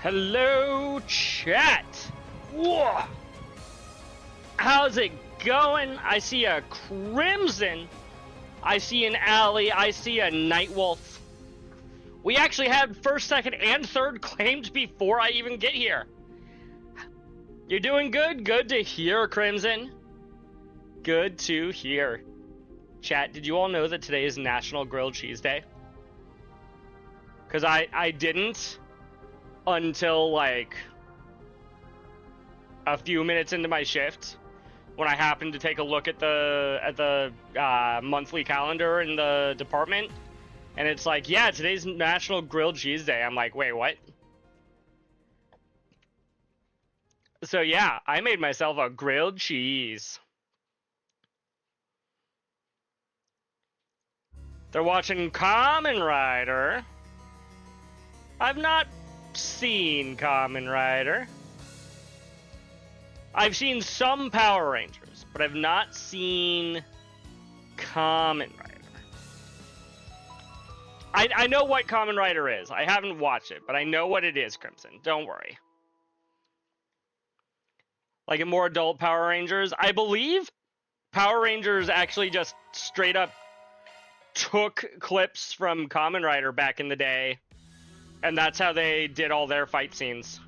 Hello, chat. Whoa. How's it going? I see a Crimson. I see an Alley. I see a Nightwolf. We actually had first, second, and third claimed before I even get here. You're doing good? Good to hear, Crimson. Good to hear. Chat, did you all know that today is National Grilled Cheese Day? Because I didn't until like a few minutes into my shift when I happened to take a look at the monthly calendar in the department, and it's like, yeah, today's National Grilled Cheese Day. I'm like, wait, what? So yeah, I made myself a grilled cheese. They're watching Kamen Rider. I've not seen Kamen Rider. I've seen some Power Rangers, but I've not seen Kamen Rider. I know what Kamen Rider is. I haven't watched it, but I know what it is, Crimson. Don't worry. Like in more adult Power Rangers, I believe Power Rangers actually just straight up took clips from Kamen Rider back in the day, and that's how they did all their fight scenes.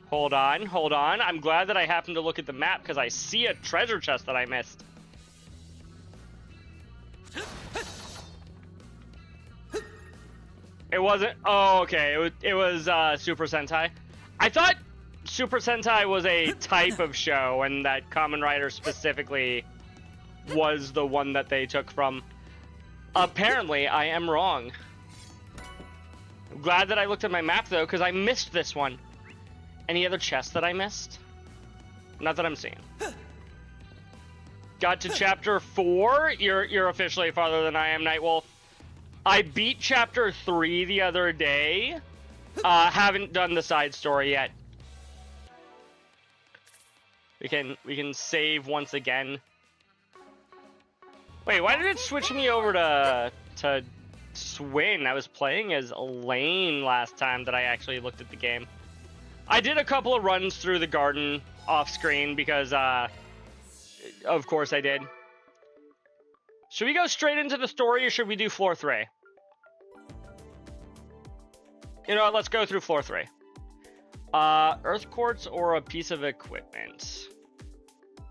Hold on, hold on. I'm glad that I happened to look at the map because I see a treasure chest that I missed. It wasn't. Oh, okay. It was Super Sentai. I thought Super Sentai was a type of show, and that Kamen Rider specifically was the one that they took from. Apparently, I am wrong. I'm glad that I looked at my map, though, because I missed this one. Any other chests that I missed? Not that I'm seeing. Got to chapter 4. You're officially farther than I am, Nightwolf. I beat chapter 3 the other day. Haven't done the side story yet. We can save once again. Wait, why did it switch me over to Swin? I was playing as Elaine last time that I actually looked at the game. I did a couple of runs through the garden off screen because, of course I did. Should we go straight into the story or should we do floor 3? You know what, let's go through floor 3. Earth quartz or a piece of equipment?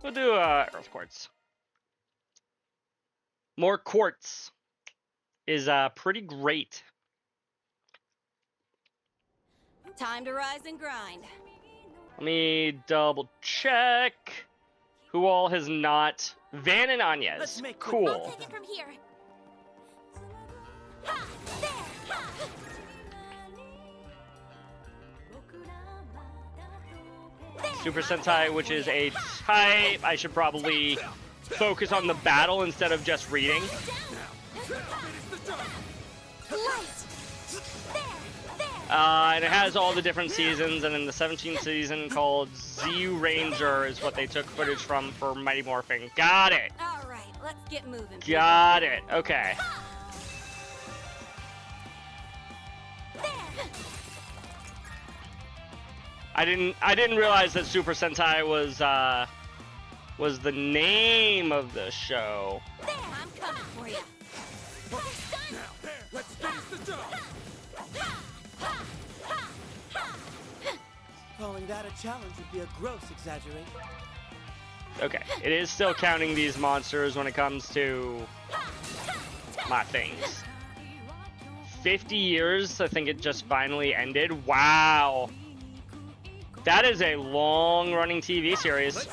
We'll do earth quartz. More quartz is pretty great. Time to rise and grind. Let me double check who all has not. Van and Anya's. Cool. I'll take it from here. Ha! There! Ha! Super Sentai, which is a type. I should probably focus on the battle instead of just reading. And it has all the different seasons, and in the 17th season called Z Ranger is what they took footage from for Mighty Morphin. Got it. All right, let's get moving. Got it. Okay. I didn't realize that Super Sentai was the name of the show. There, I'm coming for you. Now, there, let's finish the job. Calling that a challenge would be a gross exaggeration. Okay, it is still counting these monsters when it comes to my things. 50 years, I think it just finally ended. Wow. That is a long-running TV series.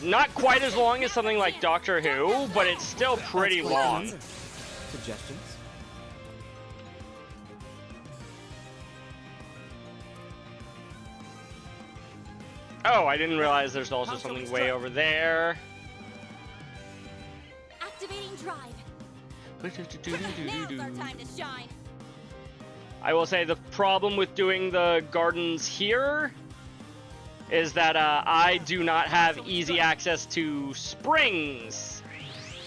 Not quite as long as something like Doctor Who, but it's still pretty long. Suggestions? Oh, I didn't realize there's also something way over there. Activating drive. Now's our time to shine. I will say the problem with doing the gardens here is that I do not have easy access to springs.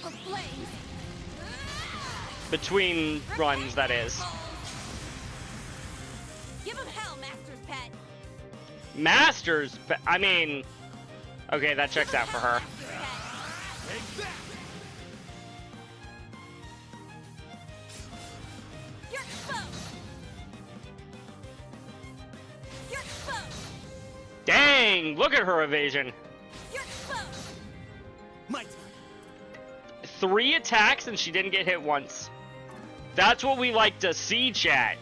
A flame. Between runs, that is. Give him hell, Master's pet. Masters, I mean, okay, that checks out for her. Take that! You're exposed. You're exposed. Dang, look at her evasion. You're exposed. My turn. 3 attacks and she didn't get hit once. That's what we like to see, chat.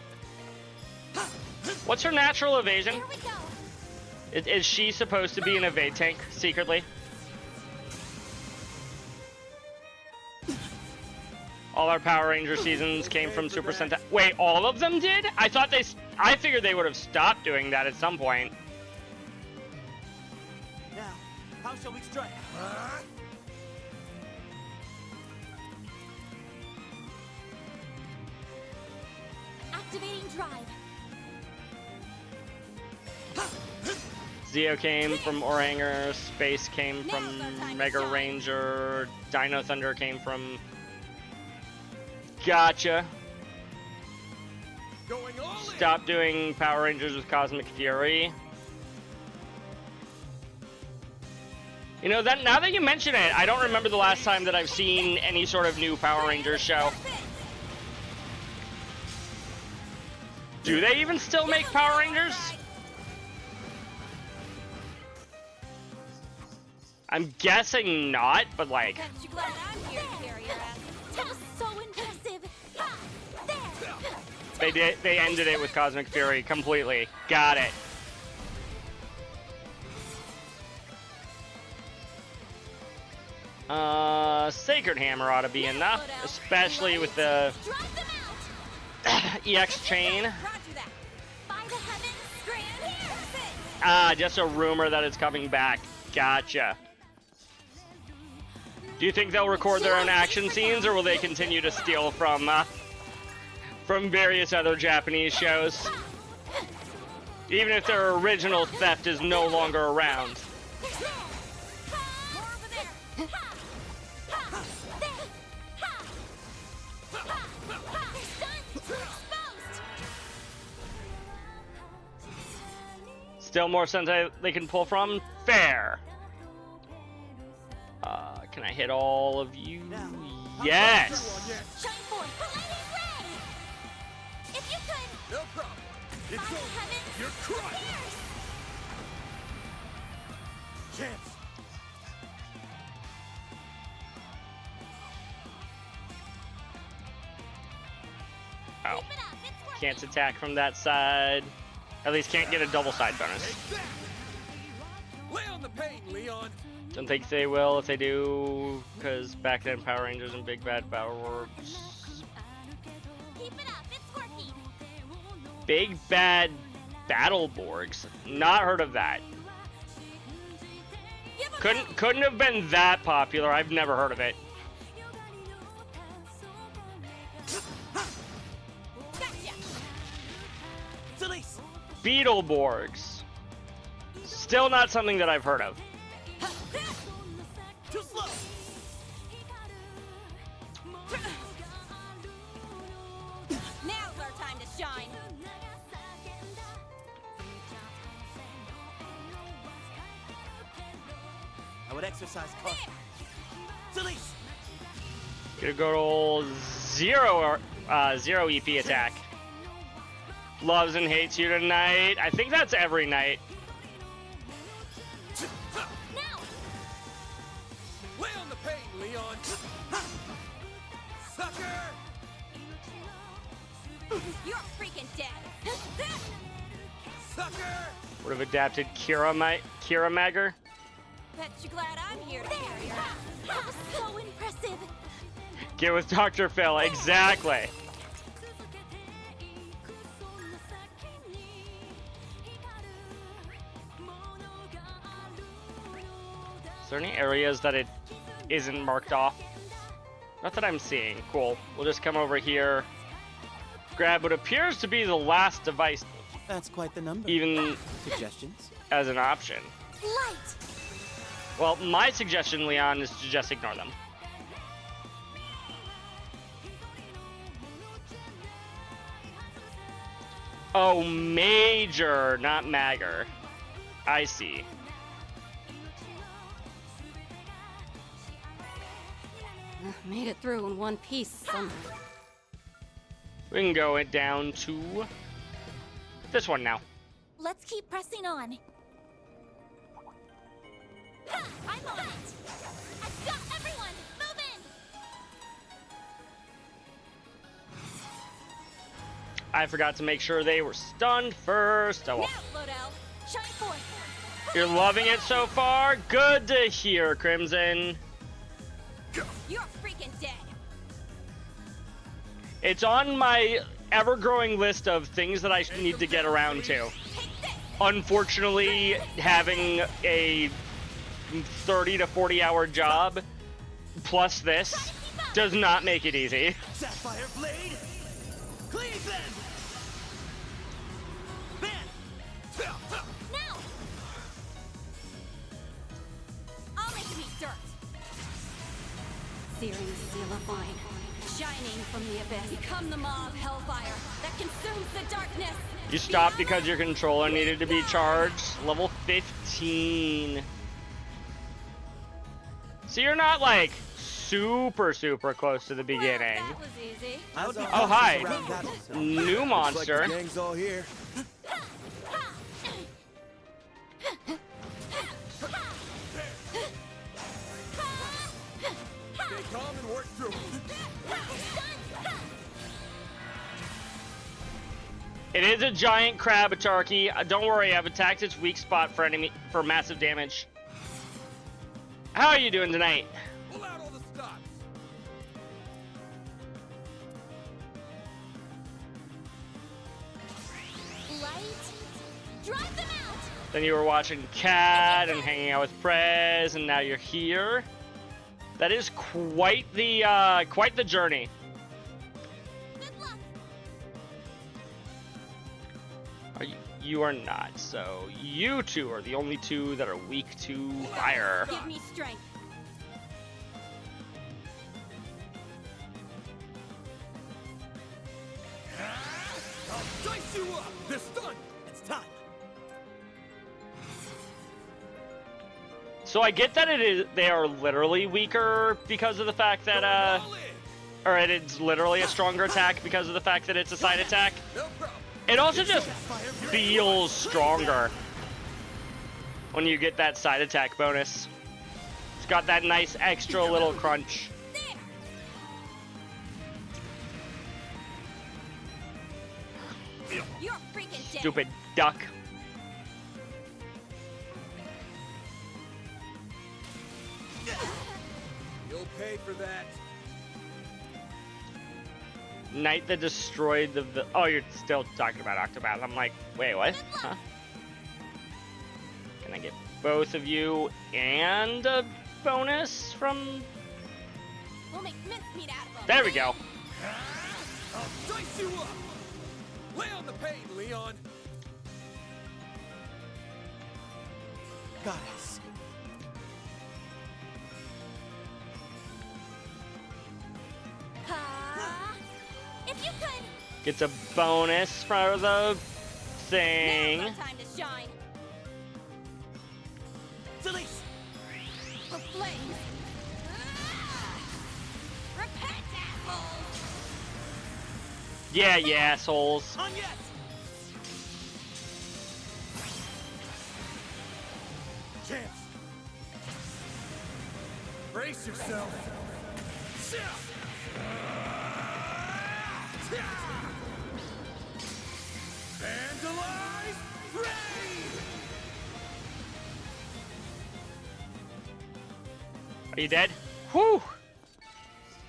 What's her natural evasion? Here we go. Is she supposed to be an evade tank secretly? All our Power Ranger seasons came from Super Sentai. Wait, all of them did? I figured they would have stopped doing that at some point. Now, how shall we strike? Activating drive. Zeo came from Oranger, Space came from Mega Ranger, Dino Thunder came from... Gotcha. Going all in! Stop doing Power Rangers with Cosmic Fury. You know, that now that you mention it, I don't remember the last time that I've seen any sort of new Power Rangers show. Do they even still make Power Rangers? I'm guessing not, but like... Bet you glad I'm here to carry your ass. That was so impressive. Ha! There. They ended it with Cosmic Fury completely. Got it. Sacred Hammer ought to be enough, especially with the Drive them out. EX chain. Roger that. By the heavens, grand here. Ah, just a rumor that it's coming back. Gotcha. Do you think they'll record their own action scenes, or will they continue to steal from various other Japanese shows? Even if their original theft is no longer around. More over there. Ha! Ha! There. Ha! Ha! Ha! They're stunned. Exposed. Still more Sentai they can pull from? Fair. Can I hit all of you? Yes! Shine forth. Palladium ray. If you could. No problem. It's By the over. heavens. You're crushed. Pierce. Chance. Oh. Keep it up. It's working. Can't attack from that side. At least can't get a double side bonus. Take that! Lay on the pain, Leon. Don't think they will. If they do, because back then Power Rangers and Big Bad Battle Works. Keep it up. It's working. Big Bad Battleborgs. Not heard of that. Give 'em hell. Couldn't have been that popular. I've never heard of it. Gotcha. Celeste! Beetleborgs. Still not something that I've heard of. Too slow! Now's our time to shine. I would exercise caution. Celeste! Get a good old zero EP attack. Loves and hates you tonight. I think that's every night. Now. Lay on the pain, Leon. Sucker! You're freaking dead. Sucker! Would have adapted Kira Magger. Bet you glad I'm here to carry your ass. That was so impressive. Get with Dr. Phil. Exactly. Is there any areas that it isn't marked off? Not that I'm seeing. Cool. We'll just come over here. Grab what appears to be the last device, That's quite the number. even Suggestions? as an option. Light. Well, my suggestion, Leon, is to just ignore them. Oh, major, not magger. I see. Made it through in one piece somehow. We can go it down to this one now. Let's keep pressing on. Ha! I'm on it! I've got everyone! Move in! I forgot to make sure they were stunned first. Oh, well. Now, Lodell! Shine forth! You're loving it so far? Good to hear, Crimson. You're freaking dead! It's on my ever-growing list of things that I need to get around to. Take this! Unfortunately, having a 30 to 40-hour job plus this does not make it easy. Sapphire Blade! Cleave them! Man! Now! I'll make you eat dirt! Searing seal of wine, shining from the abyss. Become the maw of hellfire that consumes the darkness! You stopped because your controller needed to be charged. Level 15. So you're not like super close to the beginning. Well, that was easy. Oh, hi. Around that one. New monster. Looks like the gang's all here. Stay calm and work through it. It is a giant crab Atarki. Don't worry, I've attacked its weak spot for massive damage. How are you doing tonight? Pull out all the stops. Light, drive them out! Then you were watching Cat and hanging out with Prez, and now you're here. That is quite the journey. Good luck! You are not. So you two are the only two that are weak to fire. Give me strength. I'll dice you up. They're stunned. It's time. So I get that they are literally weaker because of the fact that All in. or it's literally a stronger attack because of the fact that it's a side attack. No problem. It also just feels stronger when you get that side attack bonus. It's got that nice extra little crunch. There! You're freaking dead! Stupid duck. You'll pay for that. Knight that destroyed the oh, you're still talking about Octopath. I'm like, wait, what? Huh? Can I get both of you and a bonus from... We'll make mincemeat out of them! There we go. I'll dice you up. Lay on the pain, Leon. Goddess. If you could! Gets a bonus for the thing. Now's our time to shine! Delise! The flames! Repent, assholes! Yeah, you assholes. On yet! Chance. Brace yourself. Vandalize! Rain! Are you dead? Whew!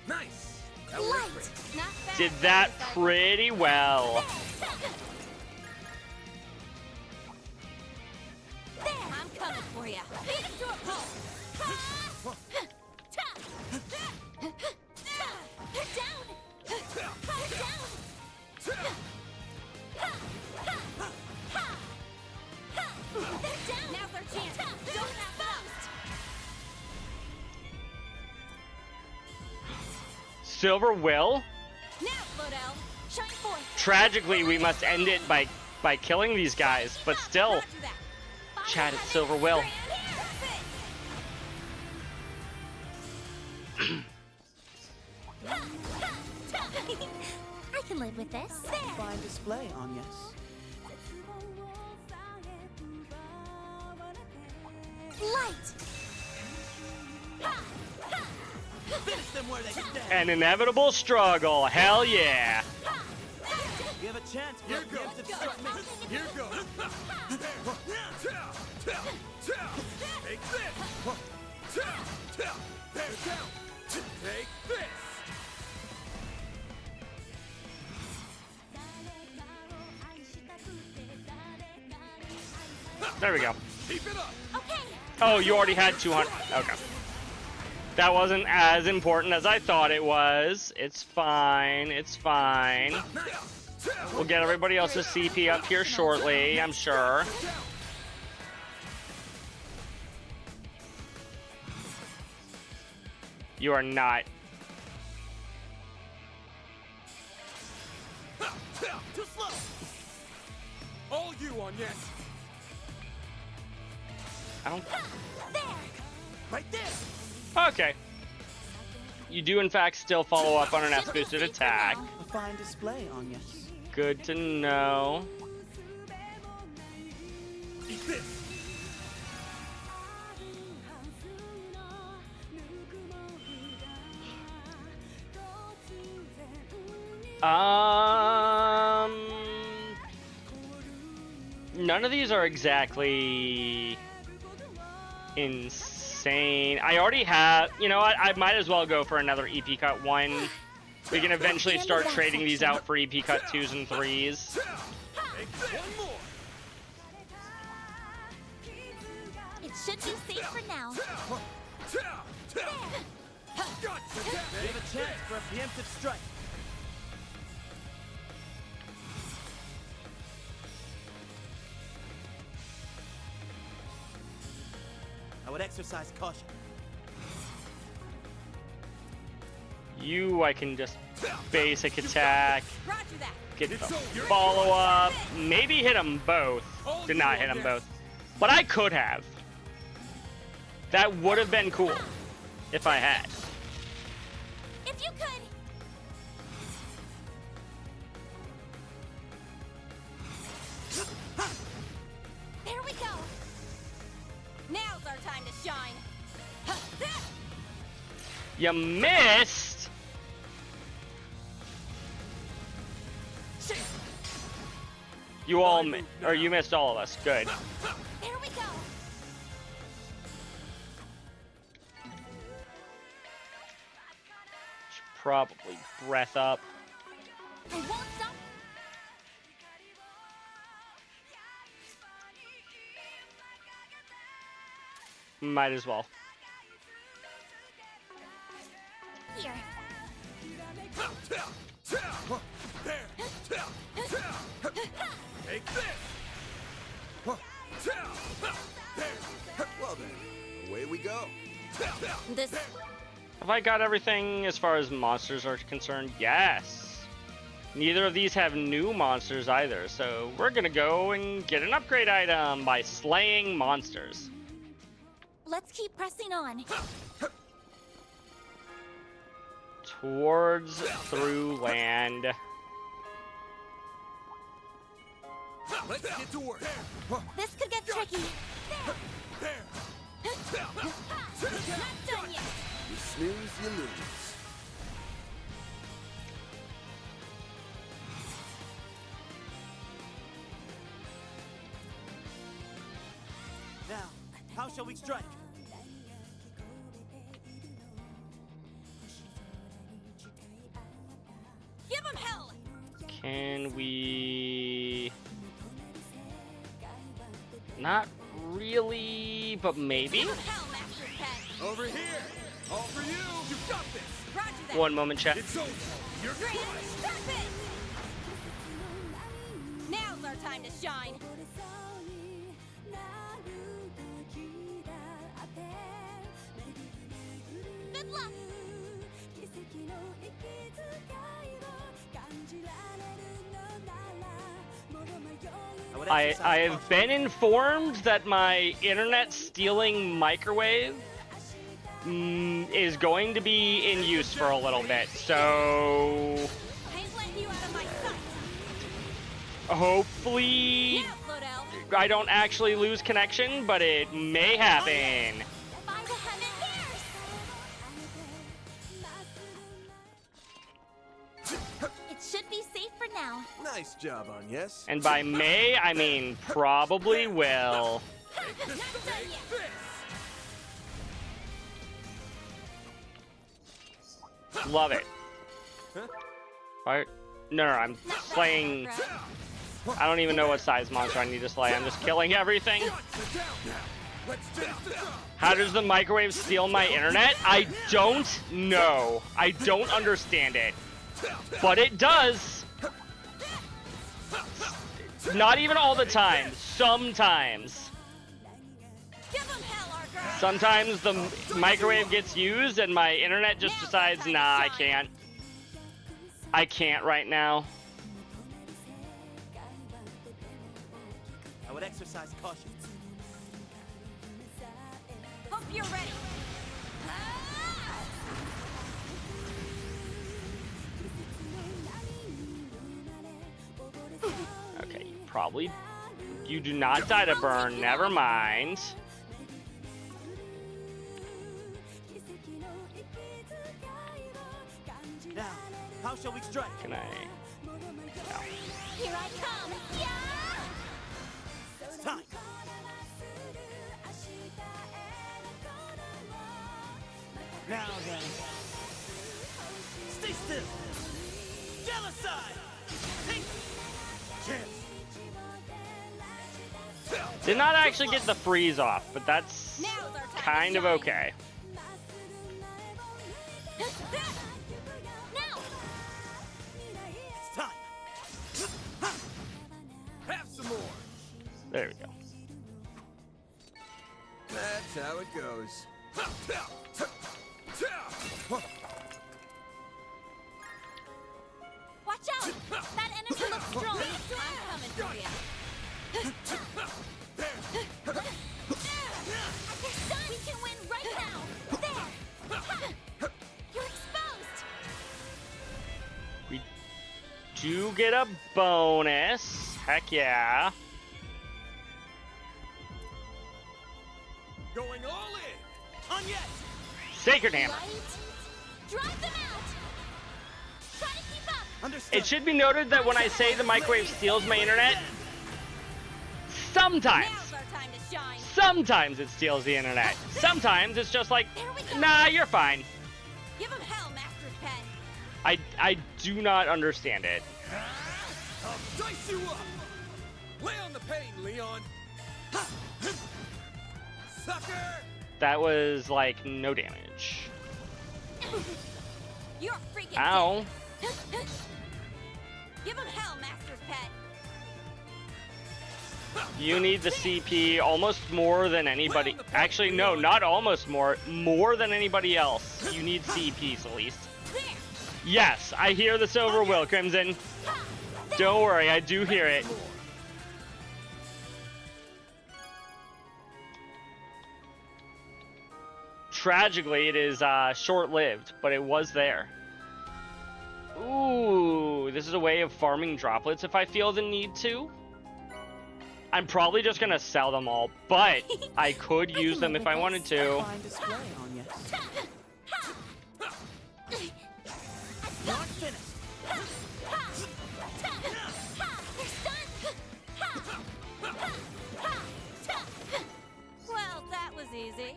Nice. Light! Not bad. Did that pretty well. There! I'm coming for you! Beat him to a pulp! They're down! They're down! They're down! Now's their chance! Don't exposed! Silver will? Now, Lodell! Shine forth. Tragically, we must end it by killing these guys, but still, Roger that. Chad, it's Silver Will. I can live with this. There. Fine display, Agnes. Light. Finish them where they stand. An inevitable struggle. Hell yeah. You have a chance for Here a goes. preemptive strike. Here goes. Take this. There, down. Take this. There we go. Keep it up. Okay. Oh, you already had 200. Okay. That wasn't as important as I thought it was. It's fine. It's fine. We'll get everybody else's CP up here shortly, I'm sure. You are not. Too slow. All you on yes. I don't. There. Right there. Okay. You do, in fact, still follow up on an S-boosted attack. A fine display, Agnes. Good to know. Eat this. None of these are exactly insane. I already have, you know what, I might as well go for another EP Cut 1. We can eventually start trading these out for EP Cut 2s and 3s. One more. It should be safe for now. Gotcha. You have a chance for a preemptive strike. I would exercise caution. You, I can just basic attack, Roger that. get the follow up, maybe hit them both. Did not hit them both. But I could have. That would have been cool if I had. If you could. There we go. Now's our time to shine. You missed. You all, or you missed all of us. Good. There we go. Should probably breath up. I won't stop. Might as well. Here. Take this. Well then, away we go. This. Have I got everything as far as monsters are concerned? Yes. Neither of these have new monsters either, so we're gonna go and get an upgrade item by slaying monsters. Let's keep pressing on. Towards through land. Let's get to work. This could get tricky. There. Not done yet. You snooze, you lose. Now, how shall we strike? Give him hell. Can we... Not really, but maybe? Give him hell, Master Pet. Over here. All for you. You got this. Roger that. One moment, chat. It's over. You're Grand, crushed. stop it. Now's our time to shine. Good luck. would I exercise have caution. been informed that my internet stealing microwave is going to be in use for a little bit, so I ain't letting you out of my sight. hopefully Now, Float I don't actually lose connection, but it may happen. By the heaven years. It should be safe for now. Nice job on yes. And by may, I mean probably will. Take this Not to done make yet. this. Love it. Alright. No, I'm slaying. I don't even know what size monster I need to slay. I'm just killing everything. Let's finish the job. How does the microwave steal my internet? I don't know. I don't understand it. But it does. Not even all the time. Sometimes. Give 'em hell, our girl. Sometimes the microwave gets used and my internet just decides, nah, I can't. I can't right now. I would exercise caution. Hope you're ready. Okay, probably. You do not die to burn. Never mind. Now, how shall we strike? Can I? Here I come. Yeah. It's time. Now then. Stay still. Genocide. Take chance. Did not actually get the freeze off, but that's Now's our time to kind of shine. okay. Now. It's time. Have some more. There we go. That's how it goes. Watch out. That energy looks strong. I'm coming for you. They're stunned. We can win right now. There. Ha. You're exposed. We do get a bonus. Heck yeah. Going all in. On yes. Sacred Hammer. Right? Drive them out. Try to keep up. Understood. It should be noted that when I say the microwave steals my internet, sometimes Now's our time to shine. Sometimes it steals the internet. Sometimes it's just like, nah, you're fine. Give him hell, Master's Pet. I do not understand it. I'll dice you up. Lay on the pain, Leon. Sucker. That That was like no damage. You're freaking Ow. dead. Give him hell, Master's Pet. You need the CP almost more than anybody. Actually, no, not almost more. More than anybody else. You need CPs at least. There. Yes, I hear the silver will, Crimson. Ha. Don't worry, I do hear it. Tragically, it is short-lived, but it was there. Ooh, this is a way of farming droplets if I feel the need to. I'm probably just gonna sell them all, but I could use them if I wanted to. Fine display on yes. Not finished. They're stunned. Well, that was easy.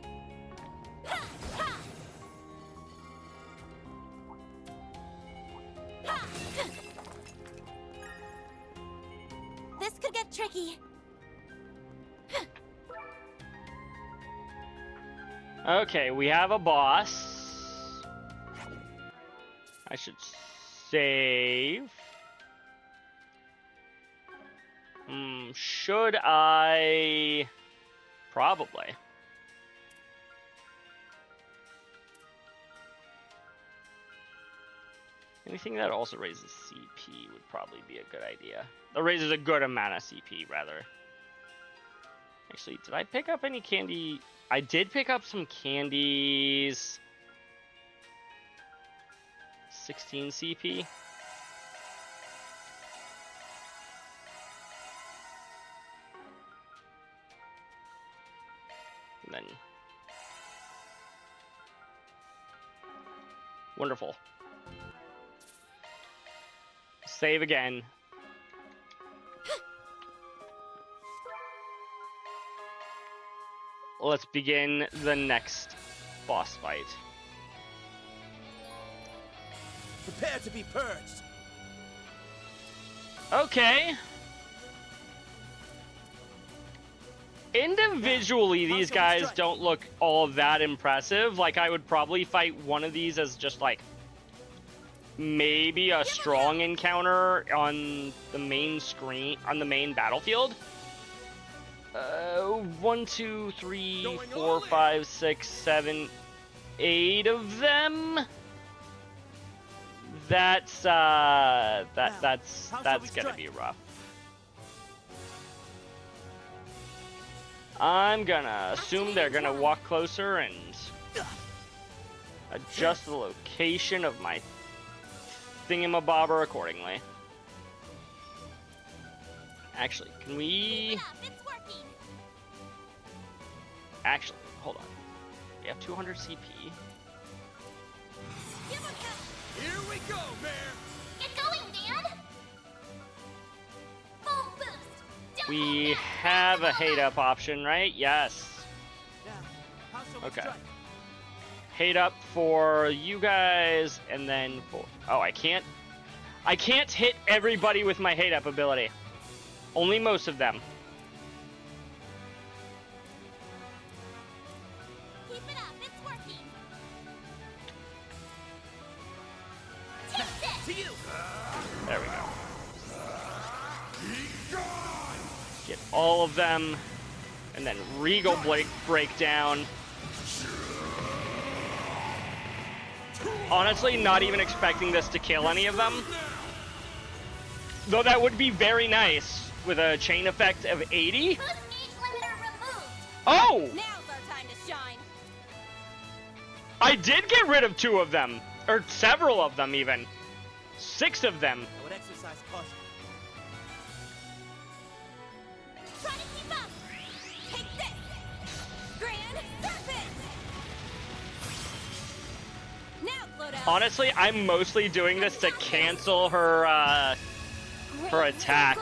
This could get tricky. Okay, we have a boss. I should save. Should I? Probably. Anything that also raises CP would probably be a good idea. That raises a good amount of CP, rather. Actually, did I pick up any candy? I did pick up some candies. 16 CP. And then... Wonderful. Save again. Let's begin the next boss fight. Prepare to be purged. Okay. Individually, these guys don't look all that impressive. Like, I would probably fight one of these as just, like, maybe a strong encounter on the main screen, on the main battlefield. 1, 2, 3, 4, 5, 6, 7, 8 of them. That's gonna be rough. I'm gonna assume they're gonna walk closer and adjust the location of my thingamabobber accordingly. Actually, can we... Actually, hold on. We have 200 CP. Here we go, Bear! Get going, Dan! Full boost! We have a hate up option, right? Yes. Now, how shall we Okay. strike? Hate up for you guys, and then for... Oh, I can't hit everybody with my hate up ability. Only most of them. Keep it up, it's working! Take this! To you. There we go. Get all of them, and then Regal break down. Honestly, not even expecting this to kill any of them. Though that would be very nice with a chain effect of 80. Boost gauge limiter removed! Oh! Now's our time to shine! I did get rid of 2 of them. Or several of them, even. 6 of them. I would exercise caution. Try to keep up! Take this! Grand Serpent! Now, Clodo! Honestly, I'm mostly doing this to cancel her attack.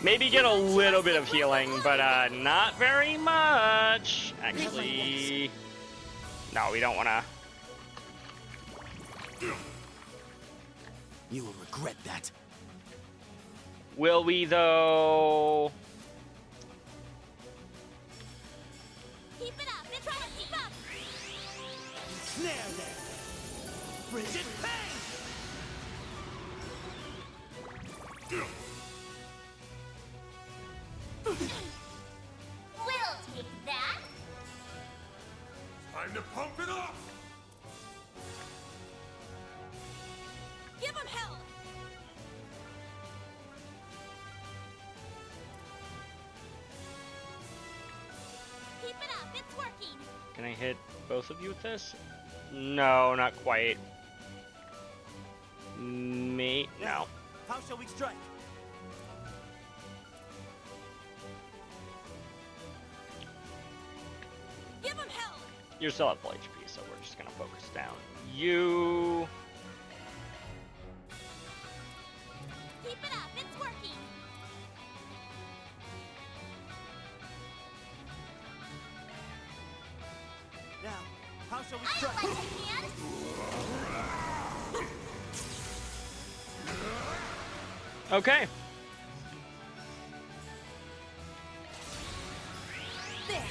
Maybe get a little bit of healing, but not very much. Actually, no, we don't want to. You will regret that. Will we, though? Keep it up! Try to keep up! Snare them. Frigid pain. We'll take that! Time to pump it up! Give him hell! Keep it up, it's working! Can I hit both of you with this? No, not quite. No. How shall we strike? Give him hell! You're still at full HP, so we're just gonna focus down. You. Keep it up, it's working! Now, how shall we I'd strike? like a hand! Okay. There!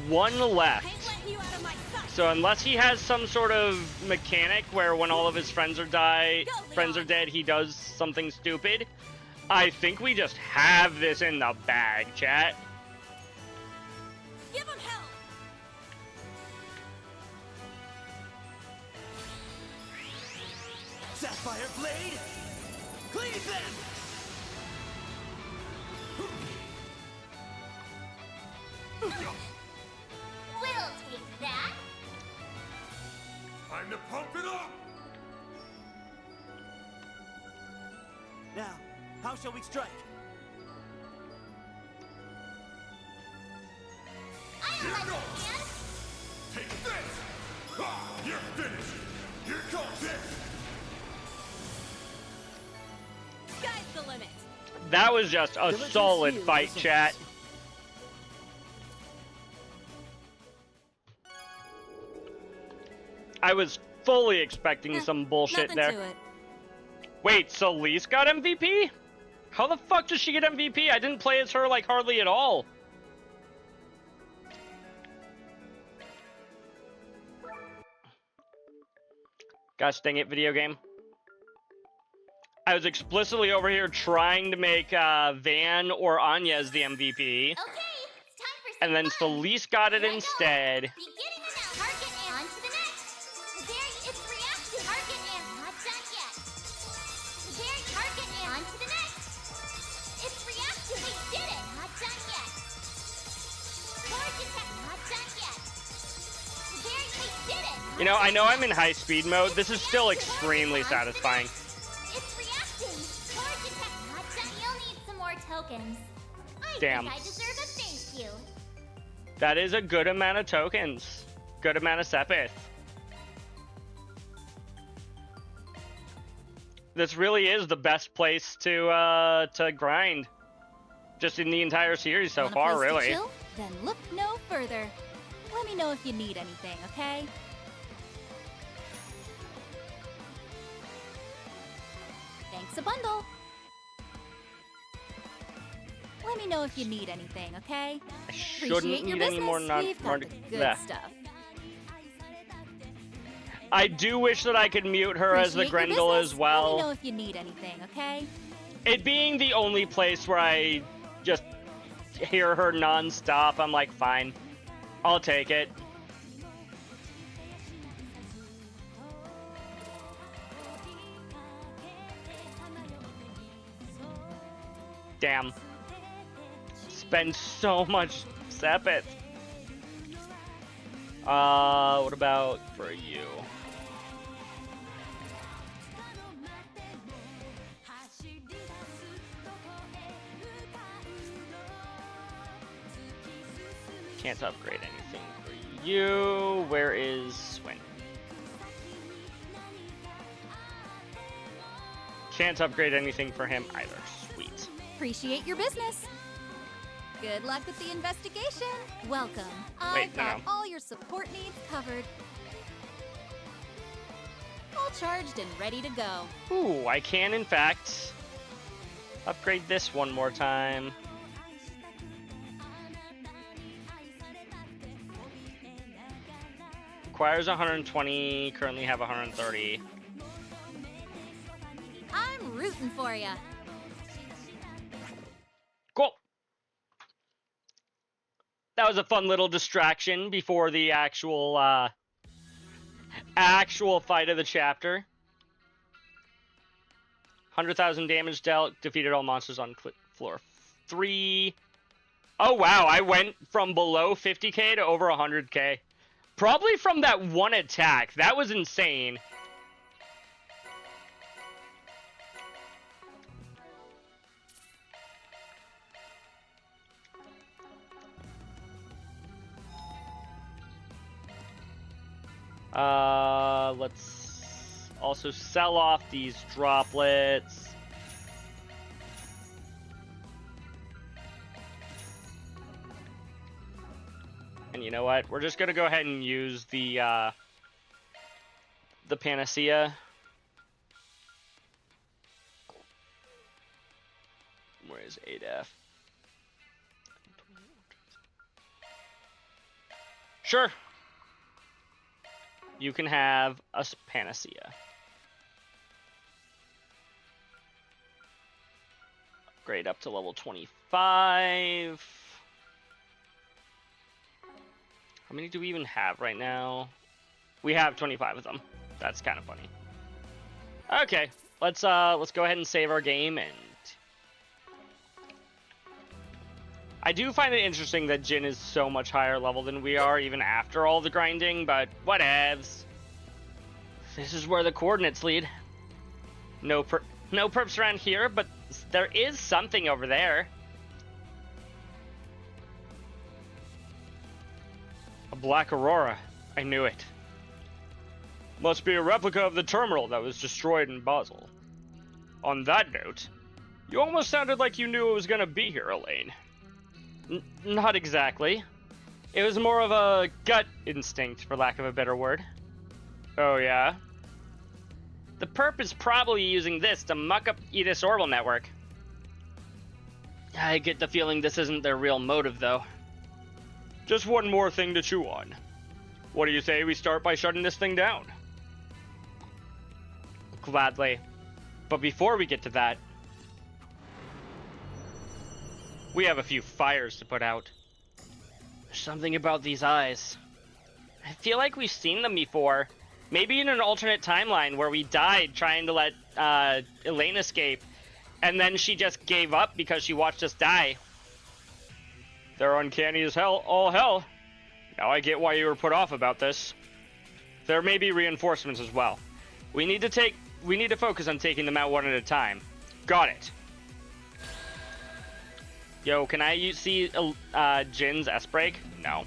One left. Ain't letting you out of my sight! So unless he has some sort of mechanic where when all of his friends are dead, he does something stupid, I think we just have this in the bag, chat. Give him hell! Sapphire Blade! Cleave them! We'll take that. Time to pump it up! Now, how shall we strike? I'll Here let you goes. hand. Take this! Ah, you're finished! Here comes this! Sky's the limit. That was just a Diligence solid heals fight, the chat. souls. I was fully expecting some bullshit Nothing there. to it. Wait, so Lise got MVP? How the fuck does she get MVP? I didn't play as her, like, hardly at all. Gosh dang it, video game. I was explicitly over here trying to make Van or Anya's the MVP. Okay, it's time for some And then fun. Solis got it Here I go. instead. Beginning now. Target and on to the next. Very, it's reactive. Target and not done yet. Very target and on to the next. It's reactive. We did it. Not done yet. Charge attack. Not done yet. Very, we did it. You know, I know I'm in high speed mode. This is still extremely satisfying. It's reacting. Charge attack. Not done. You'll need some more tokens. I Damn. think I deserve a thank you. That is a good amount of tokens. Good amount of Sepith. This really is the best place to grind. Just in the entire series so Want a far, place to really. chill? Then look no further. Let me know if you need anything, okay? Thanks a bundle. Let me know if you need anything, okay? I shouldn't Appreciate your need any more business. We've got the good bleh. stuff. I do wish that I could mute her as the Appreciate your Grendel business. as Let me know well. if you need anything, okay? It being the only place where I just hear her non-stop, I'm like, fine. I'll take it. Damn. Spend so much Sepith. What about for you? Can't upgrade anything for you. Where is Swin? Can't upgrade anything for him either. Sweet. Appreciate your business. Good luck with the investigation. Welcome. Wait, I've got no. all your support needs covered. All charged and ready to go. Ooh, I can in fact upgrade this one more time. Requires 120, currently have 130. I'm rooting for ya. Cool. That was a fun little distraction before the actual actual fight of the chapter. 100,000 damage dealt, defeated all monsters on floor 3. Oh wow, I went from below 50k to over 100k. Probably from that one attack. That was insane. Let's also sell off these droplets. And you know what? We're just gonna go ahead and use the panacea. Where is 8F? Sure. You can have a panacea. Upgrade up to level 25. How many do we even have right now? We have 25 of them. That's kind of funny. Okay, let's go ahead and save our game, and I do find it interesting that Jin is so much higher level than we are, even after all the grinding, but whatevs. This is where the coordinates lead. No perps around here, but there is something over there. A black aurora. I knew it. Must be a replica of the terminal that was destroyed in Basel. On that note, you almost sounded like you knew it was gonna be here, Elaine. Not exactly. It was more of a gut instinct, for lack of a better word. Oh yeah? The perp is probably using this to muck up Edith's orbital network. I get the feeling this isn't their real motive, though. Just one more thing to chew on. What do you say we start by shutting this thing down? Gladly. But before we get to that, we have a few fires to put out. There's something about these eyes. I feel like we've seen them before. Maybe in an alternate timeline where we died trying to let Elaine escape, and then she just gave up because she watched us die. They're uncanny as hell, all hell. Now I get why you were put off about this. There may be reinforcements as well. We need to focus on taking them out one at a time. Got it. Yo, can I see Jin's S-Break? No.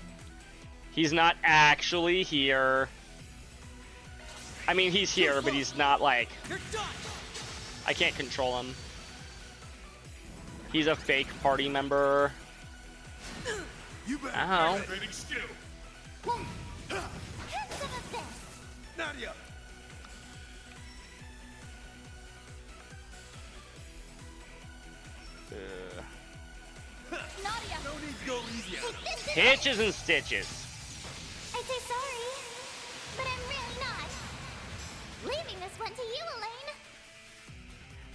He's not actually here. I mean, he's here, but he's not, like... I can't control him. He's a fake party member. Ow. Nadia! Nadia! No need to go easy on him. Hitches and stitches. I'd say sorry, but I'm really not. Leaving this one to you, Elaine.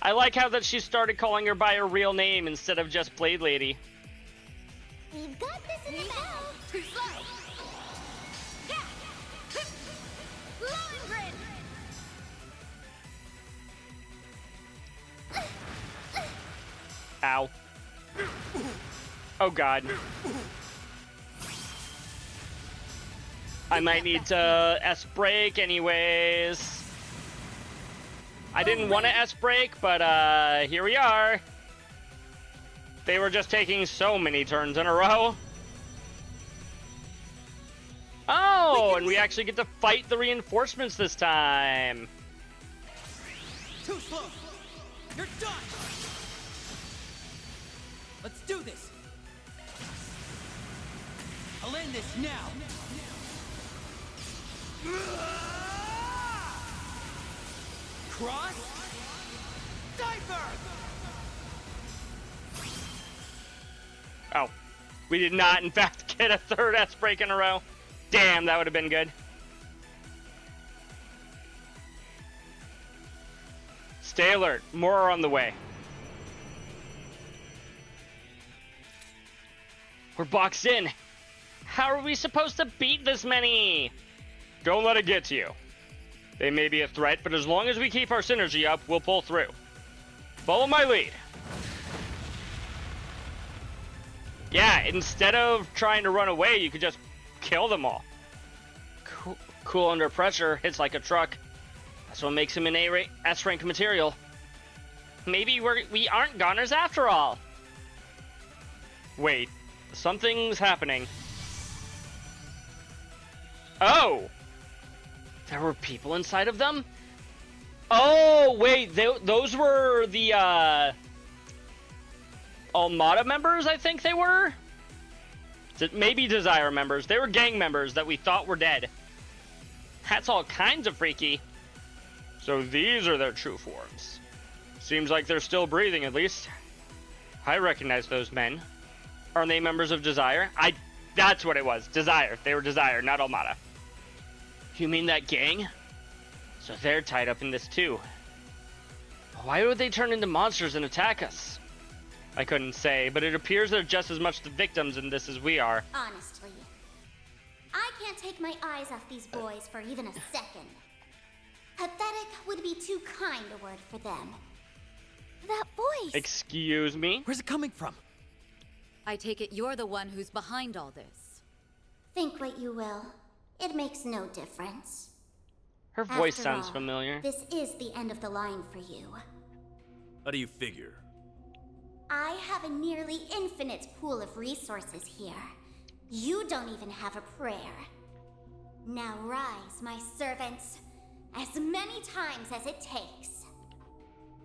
I like how that she started calling her by her real name instead of just Blade Lady. We've got this in the bag. Too slow. Yeah. Lohengrin. Ow. Oh god. I might need to S-Break anyways. I didn't want to S-Break, but here we are. They were just taking so many turns in a row. Oh, and we actually get to fight the reinforcements this time. Too slow. You're done. Let's do this. I'll end this now. Cross. Diver. Oh, we did not, in fact, get a third S-Break in a row. Damn, that would have been good. Stay alert. More are on the way. We're boxed in. How are we supposed to beat this many? Don't let it get to you. They may be a threat, but as long as we keep our synergy up, we'll pull through. Follow my lead. Yeah, instead of trying to run away, you could just kill them all. Cool under pressure, hits like a truck. That's what makes him an S-rank material. Maybe we aren't goners after all. Wait, something's happening. Oh! There were people inside of them? Oh, wait, those were the, Almada members, I think they were? Maybe Desire members. They were gang members that we thought were dead. That's all kinds of freaky. So these are their true forms. Seems like they're still breathing, at least. I recognize those men. Aren't they members of Desire? That's what it was. Desire. They were Desire, not Almada. You mean that gang? So they're tied up in this too. Why would they turn into monsters and attack us? I couldn't say, but it appears they're just as much the victims in this as we are. Honestly, I can't take my eyes off these boys for even a second. Pathetic would be too kind a word for them. That voice! Excuse me? Where's it coming from? I take it you're the one who's behind all this. Think what you will. It makes no difference. Her voice After sounds all, familiar. This is the end of the line for you. How do you figure? I have a nearly infinite pool of resources here. You don't even have a prayer. Now rise, my servants, as many times as it takes.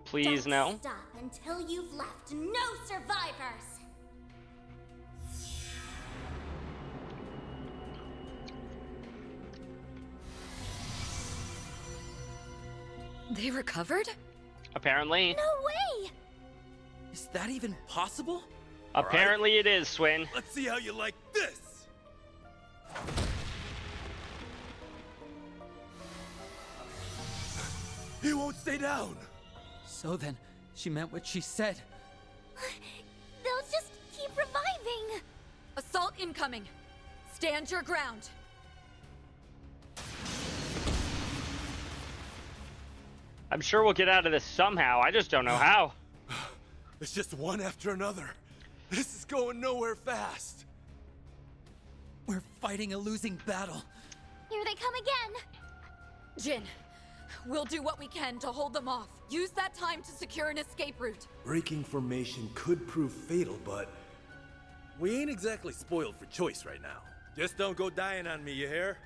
Please, Don't no. stop until you've left no survivors. They recovered? Apparently. No way! Is that even possible? Apparently it is, Swin. Let's see how you like this! He won't stay down! So then, she meant what she said. They'll just keep reviving. Assault incoming! Stand your ground! I'm sure we'll get out of this somehow. I just don't know how. It's just one after another. This is going nowhere fast. We're fighting a losing battle. Here they come again. Jin, we'll do what we can to hold them off. Use that time to secure an escape route. Breaking formation could prove fatal, but we ain't exactly spoiled for choice right now. Just don't go dying on me, you hear?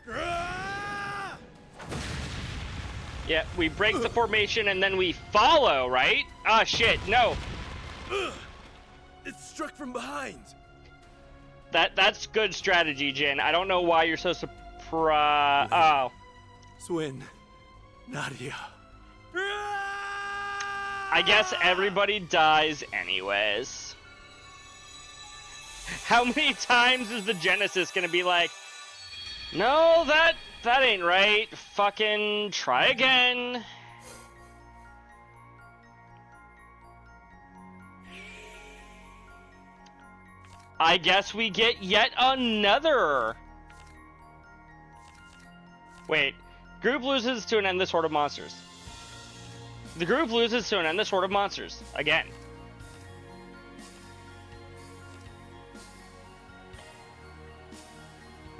Yeah, we break the formation and then we follow, right? Ah, shit, no. It's struck from behind. That's good strategy, Jin. I don't know why you're so surprised. Oh. Swin, Nadia. I guess everybody dies anyways. How many times is the Genesis gonna be like, no, that ain't right. Fucking try again. I guess we get yet another. Wait, group loses to an endless horde of monsters. The group loses to an endless horde of monsters again.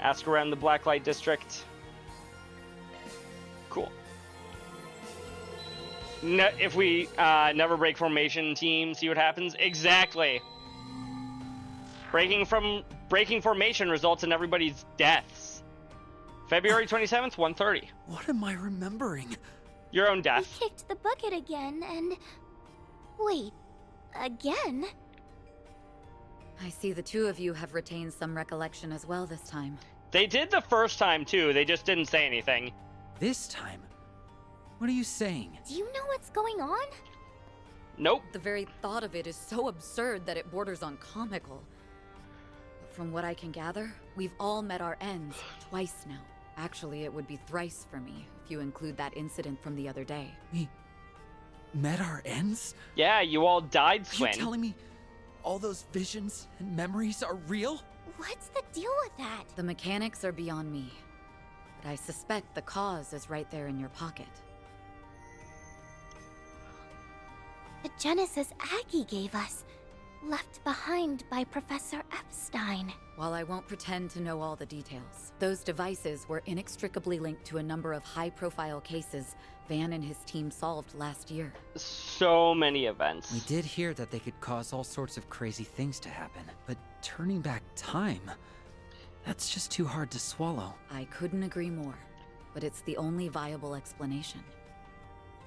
Ask around the Blacklight District. Cool. If we never break formation, team, see what happens. Exactly. Breaking formation results in everybody's deaths. February 27th, 1:30. What am I remembering? Your own We death. kicked the bucket again, and... Wait, again? I see the two of you have retained some recollection as well this time. They did the first time too, they just didn't say anything. This time? What are you saying? Do you know what's going on? Nope. The very thought of it is so absurd that it borders on comical. But from what I can gather, we've all met our ends twice now. Actually, it would be thrice for me, if you include that incident from the other day. We met our ends? Yeah, you all died, Are you Swin. telling me all those visions and memories are real? What's the deal with that? The mechanics are beyond me, but I suspect the cause is right there in your pocket. The Genesis Aggie gave us, left behind by Professor Epstein. While I won't pretend to know all the details, those devices were inextricably linked to a number of high-profile cases Van and his team solved last year. So many events. We did hear that they could cause all sorts of crazy things to happen, but turning back time, that's just too hard to swallow. I couldn't agree more, but it's the only viable explanation.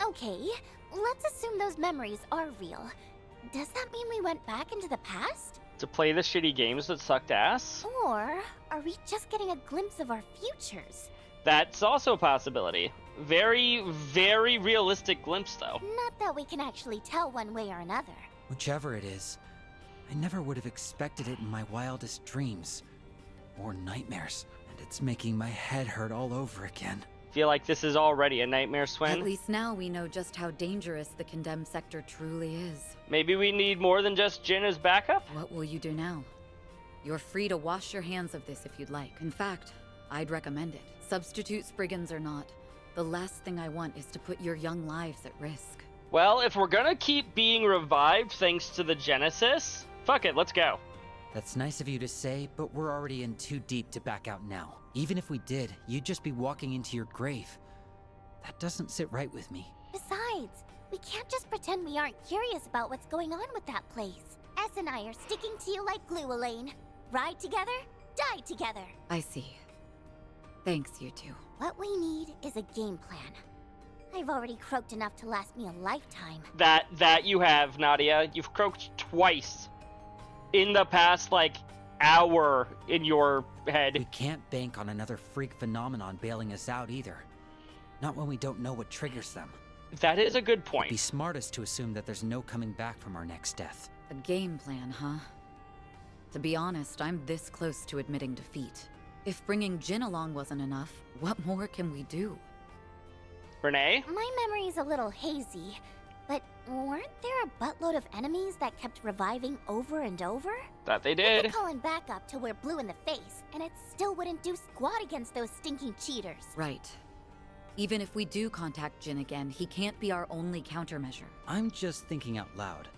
Okay, let's assume those memories are real. Does that mean we went back into the past? To play the shitty games that sucked ass? Or are we just getting a glimpse of our futures? That's also a possibility. Very, very realistic glimpse, though. Not that we can actually tell one way or another. Whichever it is, I never would have expected it in my wildest dreams. Or nightmares. And it's making my head hurt all over again. Feel like this is already a nightmare, At Swin. least now we know just how dangerous the condemned sector truly is. Maybe we need more than just Jin as backup? What will you do now? You're free to wash your hands of this if you'd like. In fact, I'd recommend it. Substitute Spriggans or not, The last thing I want is to put your young lives at risk. Well, if we're gonna keep being revived thanks to the Genesis, fuck it, let's go. That's nice of you to say, but we're already in too deep to back out now. Even if we did, you'd just be walking into your grave. That doesn't sit right with me. Besides, we can't just pretend we aren't curious about what's going on with that place. S and I are sticking to you like glue, Elaine. Ride together, die together. I see. Thanks, you two. What we need is a game plan. I've already croaked enough to last me a lifetime. That you have, Nadia. You've croaked twice in the past, like, hour in your head. We can't bank on another freak phenomenon bailing us out either. Not when we don't know what triggers them. That is a good It'd point. be smartest to assume that there's no coming back from our next death. A game plan, huh? To be honest, I'm this close to admitting defeat. If bringing Jin along wasn't enough, what more can we do? Renee? My memory's a little hazy, but weren't there a buttload of enemies that kept reviving over and over? That they We did. could call him back up till we're blue in the face, and it still wouldn't do squat against those stinking cheaters. Right. Even if we do contact Jin again, he can't be our only countermeasure. I'm just thinking out loud.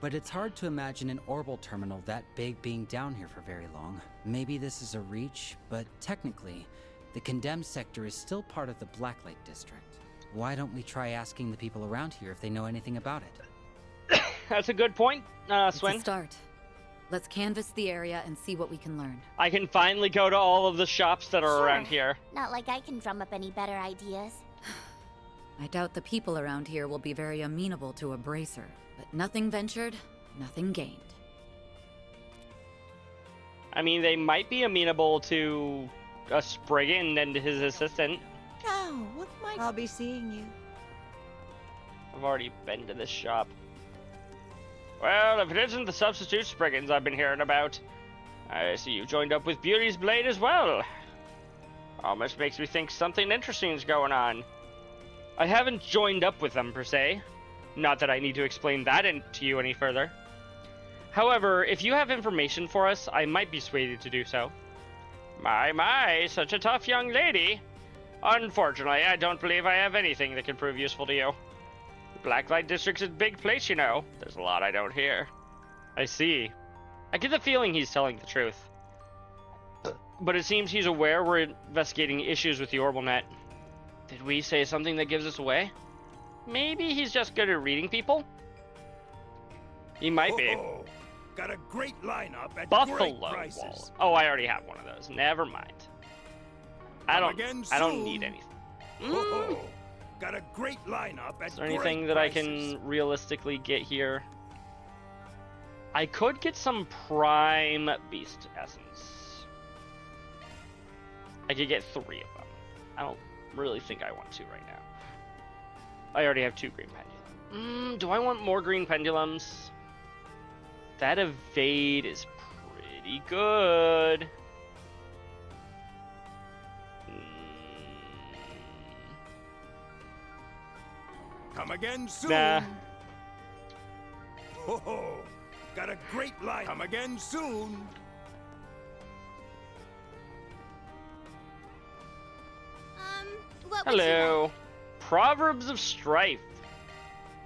But it's hard to imagine an orbital terminal that big being down here for very long. Maybe this is a reach, but technically, the condemned sector is still part of the Blacklight District. Why don't we try asking the people around here if they know anything about it? That's a good point, It's Swin. a start. Let's canvass the area and see what we can learn. I can finally go to all of the shops that are around here. Not like I can drum up any better ideas. I doubt the people around here will be very amenable to a bracer. But nothing ventured, nothing gained. I mean, they might be amenable to a Spriggan and his assistant. Oh, what might I'll be seeing you. I've already been to this shop. Well, if it isn't the substitute Spriggans I've been hearing about, I see you've joined up with Beauty's Blade as well. Almost makes me think something interesting is going on. I haven't joined up with them, per se. Not that I need to explain that to you any further. However, if you have information for us, I might be swayed to do so. My, such a tough young lady. Unfortunately, I don't believe I have anything that can prove useful to you. Blacklight District's a big place, you know. There's a lot I don't hear. I see. I get the feeling he's telling the truth. But it seems he's aware we're investigating issues with the Orbital. Did we say something that gives us away? Maybe he's just good at reading people? He might be. Oh, got a great lineup at Buffalo great Wall. prices. Oh, I already have one of those. Never mind. I Come again don't soon. need anything. Oh, got a great lineup at Is there anything that I can realistically get here? I could get some Prime Beast Essence. I could get 3 of them. I don't really think I want to right now. I already have 2 green pendulums. Do I want more green pendulums? That evade is pretty good. Come again soon. Nah. Oh, got a great lineup. Come again soon. What would you like? Hello. Proverbs of Strife.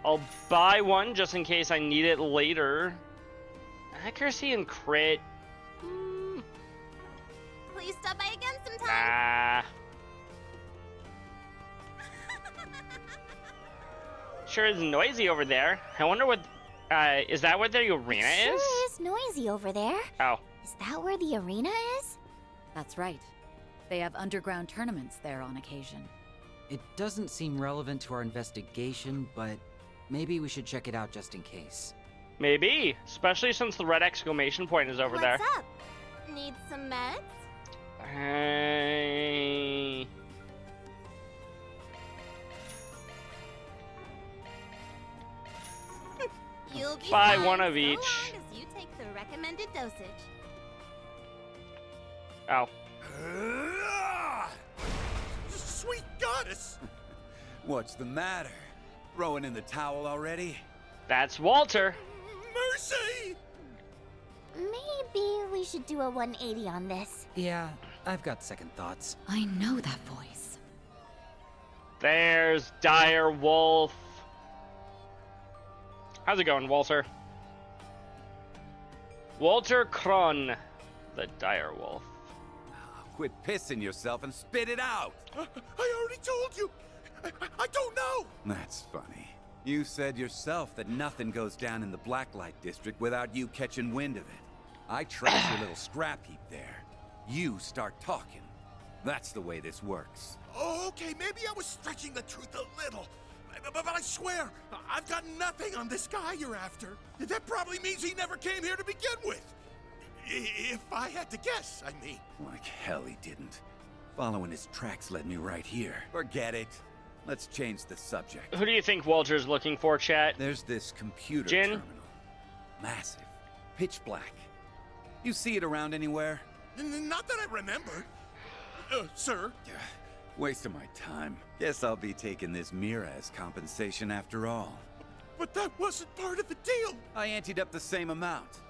I'll buy one just in case I need it later. Accuracy and crit. Please stop by again sometime. Nah. Sure is noisy over there. I wonder what... is that what the arena Sure is? is noisy over there. Oh. Is that where the arena is? That's right. They have underground tournaments there on occasion. It doesn't seem relevant to our investigation, but maybe we should check it out just in case. Maybe. Especially since the red exclamation point is over there. What's up? Need some meds? Hey. You'll be Buy fine one of so each. long as you take the recommended dosage. Oh. Sweet goddess! What's the matter? Throwing in the towel already? That's Walter. Mercy! Maybe we should do a 180 on this. Yeah, I've got second thoughts. I know that voice. There's Dire Wolf. How's it going, Walter? Walter Kron, the Dire Wolf. Quit pissing yourself and spit it out! I already told you! I don't know! That's funny. You said yourself that nothing goes down in the Blacklight District without you catching wind of it. I trash your little scrap heap there. You start talking. That's the way this works. Oh, okay, maybe I was stretching the truth a little. But I swear, I've got nothing on this guy you're after. That probably means he never came here to begin with. If I had to guess, I mean. Like hell he didn't. Following his tracks led me right here. Forget it. Let's change the subject. Who do you think Walter's looking for, chat? There's this computer Jin? terminal. Massive. Pitch black. You see it around anywhere? Not that I remember. Sir? Waste of my time. Guess I'll be taking this mirror as compensation after all. But that wasn't part of the deal. I anteed up the same amount.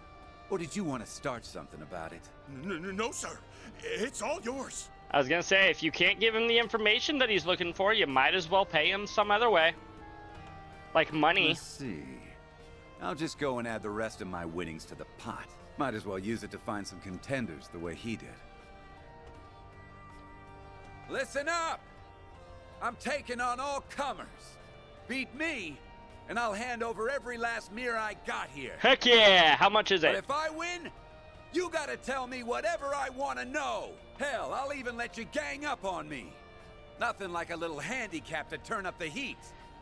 Or did you want to start something about it? No, sir. It's all yours. I was gonna say, if you can't give him the information that he's looking for, you might as well pay him some other way. Like money. Let's see. I'll just go and add the rest of my winnings to the pot. Might as well use it to find some contenders the way he did. Listen up! I'm taking on all comers. Beat me, and I'll hand over every last mirror I got here. Heck yeah! How much is But it? if I win, you gotta tell me whatever I want to know. Hell, I'll even let you gang up on me. Nothing like a little handicap to turn up the heat.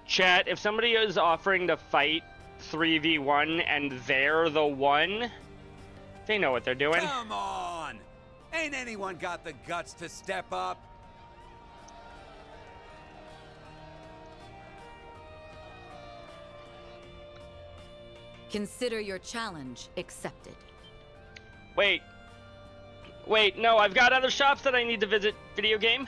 Chat, if somebody is offering to fight 3v1 and they're the one, they know what they're doing. Come on! Ain't anyone got the guts to step up? Consider your challenge accepted. Wait, no, I've got other shops that I need to visit, video game.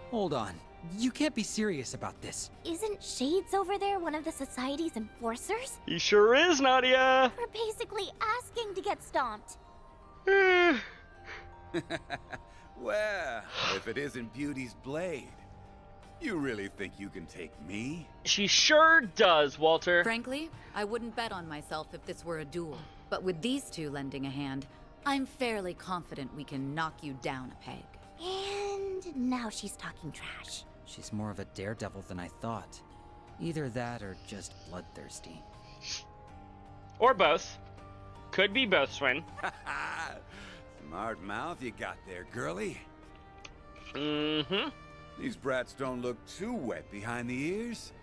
Hold on. You can't be serious about this. Isn't Shades over there one of the society's enforcers? He sure is, Nadia. We're basically asking to get stomped. Well, if it isn't Beauty's blade, you really think you can take me? She sure does, Walter. Frankly, I wouldn't bet on myself if this were a duel. But with these two lending a hand, I'm fairly confident we can knock you down a peg. And now she's talking trash. She's more of a daredevil than I thought. Either that or just bloodthirsty. Or both. Could be both, Swin. Smart mouth you got there, girlie. Mm-hmm. These brats don't look too wet behind the ears,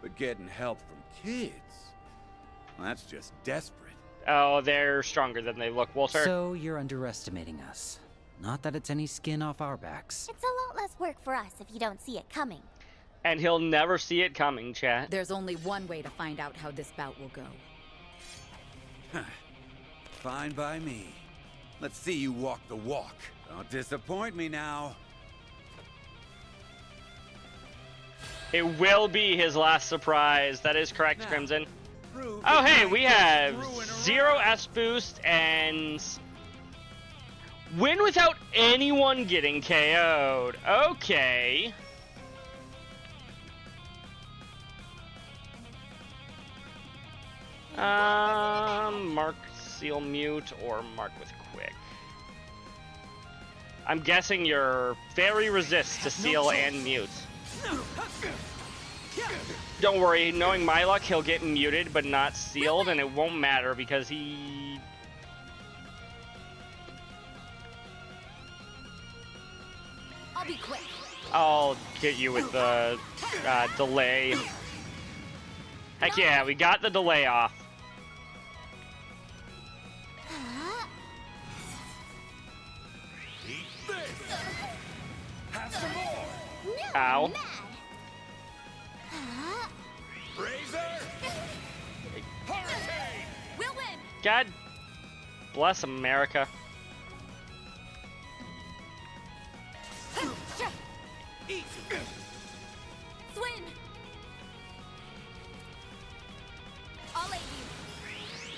but getting help from kids, that's just desperate. Oh, they're stronger than they look, Walter. So you're underestimating us. Not that it's any skin off our backs. It's a lot less work for us if you don't see it coming. And he'll never see it coming, chat. There's only one way to find out how this bout will go. Fine by me. Let's see you walk the walk. Don't disappoint me now. It will be his last surprise. That is correct, Now, Crimson. prove Oh, that hey, I we ain't have screwing 0 around. S boost and win without anyone getting KO'd. Okay. Mark seal mute or mark with quick. I'm guessing you're very resist to seal and mute. Don't worry, knowing my luck, he'll get muted but not sealed, and it won't matter because he... I'll be quick. I'll get you with the delay. Heck yeah, we got the delay off. Eat this! Have some more! Ow. Mad. Razor! Hurricane! We'll win. God bless America. Easy! Swim. I'll aid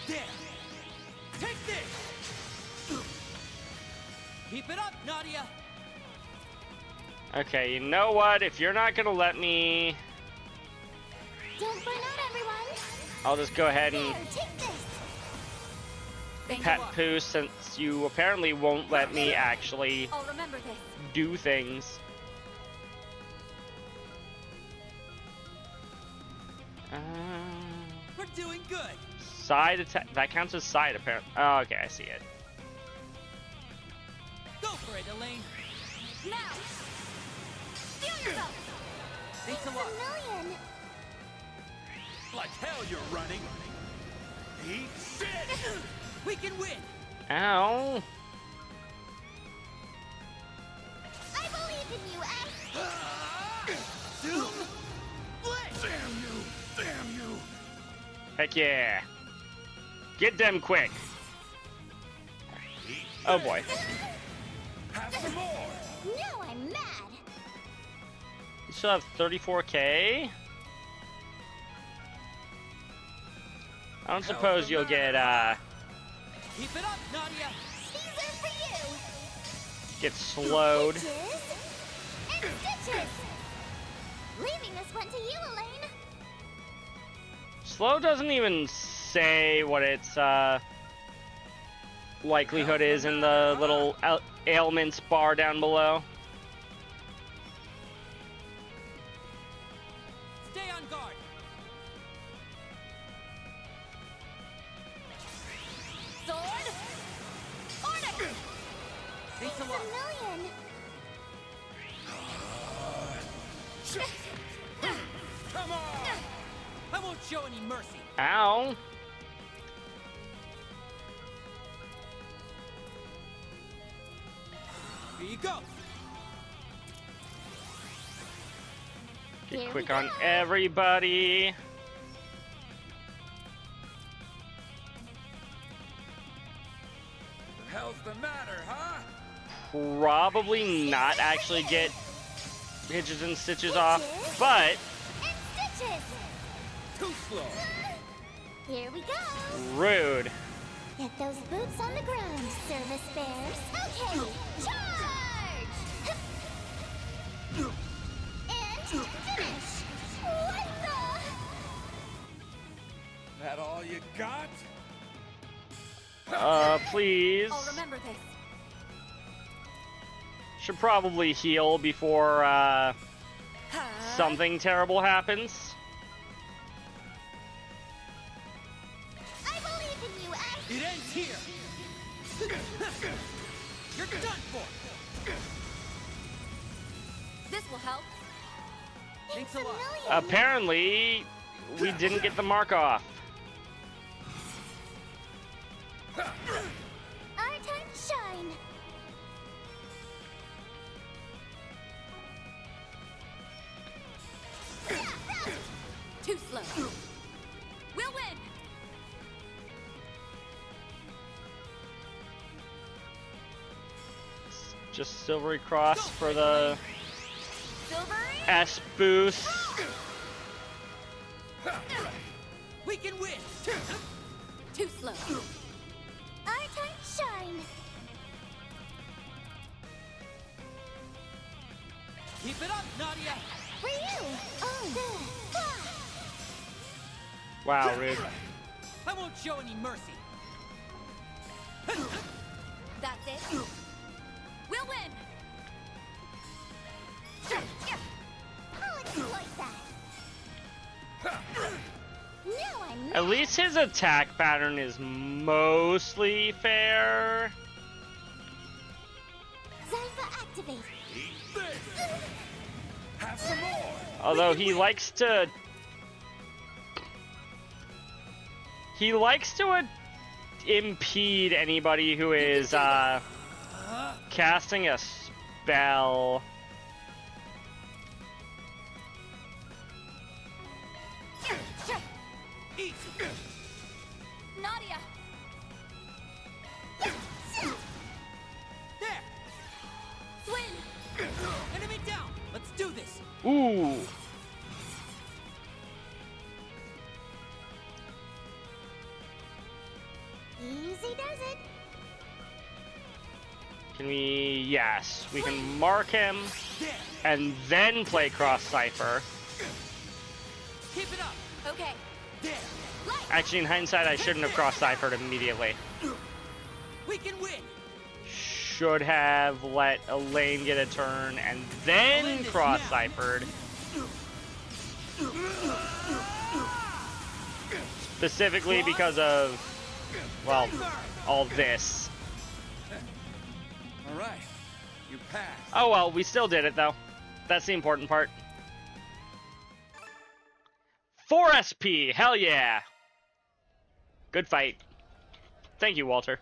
you. Damn! Take this! Keep it up, Nadia! Okay, you know what? If you're not gonna let me, Don't burn out, everyone. I'll just go ahead and Here, take this. pet poo since you apparently won't let me actually I'll remember this. do things. We're doing good. Side attack. That counts as side, apparently. Oh, okay, I see it. Go for it, Elaine. Now. Steal yourself. Thanks a It's lot. a million. Like hell you're running. Eat shit! We can win. Ow. I believe in you, Ace. Doom! Damn you! Damn you! Heck yeah. Get them quick. Oh boy. Have some more! Now I'm mad. You still have 34k? I don't suppose you'll get, Keep it up, Nadia. These are for you. get slowed. Stitches and stitches. Leaving this one to you, Elaine. Slow doesn't even say what its, likelihood is in the little ailments bar down below. Stay on guard. Sword. Onyx. Thanks a It's lot. a million. Come on! I won't show any mercy. Ow. Here you go. Get Here quick we on go. everybody. The hell's the matter, huh? Probably not actually get hitches and stitches off, but And stitches. Too slow. Here we go. rude. Get those boots on the ground, service bears. Okay, charge! And finish. What the? That all you got? Please. I'll remember this. Should probably heal before, something terrible happens. I believe in you, Ace. It ends here. You're done for. This will help. Thanks a lot. Apparently, we didn't get the mark off. Our time to shine. Too slow. We'll win. Just Silvery Cross for the Silvery. S boost. We can win. Too slow. Our time to shine. Keep it up, Nadia. For you. Oh. Wow, rude. I won't show any mercy. That's it. We'll win. I'll exploit that. Now I'm At least his attack pattern is mostly fair. Zypha activate. Eat this! Have some more! Although he likes to impede anybody who is casting a spell. Eat. Nadia. There. Swing. Enemy down. Let's do this. Ooh. Easy does it. Can we... Yes. We can mark him and then play Cross Cypher. Keep it up. Okay. Actually, in hindsight, I shouldn't have Cross Cyphered immediately. We can win. Should have let Elaine get a turn and then Cross Cyphered. Specifically because of, well, all this. All right, you passed. Oh well, we still did it though. That's the important part. 4 SP, hell yeah! Good fight. Thank you, Walter.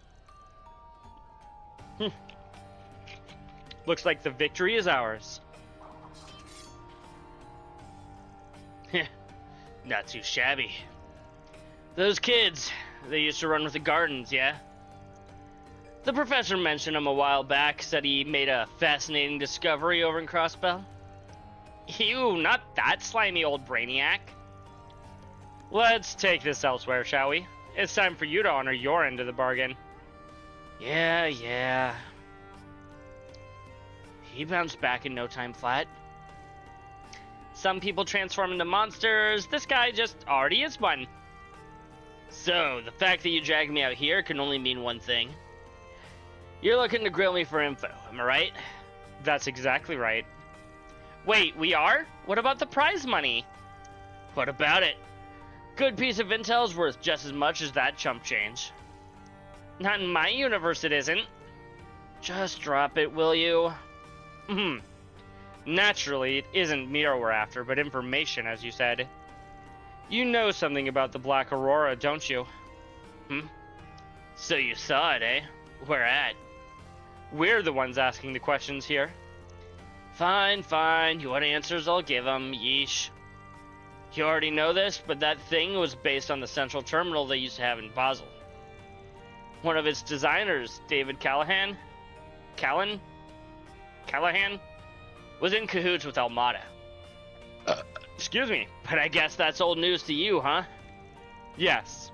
Looks like the victory is ours. Not too shabby. Those kids, they used to run with the gardens, yeah? The professor mentioned him a while back, said he made a fascinating discovery over in Crossbell. Ew, not that slimy old brainiac. Let's take this elsewhere, shall we? It's time for you to honor your end of the bargain. Yeah. He bounced back in no time flat. Some people transform into monsters. This guy just already is one. So, the fact that you dragged me out here can only mean one thing. You're looking to grill me for info, am I right? That's exactly right. Wait, we are? What about the prize money? What about it? Good piece of intel's worth just as much as that chump change. Not in my universe it isn't. Just drop it, will you? Naturally, it isn't Mira we're after, but information, as you said. You know something about the Black Aurora, don't you? So you saw it, eh? Where at? We're the ones asking the questions here. Fine. You want answers, I'll give them. Yeesh. You already know this, but that thing was based on the central terminal they used to have in Basel. One of its designers, David Callahan, was in cahoots with Almada. Excuse me, but I guess that's old news to you, huh? Yes.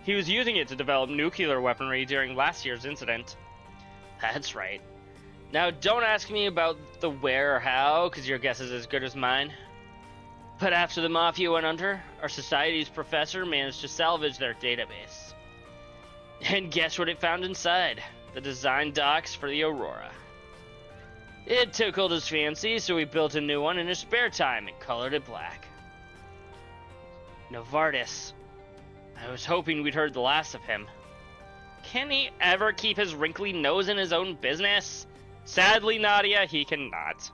He was using it to develop nuclear weaponry during last year's incident. That's right. Now, don't ask me about the where or how, because your guess is as good as mine. But after the Mafia went under, our society's professor managed to salvage their database. And guess what it found inside? The design docs for the Aurora. It tickled his fancy, so he built a new one in his spare time and colored it black. Novartis. I was hoping we'd heard the last of him. Can he ever keep his wrinkly nose in his own business? Sadly, Nadia, he cannot.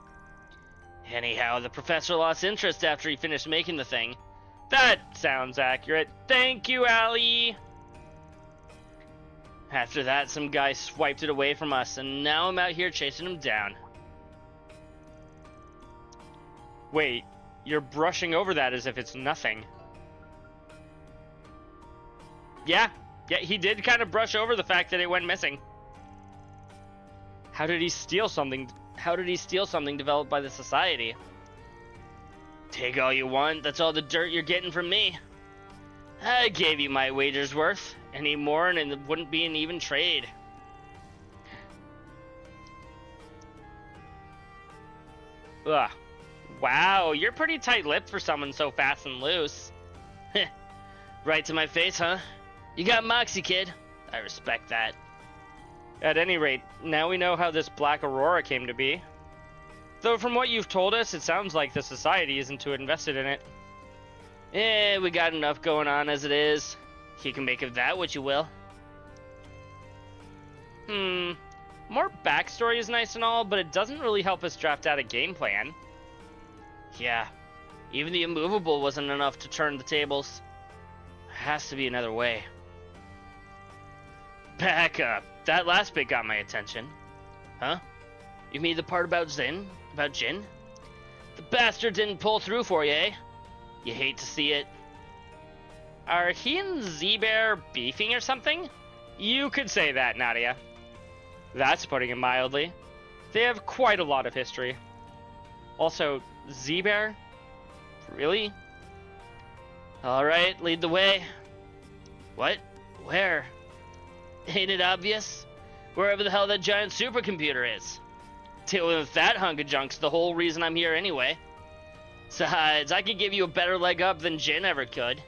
Anyhow, the professor lost interest after he finished making the thing. That sounds accurate. Thank you, Allie! After that, some guy swiped it away from us, and now I'm out here chasing him down. Wait, you're brushing over that as if it's nothing. Yeah, he did kind of brush over the fact that it went missing. How did he steal something developed by the society? Take all you want, that's all the dirt you're getting from me. I gave you my wager's worth. Any more and it wouldn't be an even trade. Ugh. Wow, you're pretty tight-lipped for someone so fast and loose. Right to my face, huh? You got moxie, kid. I respect that. At any rate, now we know how this Black Aurora came to be. Though from what you've told us, it sounds like the society isn't too invested in it. We got enough going on as it is. You can make of that what you will. More backstory is nice and all, but it doesn't really help us draft out a game plan. Yeah, even the immovable wasn't enough to turn the tables. There has to be another way. Back up. That last bit got my attention. Huh? You mean the part about Jin? The bastard didn't pull through for you, eh? You hate to see it. Are he and Z-Bear beefing or something? You could say that, Nadia. That's putting it mildly. They have quite a lot of history. Also, Z-Bear? Really? Alright, lead the way. What? Where? Ain't it obvious? Wherever the hell that giant supercomputer is. Dealing with that hunk of junk's the whole reason I'm here anyway. Besides, I could give you a better leg up than Jin ever could.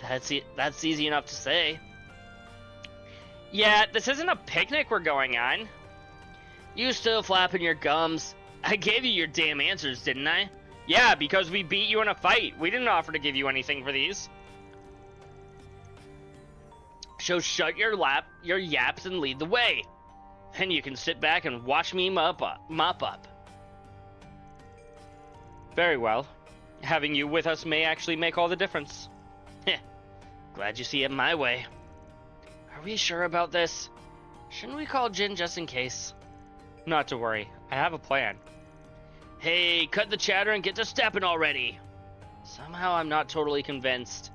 That's easy enough to say. Yeah, this isn't a picnic we're going on. You still flapping your gums. I gave you your damn answers, didn't I? Yeah, because we beat you in a fight. We didn't offer to give you anything for these. So shut your yaps and lead the way. Then you can sit back and watch me mop up. Very well. Having you with us may actually make all the difference. Heh. Glad you see it my way. Are we sure about this? Shouldn't we call Jin just in case? Not to worry. I have a plan. Hey, cut the chatter and get to stepping already. Somehow I'm not totally convinced.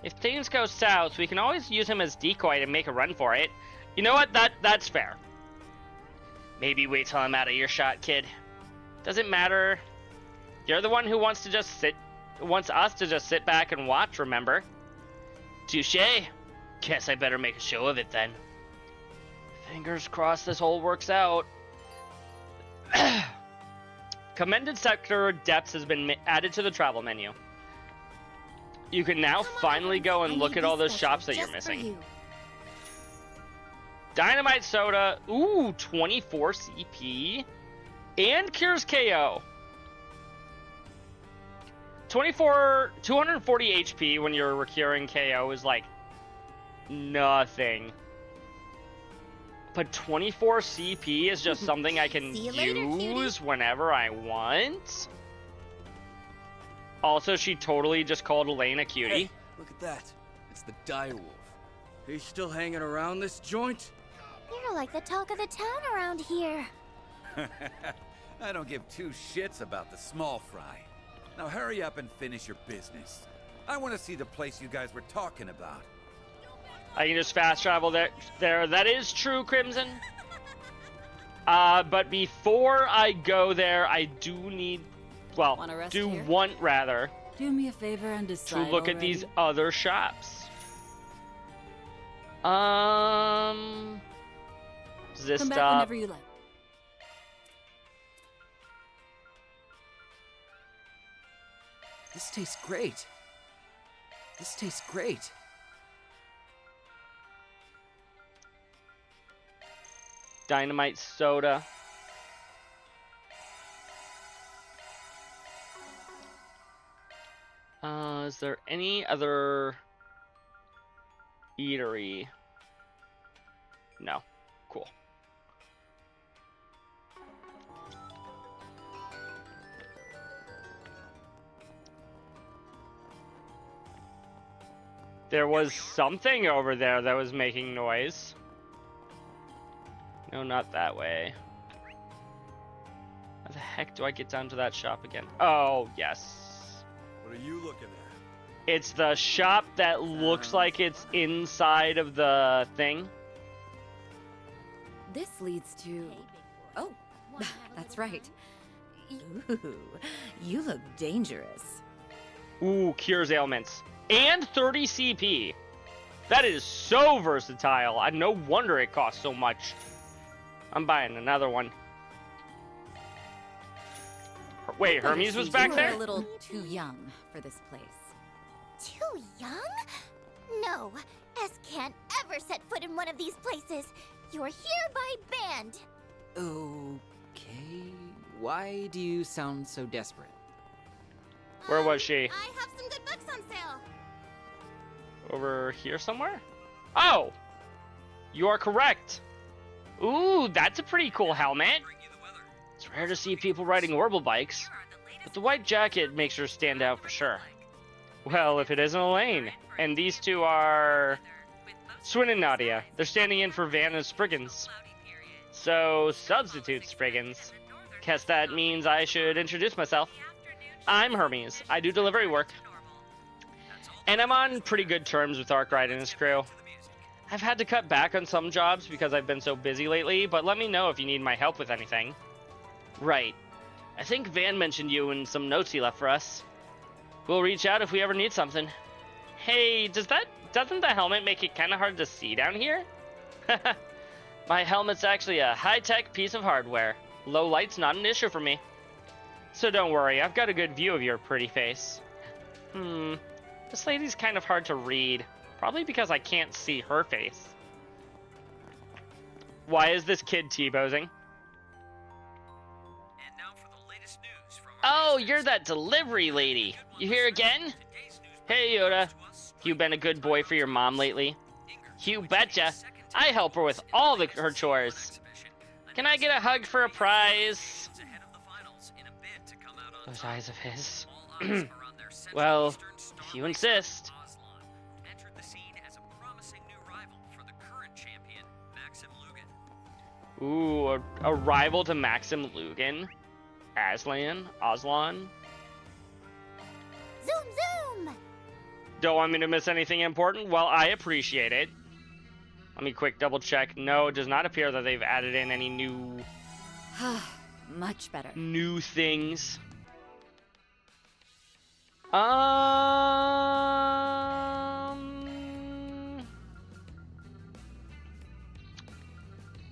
If things go south, we can always use him as decoy to make a run for it. You know what? That's fair. Maybe wait till I'm out of earshot, kid. Doesn't matter. You're the one who wants us to just sit back and watch, remember? Touché. Guess I better make a show of it then. Fingers crossed this all works out. Commended sector depths has been added to the travel menu. You can now finally go and look at all those shops that you're missing. Dynamite soda, ooh, 24 CP, and cures KO. 240 HP when you're curing KO is like nothing. But 24 CP is just something I can use whenever I want. Also, she totally just called Elaine a cutie. Hey, look at that. It's the direwolf. He's still hanging around this joint? You're like the talk of the town around here. I don't give two shits about the small fry. Now hurry up and finish your business. I want to see the place you guys were talking about. I can just fast travel there. That is true, Crimson. But before I go there, I do need, well, want rather, Do me a favor and decide to look at these other shops. Does this Come back stop? whenever you like. This tastes great. This tastes great. Dynamite soda. Is there any other eatery? No. Cool. There was something over there that was making noise. No, not that way. How the heck do I get down to that shop again? Oh, yes. What are you looking at? It's the shop that looks like it's inside of the thing. This leads to... Oh, that's right. Ooh, you look dangerous. Ooh, cures ailments. And 30 CP. That is so versatile. No wonder it costs so much. I'm buying another one. Wait, Hermes was back You're there? a little too young for this place. Too young? No, S can't ever set foot in one of these places. You're hereby banned. Okay. Why do you sound so desperate? Where was she? I have some good books on sale. Over here somewhere? Oh! You are correct. Ooh, that's a pretty cool helmet. It's rare to see people riding orbital bikes, but the white jacket makes her stand out for sure. Well, if it isn't Elaine. And these two are... Swin and Nadia. They're standing in for Van and Spriggans. So, substitute Spriggans. Guess that means I should introduce myself. I'm Hermes. I do delivery work. And I'm on pretty good terms with Arkwright and his crew. I've had to cut back on some jobs because I've been so busy lately, but let me know if you need my help with anything. Right. I think Van mentioned you in some notes he left for us. We'll reach out if we ever need something. Hey, doesn't the helmet make it kind of hard to see down here? My helmet's actually a high-tech piece of hardware. Low light's not an issue for me. So don't worry, I've got a good view of your pretty face. This lady's kind of hard to read. Probably because I can't see her face. Why is this kid T-posing? And now for the latest news from Oh, you're that delivery lady. You here again? Hey, Yoda. You been a good boy for your mom lately? You betcha. I help her with all her chores. Can I get a hug for a prize? Those eyes of his. Well, if you insist. Entered the scene as a promising new rival for the current champion, Maxim Lugan. Ooh, a rival to Maxim Lugan. Aslan? Zoom, zoom! Don't want me to miss anything important? Well, I appreciate it. Let me quick double check. No, it does not appear that they've added in any new Much better. things.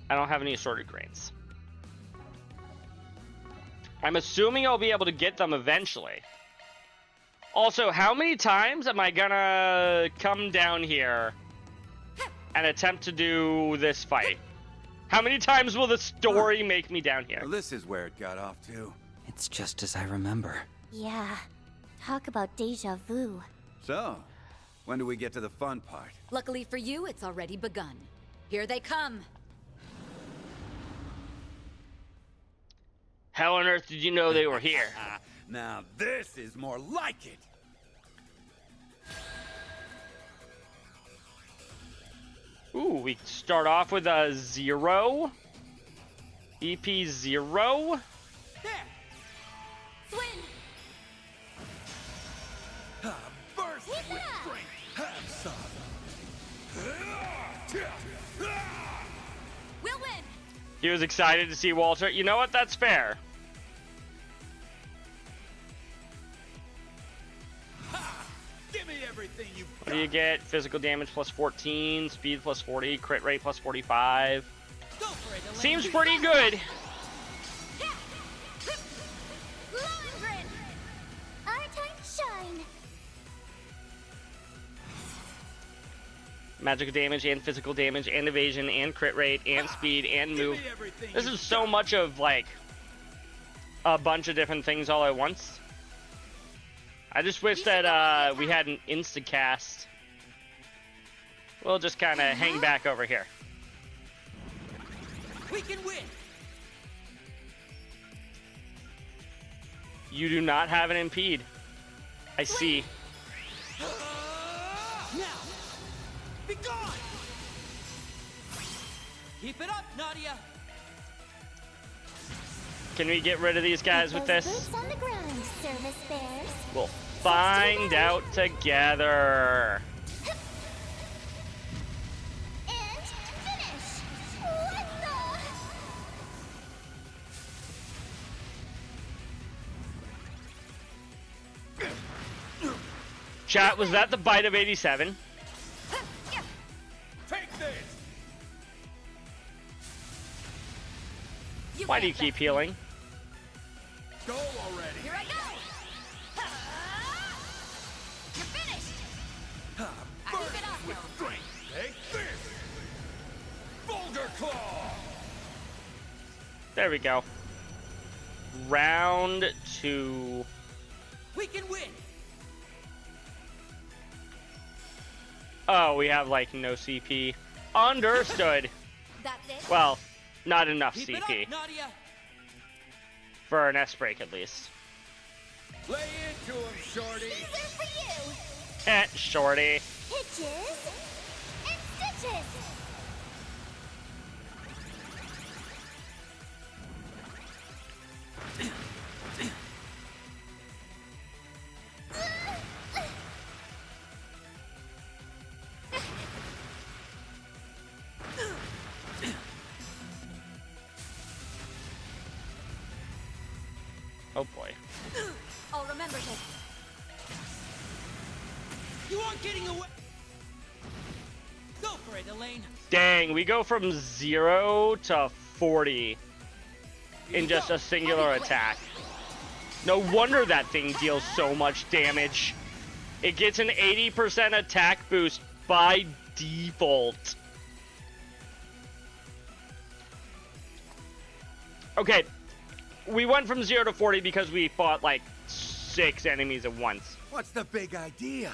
I don't have any assorted grains. I'm assuming I'll be able to get them eventually. Also, how many times am I gonna come down here and attempt to do this fight? How many times will the story make me down here? Well, this is where it got off to. It's just as I remember. Yeah, talk about deja vu. So, when do we get to the fun part? Luckily for you, it's already begun. Here they come. How on earth did you know they were here? Now this is more like it. Ooh, we start off with a 0. EP 0. Swing! Burst with Yeah. strength. Have some. We'll win! He was excited to see Walter. You know what? That's fair. Give me everything you've What do you get? Physical damage plus 14, speed plus 40, crit rate plus 45. Go for it, Elaine. Seems pretty good. Lohengrin! Our time to shine. Magical damage and physical damage and evasion and crit rate and speed and move. This is so much of like a bunch of different things all at once. I just wish that we had an insta-cast. We'll just kind of hang back over here. We can win. You do not have an impede. I see. Now, be gone. Keep it up, Nadia. Can we get rid of these guys with Those this? boots on the ground, service bears. We'll find out together. And finish! What the? Chat, was that the bite of 87? Take this. Why do you keep healing? Go already. Here I go! You're finished! Burst with strength. Take this. Vulgar claw. There we go. Round 2. We can win. Oh, we have like no CP. Understood. That's it? Well, not enough Keep it CP. up, Nadia. For an S break at least. Lay into him, shorty. These are for you! Shorty. Hitches and stitches! Oh boy. I'll remember this. You aren't getting away. Go for it, Elaine. Dang, we go from 0 to 40 in just a singular attack. No wonder that thing deals so much damage. It gets an 80% attack boost by default. Okay, we went from 0 to 40 because we fought like 6 enemies at once. What's the big idea?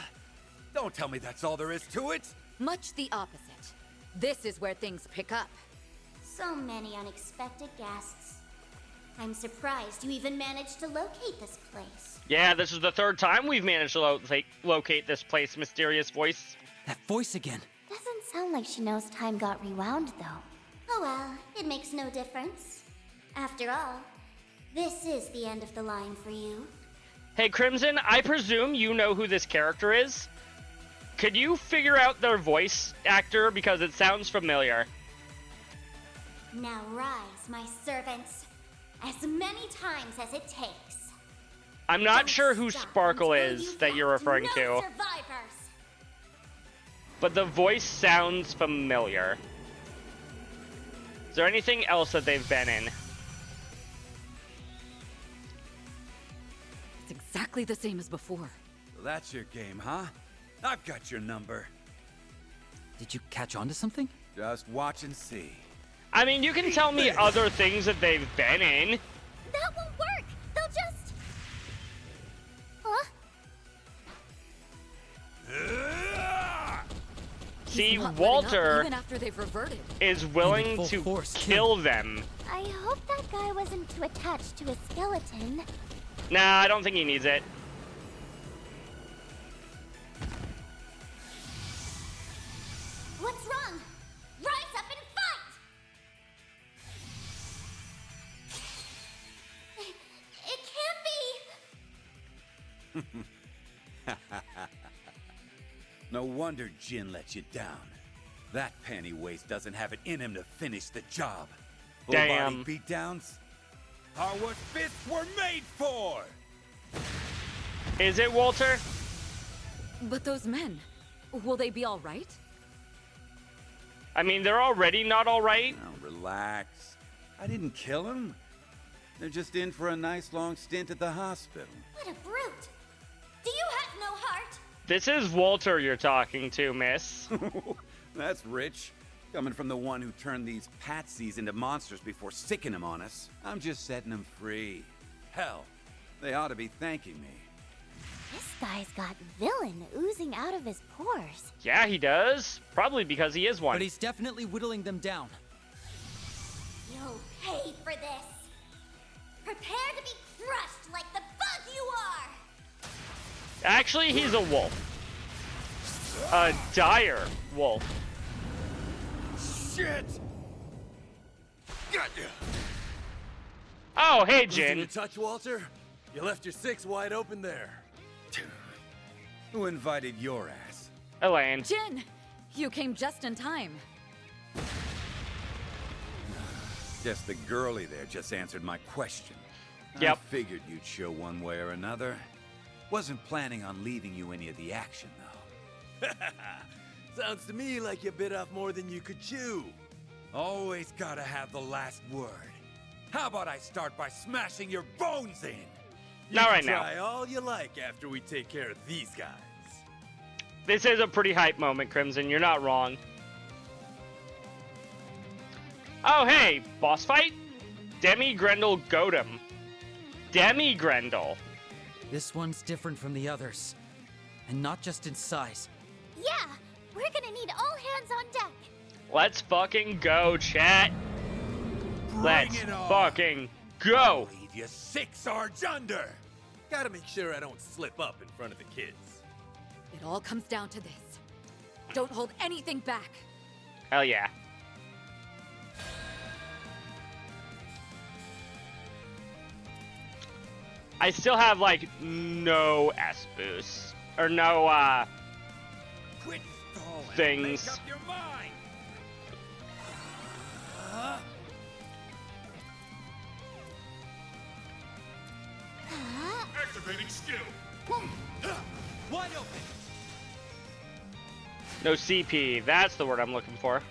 Don't tell me that's all there is to it. Much the opposite. This is where things pick up. So many unexpected guests. I'm surprised you even managed to locate this place. Yeah, this is the 3rd time we've managed to locate this place, Mysterious Voice. That voice again. Doesn't sound like she knows time got rewound, though. Oh well, it makes no difference. After all, this is the end of the line for you. Hey, Crimson, I presume you know who this character is? Could you figure out their voice actor, because it sounds familiar? Now rise, my servants, as many times as it takes. I'm not Don't sure who stop Sparkle until is you've that you're left referring no to, survivors. but the voice sounds familiar. Is there anything else that they've been in? It's exactly the same as before. So that's your game, huh? I've got your number. Did you catch on to something? Just watch and see. I mean, you can tell me other things that they've been in. That won't work. They'll just... Huh? See, Not letting up Walter even after they've reverted. is willing full to force, kill them. I hope that guy wasn't too attached to his skeleton. Nah, I don't think he needs it. What's wrong? Rise up and fight! It can't be! No wonder Jin let you down. That panty waste doesn't have it in him to finish the job. Full Damn. body beatdowns are what fists were made for! Is it, Walter? But those men, will they be all right? I mean, they're already not all right. Now relax. I didn't kill him. They're just in for a nice long stint at the hospital. What a brute! Do you have no heart? This is Walter you're talking to, miss. That's rich. Coming from the one who turned these patsies into monsters before sicking them on us. I'm just setting them free. Hell, they ought to be thanking me. This guy's got villain oozing out of his pores. Yeah, he does. Probably because he is one. But he's definitely whittling them down. You'll pay for this. Prepare to be crushed like the bug you are! Actually, he's a wolf. A dire wolf. Shit! Got ya! Oh, hey, Losing Jin. your touch, Walter? You left your 6 wide open there. Who invited your ass? Elaine. Jin, you came just in time. Guess the girlie there just answered my question. Yep. I figured you'd show one way or another. Wasn't planning on leaving you any of the action, though. Sounds to me like you bit off more than you could chew. Always gotta have the last word. How about I start by smashing your bones in? Not right Try now. all you like after we take care of these guys. This is a pretty hype moment, Crimson. You're not wrong. Oh, hey, boss fight? Demi Grendel Godem. Demi Grendel. This one's different from the others. And not just in size. Yeah, we're gonna need all hands on deck. Let's fucking go, chat. Let's it on. fucking go. Leave you 6 sarge under. Gotta make sure I don't slip up in front of the kids. It all comes down to this. Don't hold anything back. Hell yeah. I still have, like, no S boosts. Or no, Quit stalling. things. Make up your mind. Activating skill. Wide open. No CP. That's the word I'm looking for.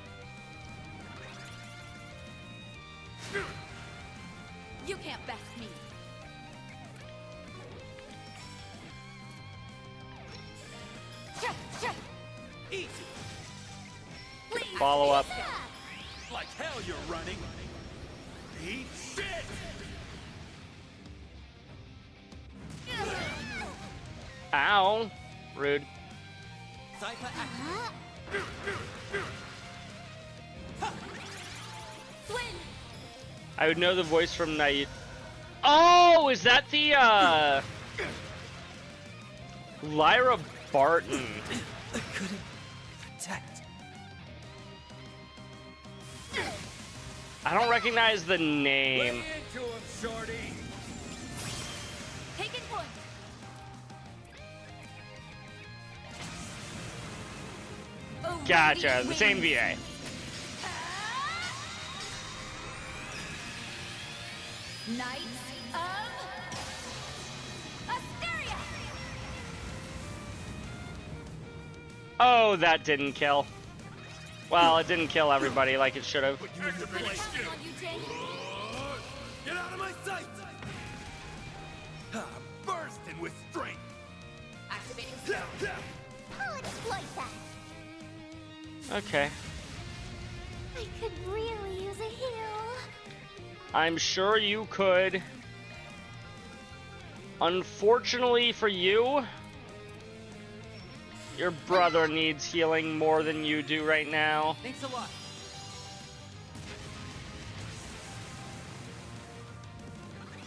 You can't best me. Easy. Please. Follow up. Like hell you're running. Eat shit! Ow. Rude. Swing. I would know the voice from Night. Oh, is that the Lyra Barton? I couldn't protect. I don't recognize the Lay name. into him, shorty. Taking point. Gotcha, the same VA. Knights of Asteria. Oh, that didn't kill. Well, it didn't kill everybody like it should have. You in the place, Counting on you, Jake. Get out of my sight! I'm bursting with strength. Activating I'll exploit that. Okay. I could really use a heal. I'm sure you could. Unfortunately for you, your brother needs healing more than you do right now. Thanks a lot.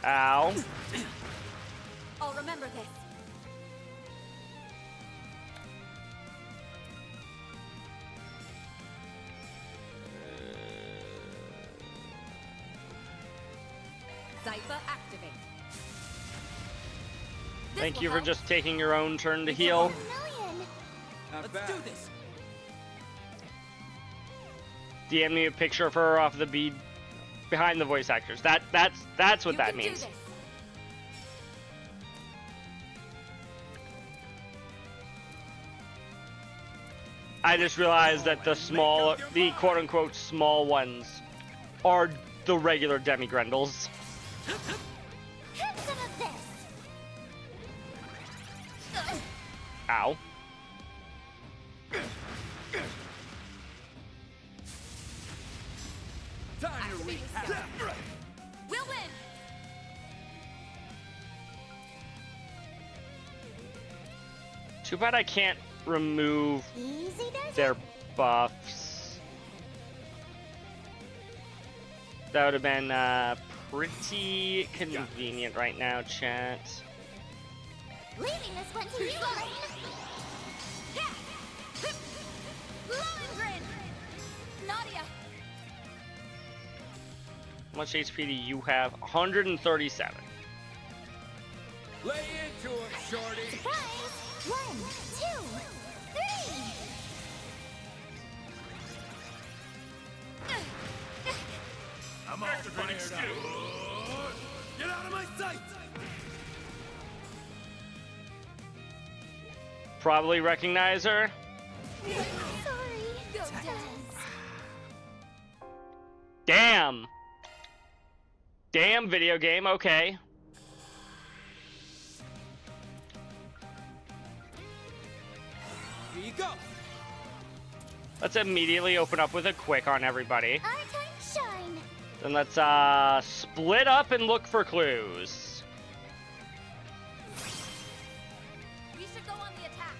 Ow. I'll remember this. Zypha activate. This Thank will you for help. just taking your own turn to heal. Million. Not Let's bad. do this. DM me a picture of her off the bead behind the voice actors. That's what You that can do means. this. I just realized that the quote-unquote small ones are the regular Demigrendels. Have some of this. Ow. Time to wreak havoc. We'll win. Too bad I can't remove Easy does their it. buffs. That would have been pretty convenient right now, chat. Leaving this one to you, Lane. Lohengrin. Nadia. How much HP do you have? 137. Lay into him, shorty. Surprise! 1, 2, 3. I'm all fired up. Get out of my sight! Probably recognize her. Sorry. Go, Des. Damn. Damn video game, okay. Here you go. Let's immediately open up with a quick on everybody. Our time to shine. Then let's split up and look for clues. We should go on the attack.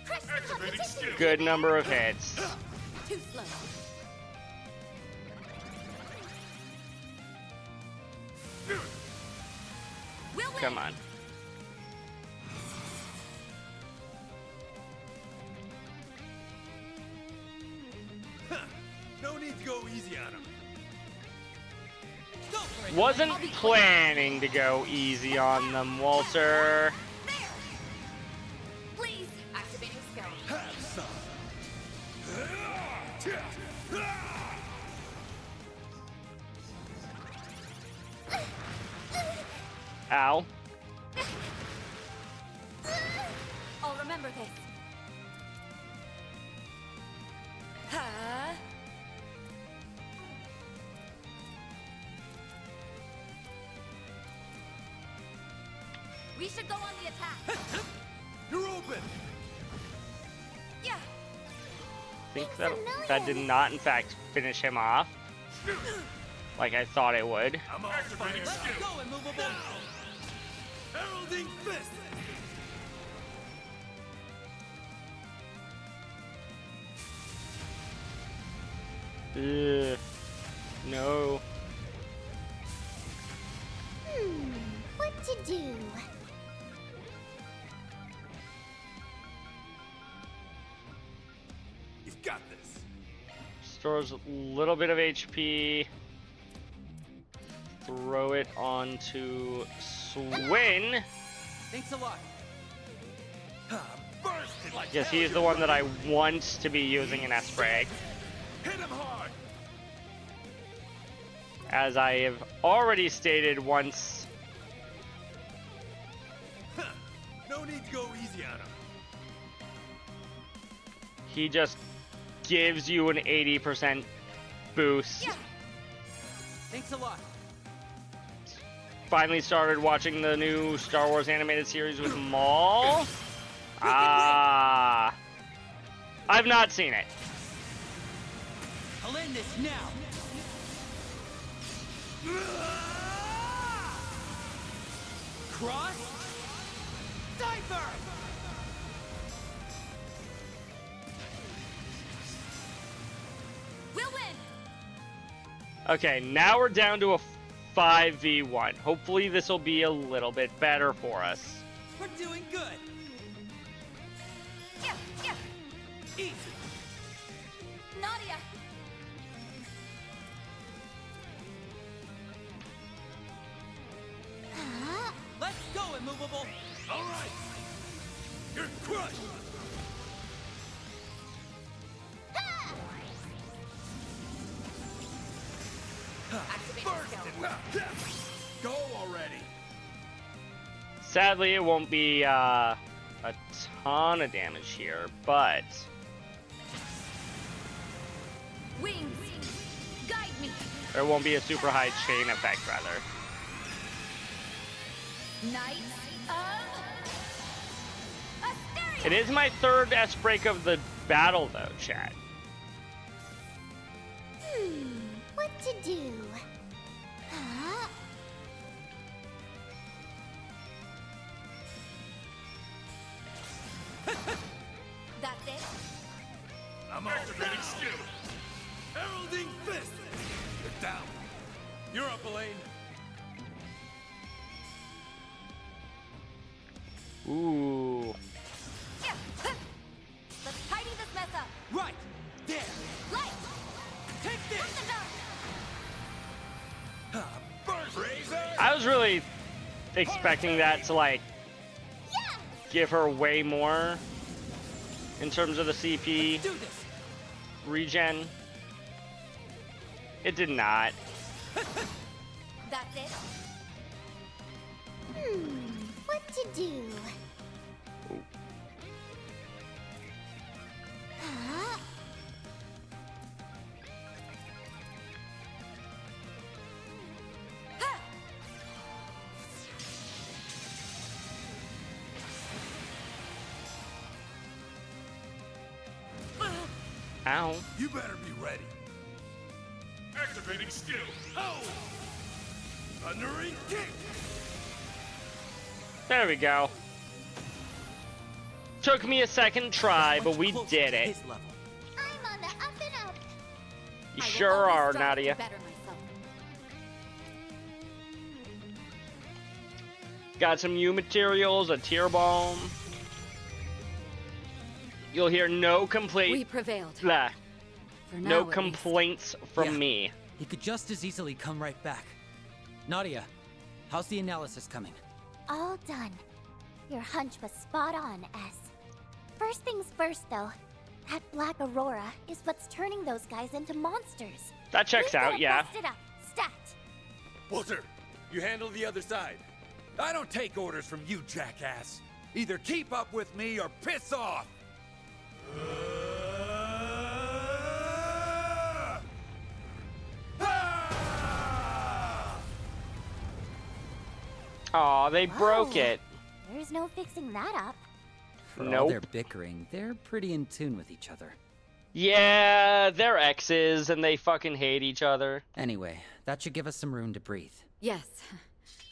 Crush the competition. Good number of hits. Too slow. We'll win. Come on. No need to go easy on him. Wasn't planning to go easy on them, Walter. There. Please, activating skill. Have some. Ow. I'll remember this. Huh? We should go on the attack. You're open. Yeah. I think that did not, in fact, finish him off like I thought it would. I'm all fired up. Go, immovable! Heralding fist. Ugh. No. What to do? You've got this. Stores a little bit of HP. Throw it onto Swin. Thanks a lot. Bursted like Yes, hell, he is the you one that I fucker. want to be using in Sprague, Hit him hard. as I have already stated once. No need to go easy on him. He just gives you an 80% boost. Thanks a lot. Finally started watching the new Star Wars animated series with Maul. Ah, I've not seen it. I'll end this now. Cross. Diver. We'll win. Okay, now we're down to a 5v1. Hopefully this will be a little bit better for us. We're doing good. Yeah, yeah. Easy. Nadia. Huh? Let's go, immovable. All right. You're crushed. Go already. Sadly, it won't be a ton of damage here, but Wings. Guide me. there won't be a super high chain effect, rather. Knights of Asteria. It is my third S-break of the battle, though, chat. What to do? Huh? That's it. I'm activating skill. Heralding fist. Get down. You're up, Elaine. Ooh. Yeah. Let's tidy this mess up. Right. There. Light. Take From this. the dark. Burst razor. I was really expecting that to, like, Yeah! give her way more in terms of the CP Do this. regen. It did not. That's it. What to do? Ooh. Huh? Ha! Ow. You better be ready. Activating skill. Oh! Thundering kick. There we go. Took me a second try, but Much we closer did to it. his level. I'm on the up and up. You I will sure always are, strive to Nadia. better myself. Got some new materials, a tear bomb. You'll hear no We complaint. prevailed. Blah. For now, No at least. complaints from Yeah. me. He could just as easily come right back. Nadia, how's the analysis coming? All done. Your hunch was spot on, S. First things first, though. That Black Aurora is what's turning those guys into monsters. That checks We've out, gotta yeah. bust it up. Stat. Walter, you handle the other side. I don't take orders from you, jackass. Either keep up with me or piss off. Aw, they broke Whoa. it. There's no fixing that up. For all Nope. their bickering, they're pretty in tune with each other. Yeah, they're exes and they fucking hate each other. Anyway, that should give us some room to breathe. Yes.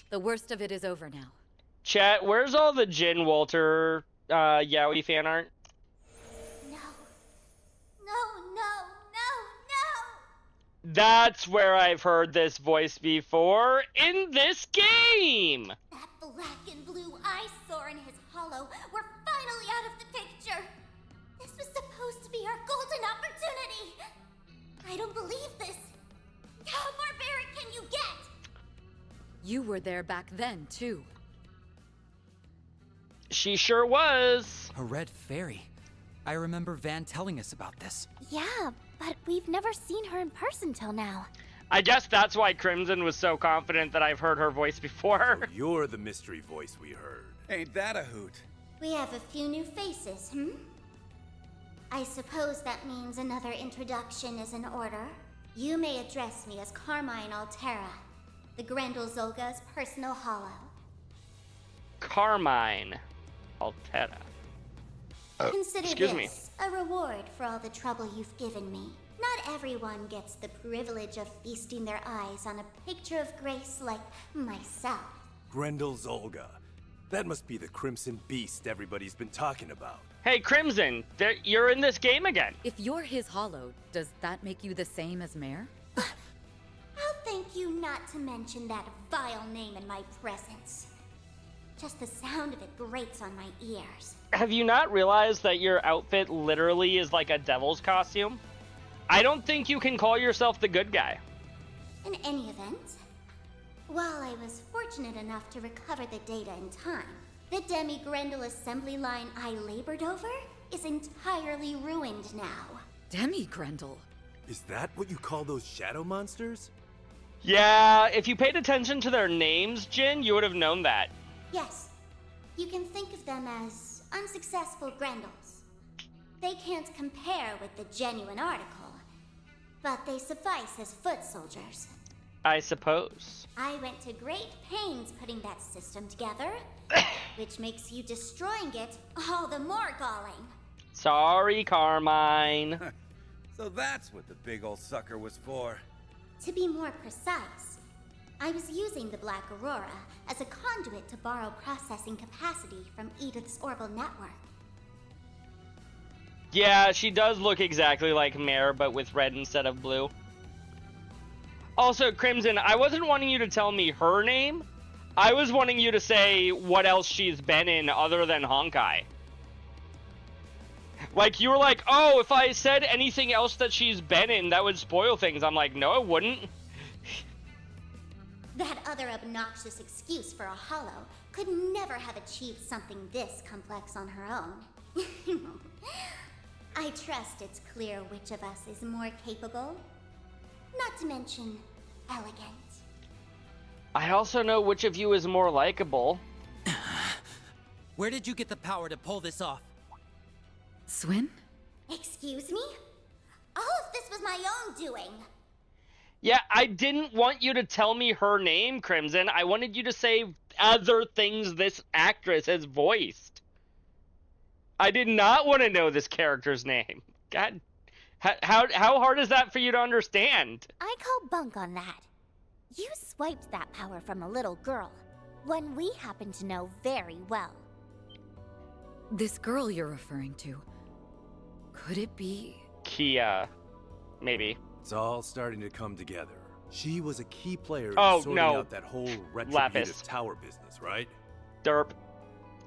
The worst of it is over now. Chat, where's all the Jin Walter Yaoi fan art? No. No, no, no, no! That's where I've heard this voice before, in this game! That black and blue eyesore in his hollow were finally out of the picture! This was supposed to be our golden opportunity! I don't believe this! How barbaric can you get? You were there back then, too. She sure was. A red fairy. I remember Van telling us about this. Yeah, but we've never seen her in person till now. I guess that's why Crimson was so confident that I've heard her voice before. You're the mystery voice we heard. Ain't that a hoot? We have a few new faces, I suppose that means another introduction is in order. You may address me as Carmine Altera, the Grendel Zolga's personal hollow. Carmine Altera. Consider excuse this me. a reward for all the trouble you've given me. Not everyone gets the privilege of feasting their eyes on a picture of grace like myself. Grendel's Olga. That must be the Crimson Beast everybody's been talking about. Hey, Crimson, you're in this game again. If you're his hollow, does that make you the same as Mare? I'll thank you not to mention that vile name in my presence. Just the sound of it grates on my ears. Have you not realized that your outfit literally is like a devil's costume? I don't think you can call yourself the good guy. In any event, while I was fortunate enough to recover the data in time, the Demi-Grendel assembly line I labored over is entirely ruined now. Demi-Grendel? Is that what you call those shadow monsters? Yeah, if you paid attention to their names, Jin, you would have known that. Yes, you can think of them as unsuccessful Grendels. They can't compare with the genuine article, but they suffice as foot soldiers. I suppose. I went to great pains putting that system together, which makes you destroying it all the more galling. Sorry, Carmine. So that's what the big old sucker was for. To be more precise, I was using the Black Aurora as a conduit to borrow processing capacity from Edith's orbital network. Yeah, she does look exactly like Mare, but with red instead of blue. Also, Crimson, I wasn't wanting you to tell me her name. I was wanting you to say what else she's been in other than Honkai. Like, you were like, oh, if I said anything else that she's been in, that would spoil things. I'm like, no, it wouldn't. That other obnoxious excuse for a hollow could never have achieved something this complex on her own. I trust it's clear which of us is more capable. Not to mention, elegant. I also know which of you is more likable. Where did you get the power to pull this off? Swin? Excuse me? All of this was my own doing. Yeah, I didn't want you to tell me her name, Crimson. I wanted you to say other things this actress has voiced. I did not want to know this character's name. God, how hard is that for you to understand? I call bunk on that. You swiped that power from a little girl, one we happen to know very well. This girl you're referring to, could it be... Kia, maybe. It's all starting to come together. She was a key player in Oh, sorting no. out that whole retributive Lapis. tower business, right? Derp.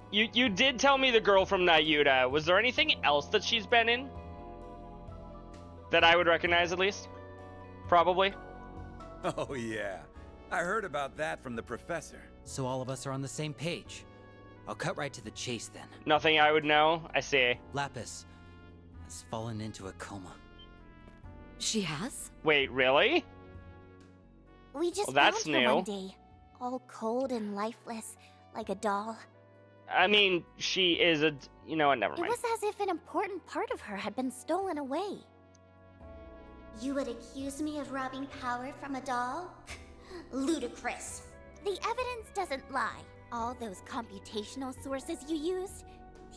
You did tell me the girl from Nayuta. Was there anything else that she's been in? That I would recognize, at least? Probably. Oh, yeah. I heard about that from the professor. So all of us are on the same page. I'll cut right to the chase then. Nothing I would know? I see. Lapis has fallen into a coma. She has? Wait, really? We just Well, that's found her new. one day, all cold and lifeless, like a doll. I mean, she is a... You know what, never It mind. was as if an important part of her had been stolen away. You would accuse me of robbing power from a doll? Ludicrous. The evidence doesn't lie. All those computational sources you used,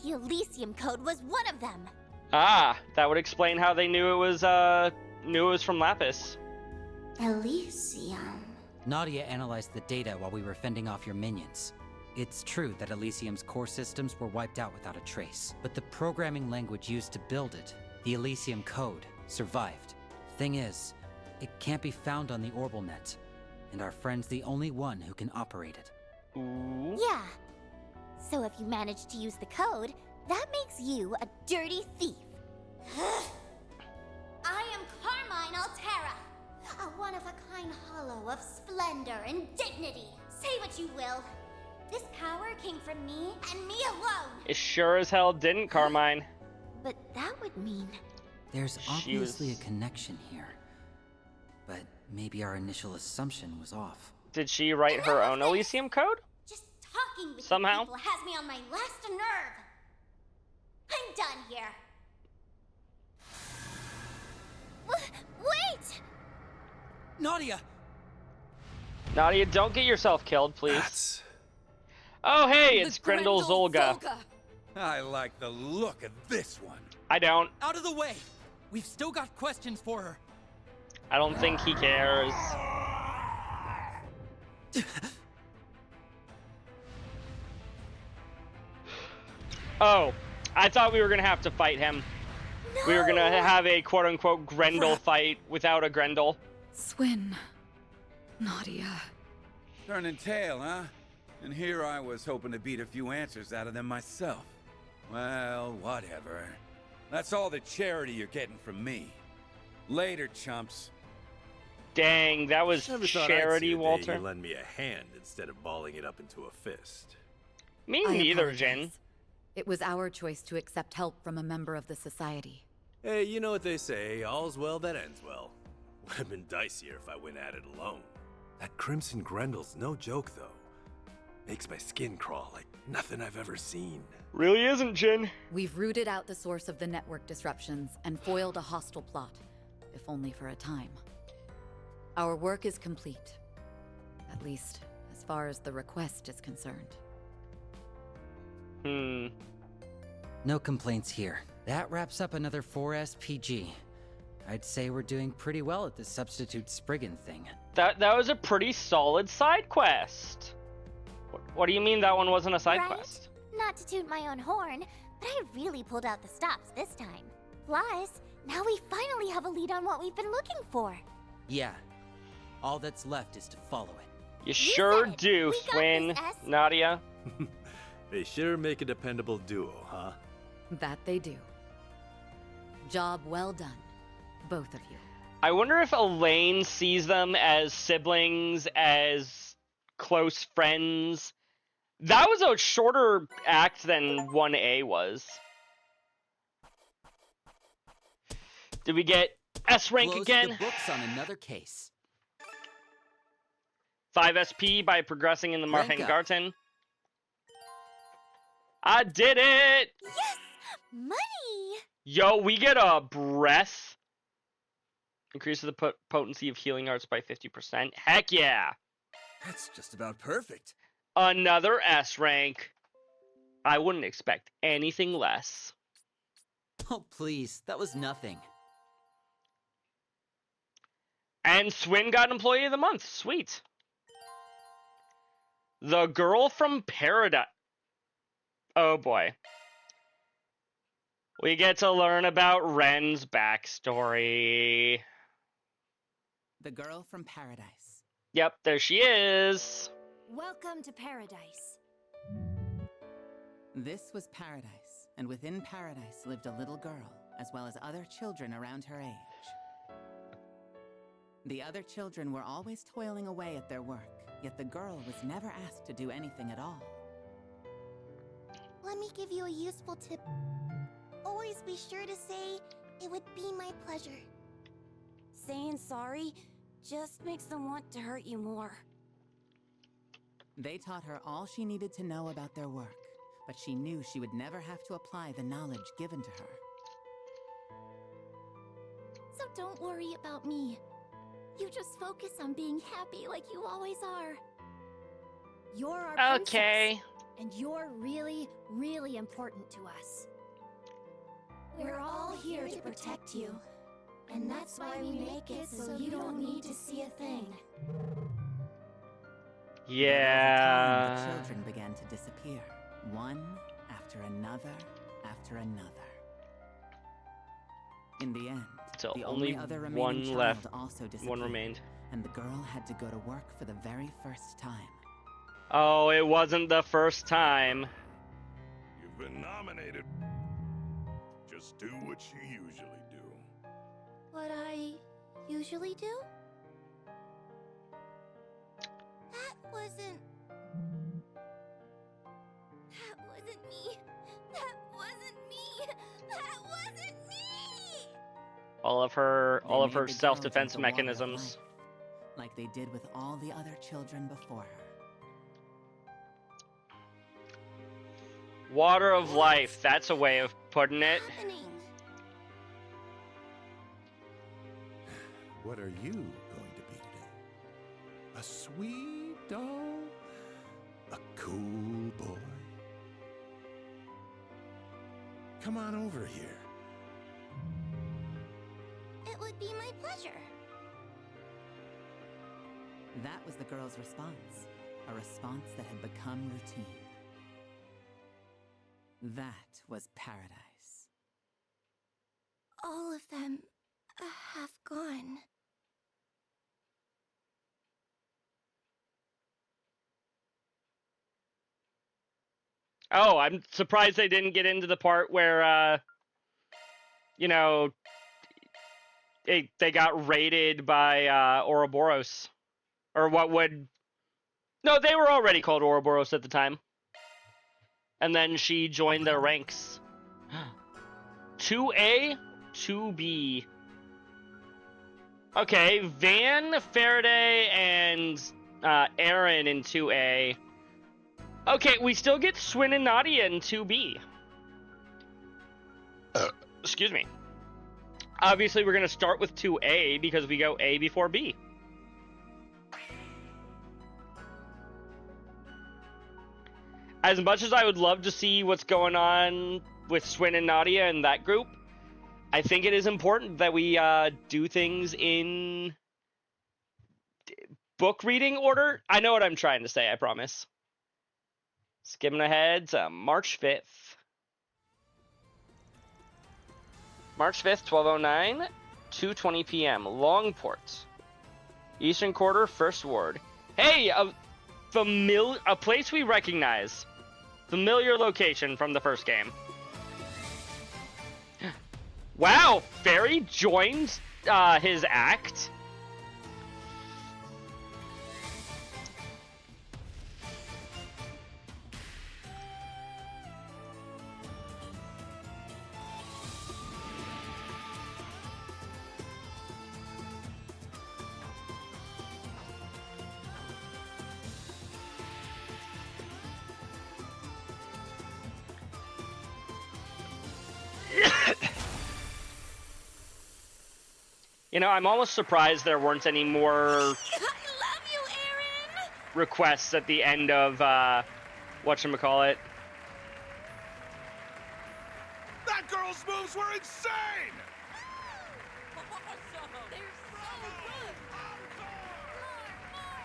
the Elysium Code was one of them. Ah, that would explain how they knew it was from Lapis. Elysium. Nadia analyzed the data while we were fending off your minions. It's true that Elysium's core systems were wiped out without a trace, but the programming language used to build it, the Elysium Code, survived. Thing is, it can't be found on the Orbital Net, and our friend's the only one who can operate it. Ooh. Yeah. So if you manage to use the code, that makes you a dirty thief. I am Carmine Altera, a one-of-a-kind hollow of splendor and dignity. Say what you will. This power came from me and me alone. It sure as hell didn't, Carmine. But that would mean... There's She obviously was- a connection here, but maybe our initial assumption was off. Did she write her own Elysium Code? just talking with Somehow. you people has me on my last nerve. I'm done here. Wait! Nadia! Nadia, don't get yourself killed, please. That's... Oh, hey, The it's Grendel Zolga. I like the look of this one. I don't. Out of the way! We've still got questions for her. I don't think he cares. Oh, I thought we were gonna have to fight him. We were gonna have a quote-unquote Grendel fight without a Grendel. Swin. Nadia. Turning tail, huh? And here I was hoping to beat a few answers out of them myself. Well, whatever. That's all the charity you're getting from me. Later, chumps. Dang, that was Never thought I'd see charity, a day Walter. you lend me a hand instead of balling it up into a fist. Me I neither, Jin. apologize. It was our choice to accept help from a member of the society. Hey, you know what they say, all's well that ends well. Would have been dicier if I went at it alone. That Crimson Grendel's no joke, though. Makes my skin crawl like nothing I've ever seen. Really isn't, Jin. We've rooted out the source of the network disruptions and foiled a hostile plot, if only for a time. Our work is complete. At least, as far as the request is concerned. No complaints here. That wraps up another 4SPG. I'd say we're doing pretty well at this substitute Spriggan thing. That was a pretty solid side quest. What do you mean that one wasn't a side Right? quest? Not to toot my own horn, but I really pulled out the stops this time. Plus, now we finally have a lead on what we've been looking for. Yeah. All that's left is to follow it. You sure said it. do, We got Swin, this, S. Nadia. They sure make a dependable duo, huh? That they do. Job well done, both of you. I wonder if Elaine sees them as siblings, as close friends. That was a shorter act than 1A was. Did we get S rank Close again? the books on another case. 5 SP by progressing in the Rank up. Marhengarten. I did it! Yes! Money! Yo, we get a breath. Increases the potency of healing arts by 50%. Heck yeah! That's just about perfect. Another S rank. I wouldn't expect anything less. Oh, please. That was nothing. And Swin got Employee of the Month. Sweet. The Girl from Paradise. Oh boy. We get to learn about Ren's backstory. The girl from paradise. Yep, there she is. Welcome to paradise. This was paradise, and within paradise lived a little girl, as well as other children around her age. The other children were always toiling away at their work, yet the girl was never asked to do anything at all. Let me give you a useful tip. Always be sure to say, "It would be my pleasure." Saying sorry just makes them want to hurt you more. They taught her all she needed to know about their work, but she knew she would never have to apply the knowledge given to her. So don't worry about me. You just focus on being happy like you always are. You're our princess. Okay. And you're really, really important to us. We're all here to protect you. And that's why we make it so you don't need to see a thing. Yeah. But over time, the children began to disappear. One after another after another. In the end, So the only only other remaining one child left. also disappeared. One remained. And the girl had to go to work for the very first time. Oh, it wasn't the first time. You've been nominated. Just do what you usually do. What I usually do? That wasn't me. That wasn't me. That wasn't me. All of her They made the girl self-defense drink the water of mechanisms. life, like they did with all the other children before her. Water of life. That's a way of putting it. Happening. What are you going to be today? A sweet doll? A cool boy? Come on over here. It would be my pleasure. That was the girl's response, a response that had become routine. That was paradise. All of them have gone. Oh, I'm surprised they didn't get into the part where, you know, they got raided by Ouroboros. Or what would... No, they were already called Ouroboros at the time. And then she joined their ranks. 2A, 2B. Okay, Van, Faraday, and Aaron in 2A. Okay, we still get Swin and Nadia in 2B. Excuse me. Obviously, we're going to start with 2A because we go A before B. As much as I would love to see what's going on with Swin and Nadia and that group, I think it is important that we do things in book reading order. I know what I'm trying to say, I promise. Skimming ahead to March 5th. March 5th, 12:09, 2:20 p.m. Longport. Eastern Quarter, First Ward. Hey, a place we recognize. Familiar location from the first game. Wow, Fairy joined his act. You know, I'm almost surprised there weren't any more I love you, Aaron. requests at the end of whatchamacallit. That girl's moves were insane!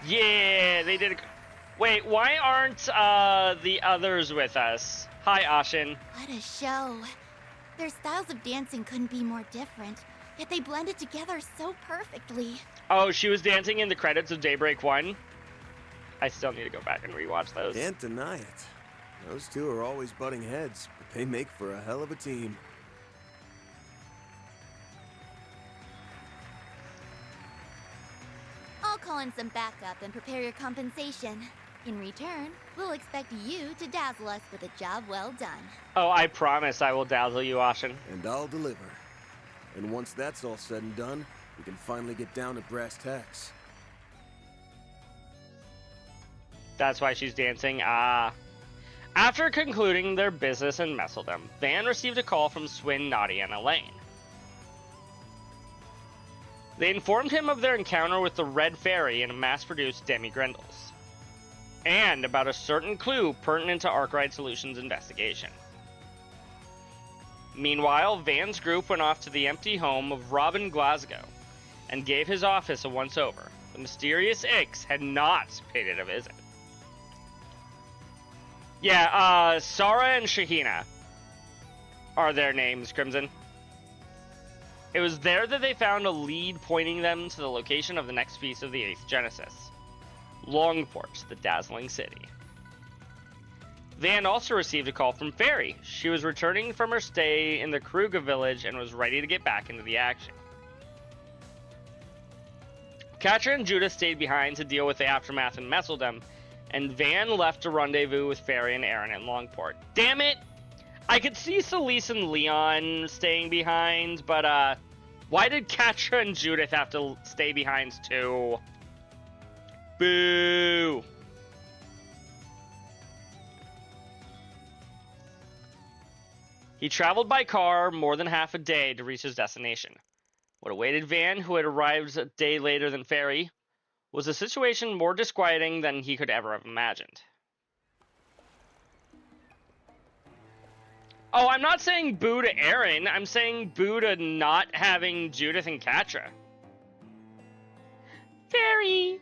Yeah, they did. Wait, why aren't the others with us? Hi, Ashin. What a show. Their styles of dancing couldn't be more different, yet they blended together so perfectly. Oh, she was dancing in the credits of Daybreak 1. I still need to go back and rewatch those. Can't deny it. Those two are always butting heads, but they make for a hell of a team. I'll call in some backup and prepare your compensation. In return, we'll expect you to dazzle us with a job well done. Oh, I promise I will dazzle you, Ashin. And I'll deliver. And once that's all said and done, we can finally get down to brass tacks. That's why she's dancing. After concluding their business in Messeldom, Van received a call from Swin, Nadia, and Elaine. They informed him of their encounter with the Red Fairy in a mass-produced Demi Grendels. and about a certain clue pertinent to Arkwright Solutions' investigation. Meanwhile, Van's group went off to the empty home of Robin Glasgow and gave his office a once-over. The mysterious Ix had not paid it a visit. Yeah, Sarah and Shahina are their names, Crimson. It was there that they found a lead pointing them to the location of the next piece of the 8th Genesis. Longport, the dazzling city. Van also received a call from Fairy. She was returning from her stay in the Kruger village and was ready to get back into the action. Catra and Judith stayed behind to deal with the aftermath in Messeldom, and Van left to rendezvous with Fairy and Aaron in Longport. Damn it! I could see Celise and Leon staying behind, but why did Catra and Judith have to stay behind too? Boo! He traveled by car more than half a day to reach his destination. What awaited Van, who had arrived a day later than Fairy, was a situation more disquieting than he could ever have imagined. Oh, I'm not saying boo to Aaron. I'm saying boo to not having Judith and Catra. Fairy!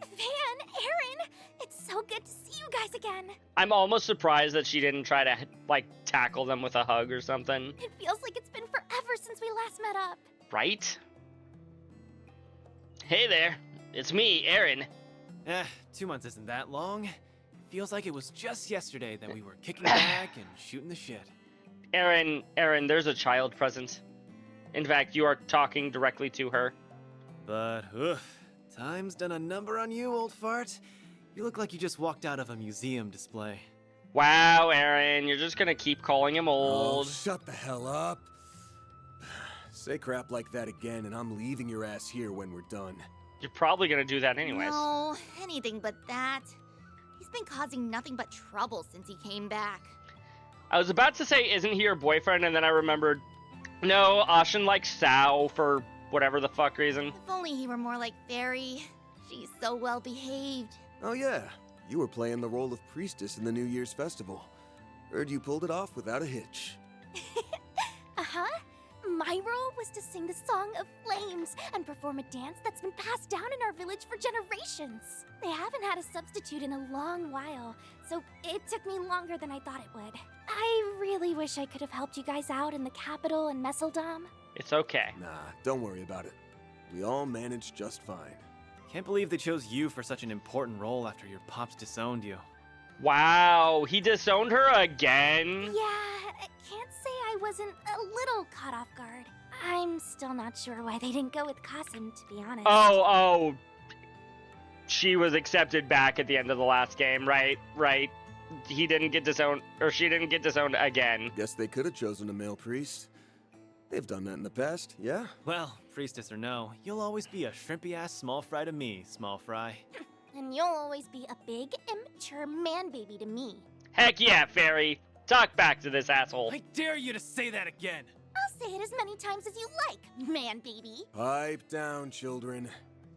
Van, Aaron, it's so good to see you guys again. I'm almost surprised that she didn't try to, like, tackle them with a hug or something. It feels like it's been forever since we last met up. Right? Hey there, it's me, Aaron. 2 months isn't that long. Feels like it was just yesterday that we were kicking back and shooting the shit. Aaron, there's a child present. In fact, you are talking directly to her. But, time's done a number on you, old fart. You look like you just walked out of a museum display. Wow, Aaron, you're just gonna keep calling him old. Oh, shut the hell up. Say crap like that again, and I'm leaving your ass here when we're done. You're probably gonna do that anyways. No, anything but that. He's been causing nothing but trouble since he came back. I was about to say, isn't he your boyfriend? And then I remembered, no, Ashen likes Sao for whatever the fuck reason. If only he were more like Fairy. She's so well behaved. Oh yeah, you were playing the role of priestess in the New Year's festival. Heard you pulled it off without a hitch. Uh-huh. My role was to sing the Song of Flames and perform a dance that's been passed down in our village for generations. They haven't had a substitute in a long while, so it took me longer than I thought it would. I really wish I could have helped you guys out in the capital and Messeldom. It's okay. Nah, don't worry about it. We all managed just fine. Can't believe they chose you for such an important role after your pops disowned you. Wow, he disowned her again? Yeah, I can't say I wasn't a little caught off guard. I'm still not sure why they didn't go with Qasim, to be honest. Oh, she was accepted back at the end of the last game, right? He didn't get disowned, or she didn't get disowned again. Guess they could have chosen a male priest. They've done that in the past, yeah? Well, priestess or no, you'll always be a shrimpy-ass small fry to me, small fry. And you'll always be a big, immature man-baby to me. Heck yeah, Fairy. Talk back to this asshole. I dare you to say that again! I'll say it as many times as you like, man-baby. Pipe down, children.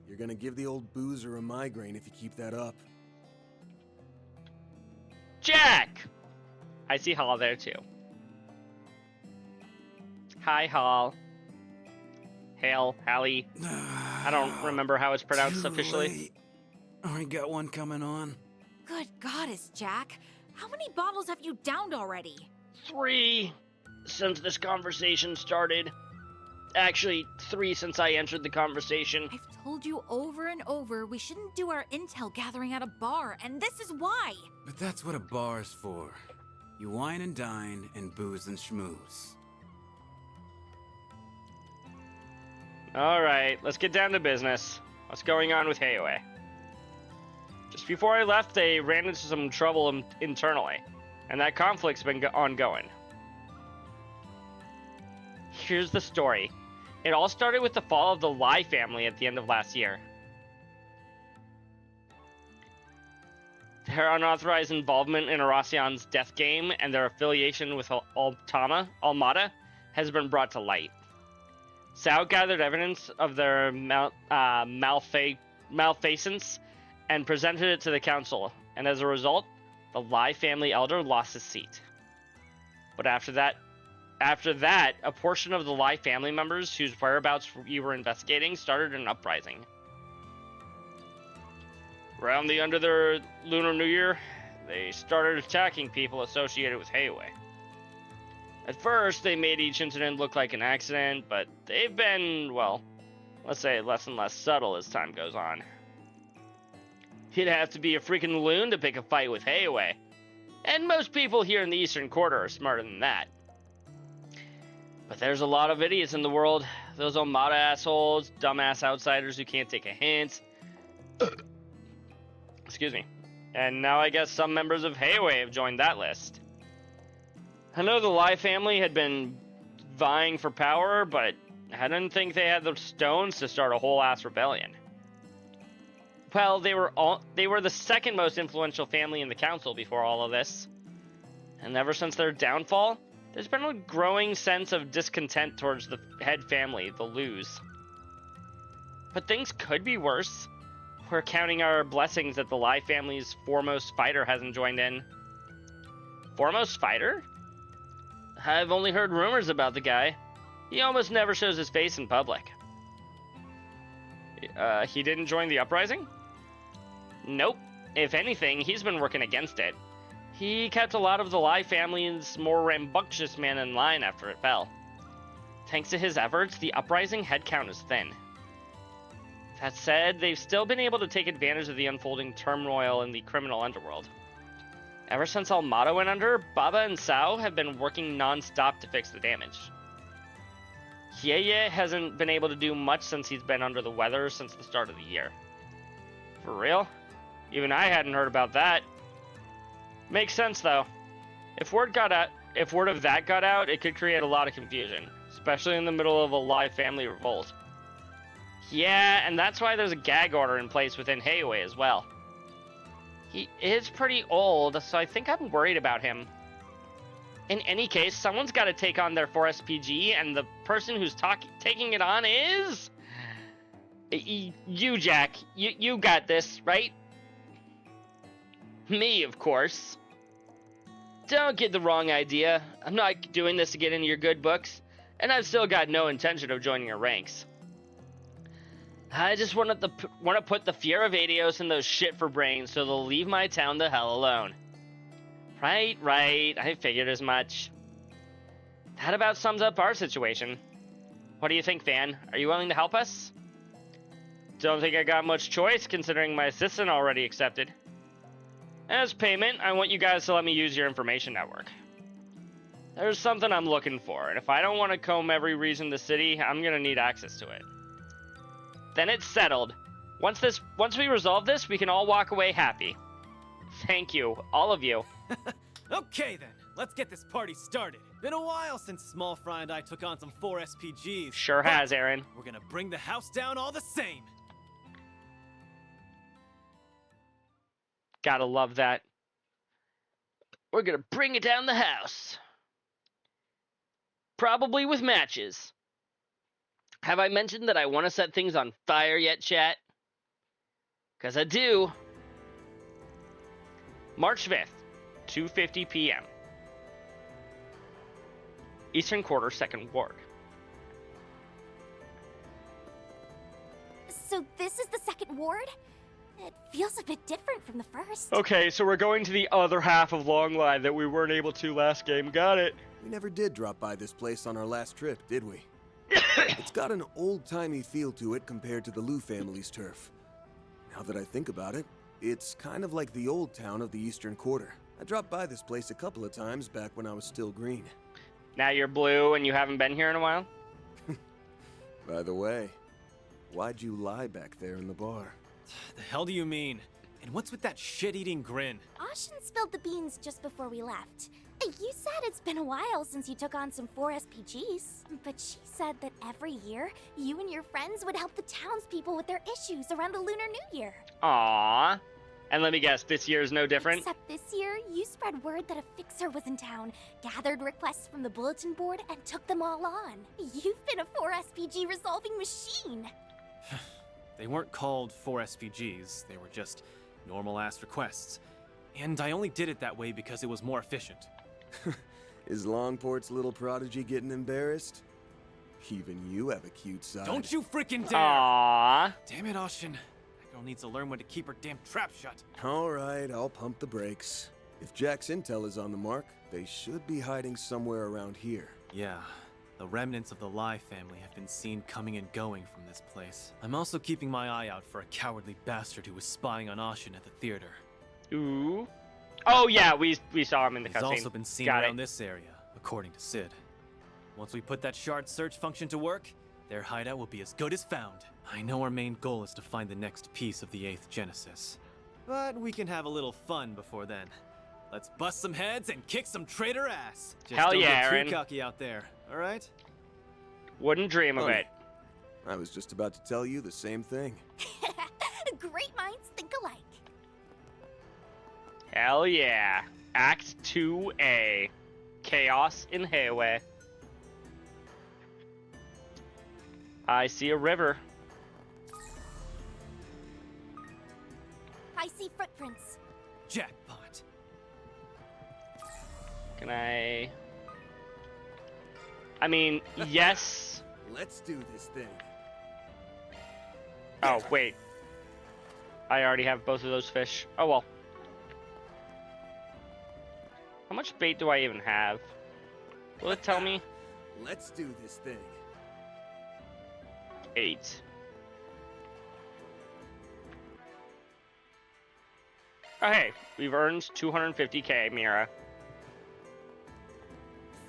You're gonna give the old boozer a migraine if you keep that up. Jack! I see Hall there too. Hi, Hall. Hale, Hallie. I don't remember how it's pronounced officially. I got one coming on. Good goddess, Jack. How many bottles have you downed already? 3 since this conversation started. Actually, 3 since I entered the conversation. I've told you over and over we shouldn't do our intel gathering at a bar, and this is why. But that's what a bar's for. You wine and dine and booze and schmooze. Alright, let's get down to business. What's going on with Heiwe? Just before I left, they ran into some trouble internally, and that conflict's been ongoing. Here's the story. It all started with the fall of the Lai family at the end of last year. Their unauthorized involvement in Arasion's death game and their affiliation with Almada has been brought to light. Sao gathered evidence of their malfeasance and presented it to the council, and as a result, the Lai family elder lost his seat. But after that, a portion of the Lai family members whose whereabouts we were investigating started an uprising. Around the end of their Lunar New Year, they started attacking people associated with Heiwei. At first, they made each incident look like an accident, but they've been, well, let's say less and less subtle as time goes on. You'd have to be a freaking loon to pick a fight with Heiwei, and most people here in the Eastern Quarter are smarter than that. But there's a lot of idiots in the world, those Omada assholes, dumbass outsiders who can't take a hint. Excuse me. And now I guess some members of Heiwei have joined that list. I know the Lai family had been vying for power, but I didn't think they had the stones to start a whole-ass rebellion. Well, they were the second most influential family in the council before all of this. And ever since their downfall, there's been a growing sense of discontent towards the head family, the Lus. But things could be worse. We're counting our blessings that the Lai family's foremost fighter hasn't joined in. Foremost fighter? I've only heard rumors about the guy. He almost never shows his face in public. He didn't join the uprising? Nope. If anything, he's been working against it. He kept a lot of the Lai family's more rambunctious men in line after it fell. Thanks to his efforts, the uprising headcount is thin. That said, they've still been able to take advantage of the unfolding turmoil in the criminal underworld. Ever since Almada went under, Baba and Sao have been working non-stop to fix the damage. Yeye hasn't been able to do much since he's been under the weather since the start of the year. For real? Even I hadn't heard about that. Makes sense though. If word of that got out, it could create a lot of confusion, especially in the middle of a Lai family revolt. Yeah, and that's why there's a gag order in place within Heiwei as well. He is pretty old, so I think I'm worried about him. In any case, someone's got to take on their 4SPG, and the person who's taking it on is... You, Jack. You got this, right? Me, of course. Don't get the wrong idea. I'm not doing this to get into your good books, and I've still got no intention of joining your ranks. I just want to put the fear of Adios in those shit for brains so they'll leave my town the hell alone. Right. I figured as much. That about sums up our situation. What do you think, Van? Are you willing to help us? Don't think I got much choice considering my assistant already accepted. As payment, I want you guys to let me use your information network. There's something I'm looking for, and if I don't want to comb every region of the city, I'm gonna need access to it. Then it's settled. Once we resolve this, we can all walk away happy. Thank you, all of you. Okay then, let's get this party started. Been a while since Small Fry and I took on some 4 SPGs. Sure has, Aaron. We're gonna bring the house down all the same. Gotta love that. We're gonna bring it down the house. Probably with matches. Have I mentioned that I want to set things on fire yet, chat? Because I do. March 5th, 2:50 p.m. Eastern Quarter, 2nd Ward. So this is the 2nd Ward? It feels a bit different from the first. Okay, so we're going to the other half of Long Line that we weren't able to last game. Got it. We never did drop by this place on our last trip, did we? It's got an old-timey feel to it compared to the Lu family's turf. Now that I think about it, it's kind of like the old town of the Eastern Quarter. I dropped by this place a couple of times back when I was still green. Now you're blue and you haven't been here in a while? By the way, why'd you lie back there in the bar? The hell do you mean? And what's with that shit-eating grin? Ashin spilled the beans just before we left. You said it's been a while since you took on some 4 SPGs, but she said that every year, you and your friends would help the townspeople with their issues around the Lunar New Year. Aww. And let me guess, this year is no different? Except this year, you spread word that a fixer was in town, gathered requests from the bulletin board, and took them all on. You've been a 4 SPG resolving machine. They weren't called 4SVGs, they were just normal-ass requests. And I only did it that way because it was more efficient. Is Longport's little prodigy getting embarrassed? Even you have a cute side. Don't you freaking dare! Aww. Damn it, Austin. That girl needs to learn when to keep her damn trap shut. All right, I'll pump the brakes. If Jack's intel is on the mark, they should be hiding somewhere around here. Yeah, the remnants of the Lai family have been seen coming and going from this place. I'm also keeping my eye out for a cowardly bastard who was spying on Austin at the theater. Ooh. Oh yeah, we saw him in the He's cutscene. also been seen Got around it. this area, according to Sid. Once we put that shard search function to work, their hideout will be as good as found. I know our main goal is to find the next piece of the 8th Genesis. But we can have a little fun before then. Let's bust some heads and kick some traitor ass. Just Hell don't yeah, get Aaron. too cocky out there, all right? Wouldn't dream of Funny. it. I was just about to tell you the same thing. Great minds think alike. Hell yeah. Act 2A. Chaos in Hayway. I see a river. I see footprints. Jackpot. Can I mean, yes. Let's do this thing. Oh, wait. I already have both of those fish. Oh well. How much bait do I even have? Will it tell me? Let's do this thing. 8. Oh, hey, we've earned 250k, Mira.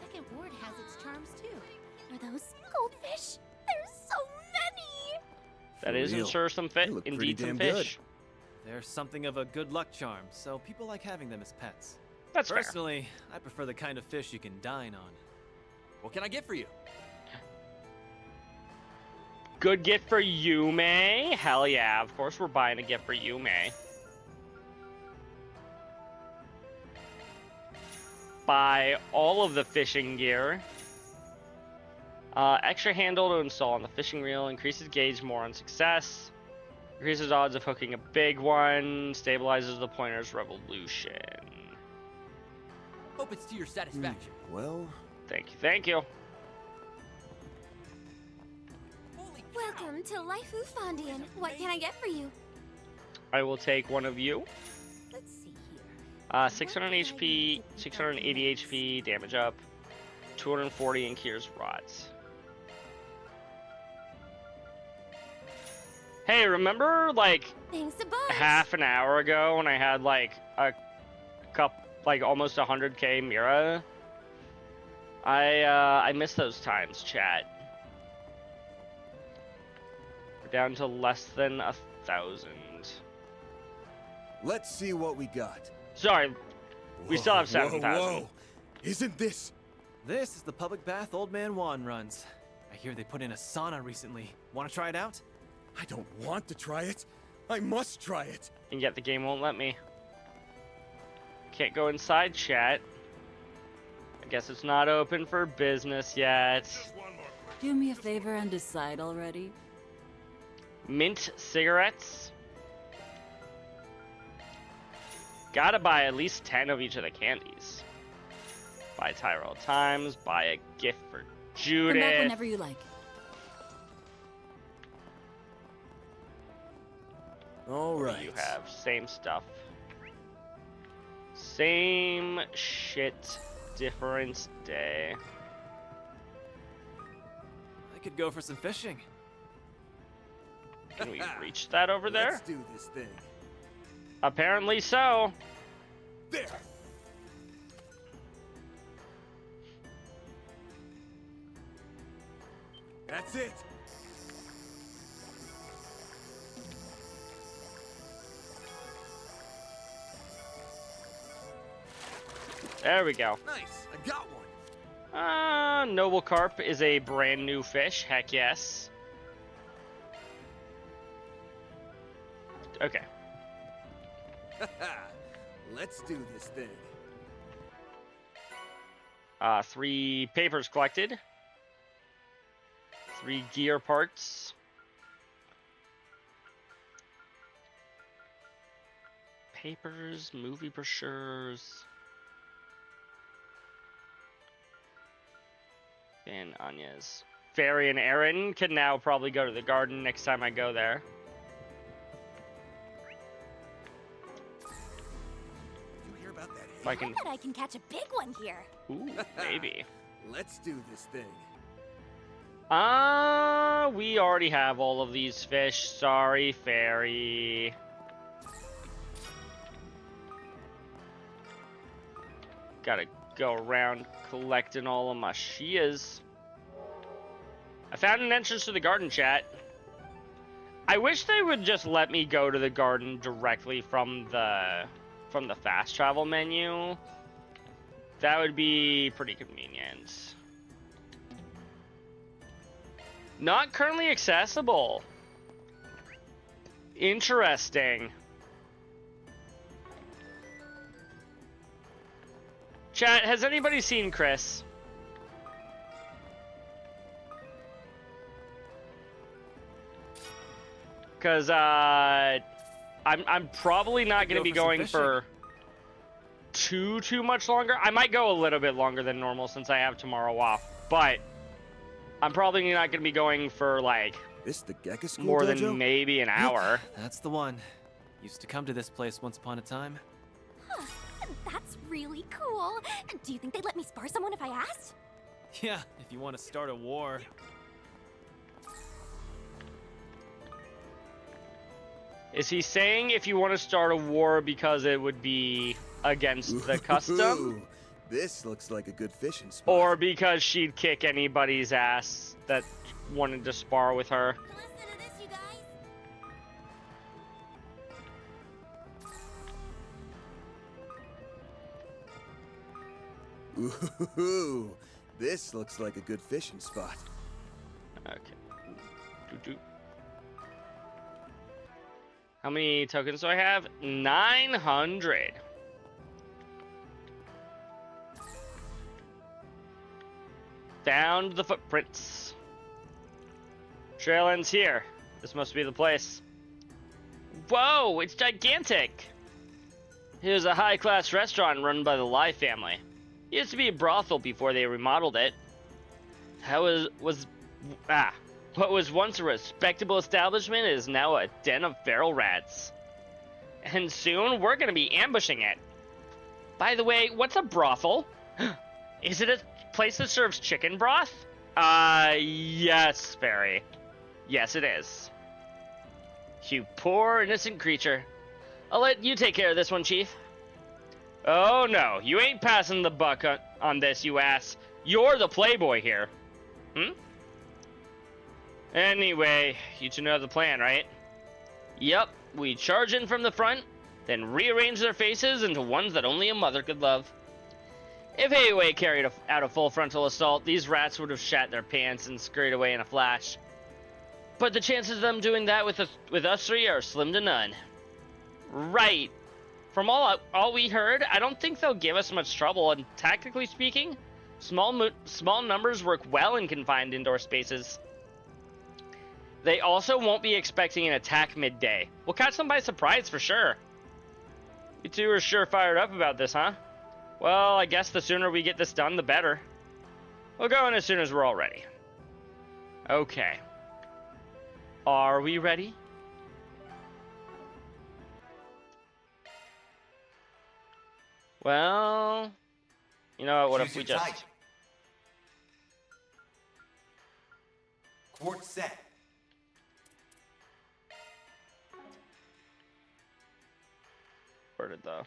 Second ward has its charms too. Are those goldfish? There's so many! That For is real. sure some They look indeed pretty some damn fish. They're something of a good luck charm, so people like having them as pets. That's fair. Personally, I prefer the kind of fish you can dine on. What can I get for you? Good gift for you, May. Hell yeah, of course we're buying a gift for you, May. Buy all of the fishing gear. Extra handle to install on the fishing reel. Increases gauge more on success. Increases odds of hooking a big one. Stabilizes the pointer's revolution. Hope it's to your satisfaction. Well, Thank you, thank you. Holy cow. Welcome to Laifu Fondian. What can I get for you? I will take one of you. Let's see here. 600 HP, 680 HP, damage up, 240 in Kier's rods. Hey, remember like Thanks a bunch. half an hour ago when I had like a almost 100k Mira? I miss those times, chat. We're down to less than 1,000. let's see what we got. Sorry, we still have Whoa, 7,000. whoa. Isn't this? This is the public bath Old Man Juan runs. I hear they put in a sauna recently. Want to try it out? I don't want to try it. I must try it. And yet the game won't let me. Can't go inside, chat. I guess it's not open for business yet. Do me a favor and decide already. Mint cigarettes. Gotta buy at least 10 of each of the candies. Buy Tyrell Times. Buy a gift for Come back Judith. whenever you like. All What right. do you have? Same stuff. Same shit, different day. I could go for some fishing. Can we reach that over there? Let's do this thing. Apparently so. There. That's it. There we go. Nice. I got one. Noble Carp is a brand new fish. Heck yes. Okay. Let's do this thing. 3 papers collected. 3 gear parts. papers, movie brochures. And Anya's. Fairy and Aaron can now probably go to the garden next time I go there. You hear about that? If I can. I bet I can catch a big one here. Ooh, maybe. Let's do this thing. We already have all of these fish. Sorry, Fairy. Gotta go around collecting all of my shears. I found an entrance to the garden, chat. I wish they would just let me go to the garden directly from the fast travel menu. That would be pretty convenient. Not currently accessible. Interesting. Chat, has anybody seen Chris? Because I'm probably not going to be going for too much longer. I might go a little bit longer than normal since I have tomorrow off, but I'm probably not going to be going for like more than maybe an hour. That's the one. Used to come to this place once upon a time. Huh, that's really cool. Do you think they'd let me spar someone if I asked? Yeah, if you want to start a war. Is he saying if you want to start a war because it would be against the custom? This looks like a good fishing spot. Or because she'd kick anybody's ass that wanted to spar with her? Listen to this, you guys. Ooh, this looks like a good fishing spot. Okay. Doo-doo. How many tokens do I have? 900. Found the footprints. Trail ends here. This must be the place. Whoa, it's gigantic. Here's a high-class restaurant run by the Lai family. It used to be a brothel before they remodeled it. What was once a respectable establishment is now a den of feral rats. And soon we're gonna be ambushing it. By the way, what's a brothel? Is it a place that serves chicken broth? Yes, Barry. Yes, it is. You poor innocent creature. I'll let you take care of this one, Chief. Oh no, you ain't passing the buck on this, you ass. You're the playboy here. Anyway, you two know the plan, right? Yep, we charge in from the front, then rearrange their faces into ones that only a mother could love. If AOA carried out a full frontal assault, these rats would have shat their pants and scurried away in a flash. But the chances of them doing that with us three are slim to none. Right. From all we heard, I don't think they'll give us much trouble, and tactically speaking, small numbers work well in confined indoor spaces. They also won't be expecting an attack midday. We'll catch them by surprise for sure. You two are sure fired up about this, huh? Well, I guess the sooner we get this done, the better. We'll go in as soon as we're all ready. Okay. Are we ready? Well, you know what if we just... Tight. Court set. Where did the...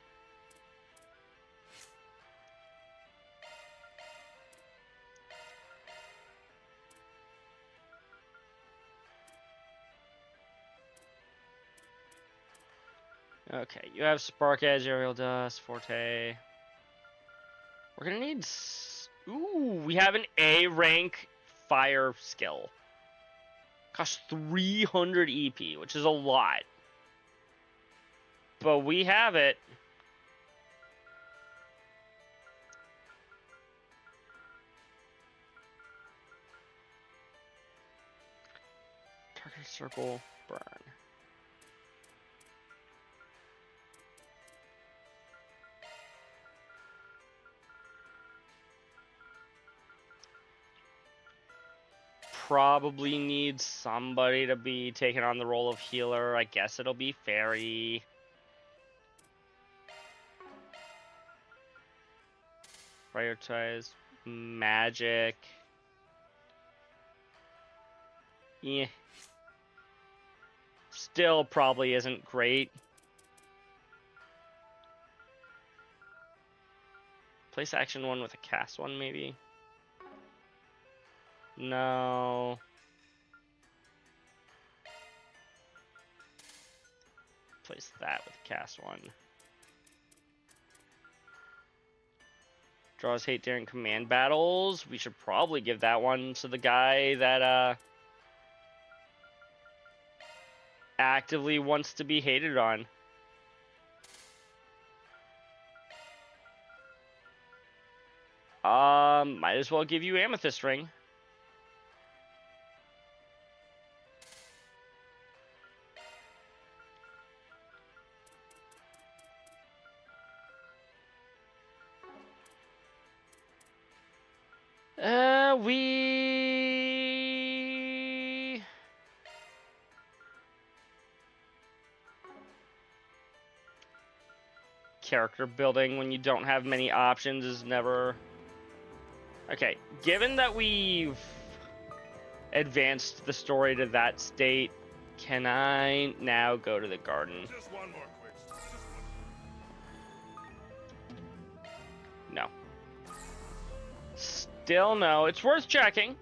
Okay, you have Spark Edge, Aerial Dust, Forte. We're gonna need... Ooh, we have an A rank fire skill. Costs 300 EP, which is a lot. But we have it. Target circle, burn. probably need somebody to be taking on the role of healer. I guess it'll be Fairy. Prioritize magic. Yeah. Still probably isn't great. Place action one with a cast one, maybe? No. Place that with cast one. Draws hate during command battles. We should probably give that one to the guy that actively wants to be hated on. Might as well give you Amethyst Ring. We character building when you don't have many options is never... Okay, given that we've advanced the story to that state, can I now go to the garden? Just one more quick. No. Still no. It's worth checking.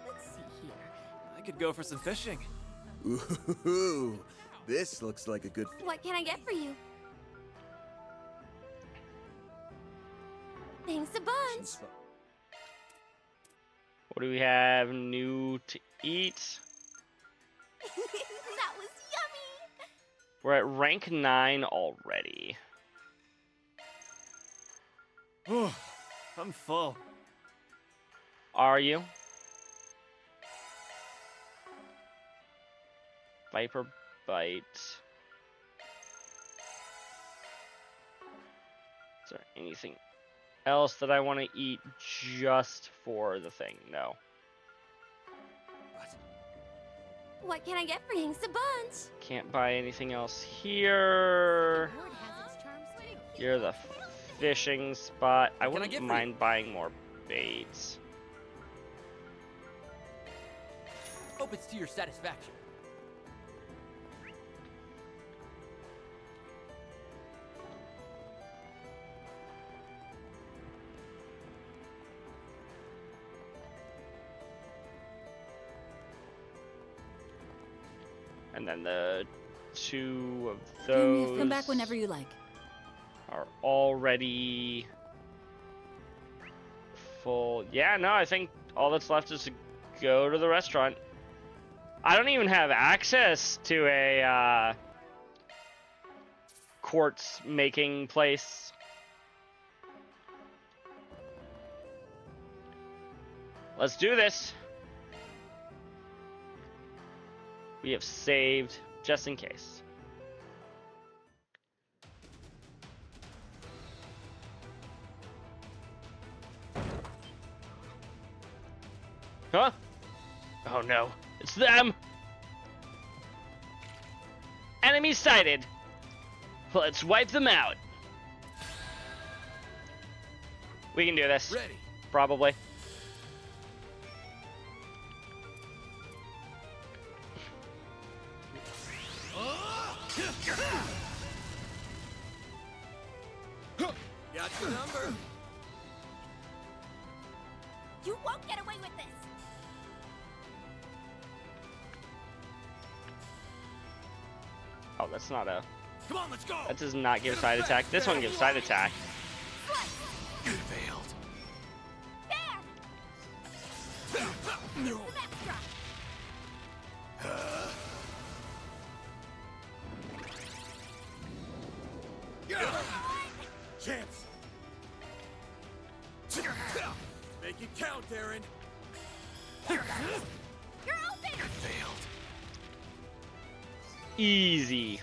Let's see here. I could go for some fishing. Ooh, this looks like a good... What can I get for you? Thanks a bunch. What do we have new to eat? That was yummy. We're at rank 9 already. Oh, I'm full. Are you? Viper Bite. Is there anything else that I want to eat just for the thing? No. What can I get for you? Thanks a bunch. Can't buy anything else here. You're the fishing spot. I wouldn't mind buying more baits. Hope it's to your satisfaction. And then the two of Come back those whenever you like. are already full. Yeah, no, I think all that's left is to go to the restaurant. I don't even have access to a quartz making place. Let's do this. We have saved just in case. Huh? Oh no, it's them! Enemy sighted! Let's wipe them out. We can do this. Ready. Probably. Got your number. You won't get away with this. Oh, that's not a... Come on, let's go. That does not give side attack. This one gives side attack. You failed. There. The extra. Chance. Make it count, Aaron. You're open. Failed. Easy.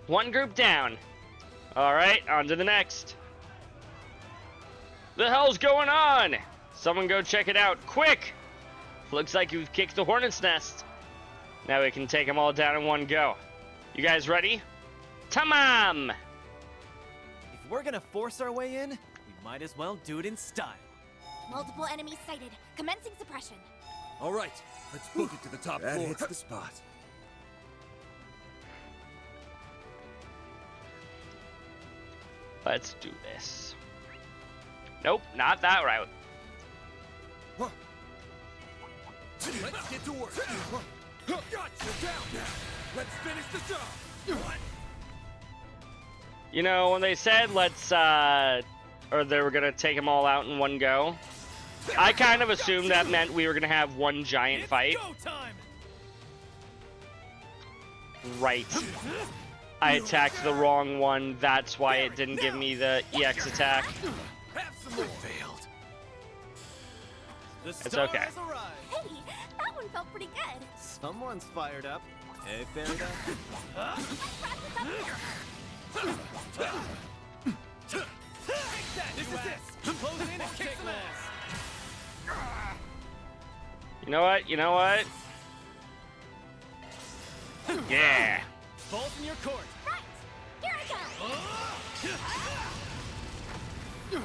One group down. Alright, on to the next. The hell's going on? Someone go check it out, quick! Looks like you've kicked the hornet's nest. Now we can take them all down in one go. You guys ready? Tamam! If we're gonna force our way in, we might as well do it in style. Multiple enemies sighted. Commencing suppression. All right, let's book it to the top That floor. hits the spot. Let's do this. Nope, not that route. Let's get to work. Gotcha, down now. Let's finish the job. You know, when they said let's, or they were gonna take them all out in one go, I kind of assumed that meant we were gonna have one giant fight. Go time! Right. I attacked the wrong one, that's why it didn't give me the EX attack. Have some more. Failed. The It's star okay. has arrived. Hey, that one felt pretty good. Someone's fired up. Hey, fair enough. This is it. Close in and kick some ass. You know what? You know what? Yeah. Balls in your court. Right. Here I go.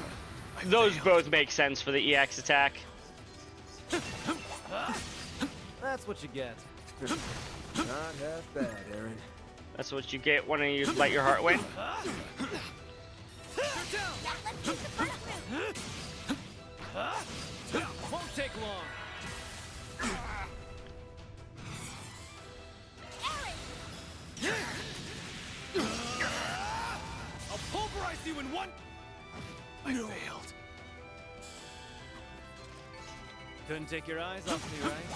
Those both make sense for the EX attack. That's what you get. Not half bad, Aaron. That's what you get when you let your heart win. Yeah, let's use the first move. Won't take long. I'll pulverize you in one. I failed. Couldn't take your eyes off me, right?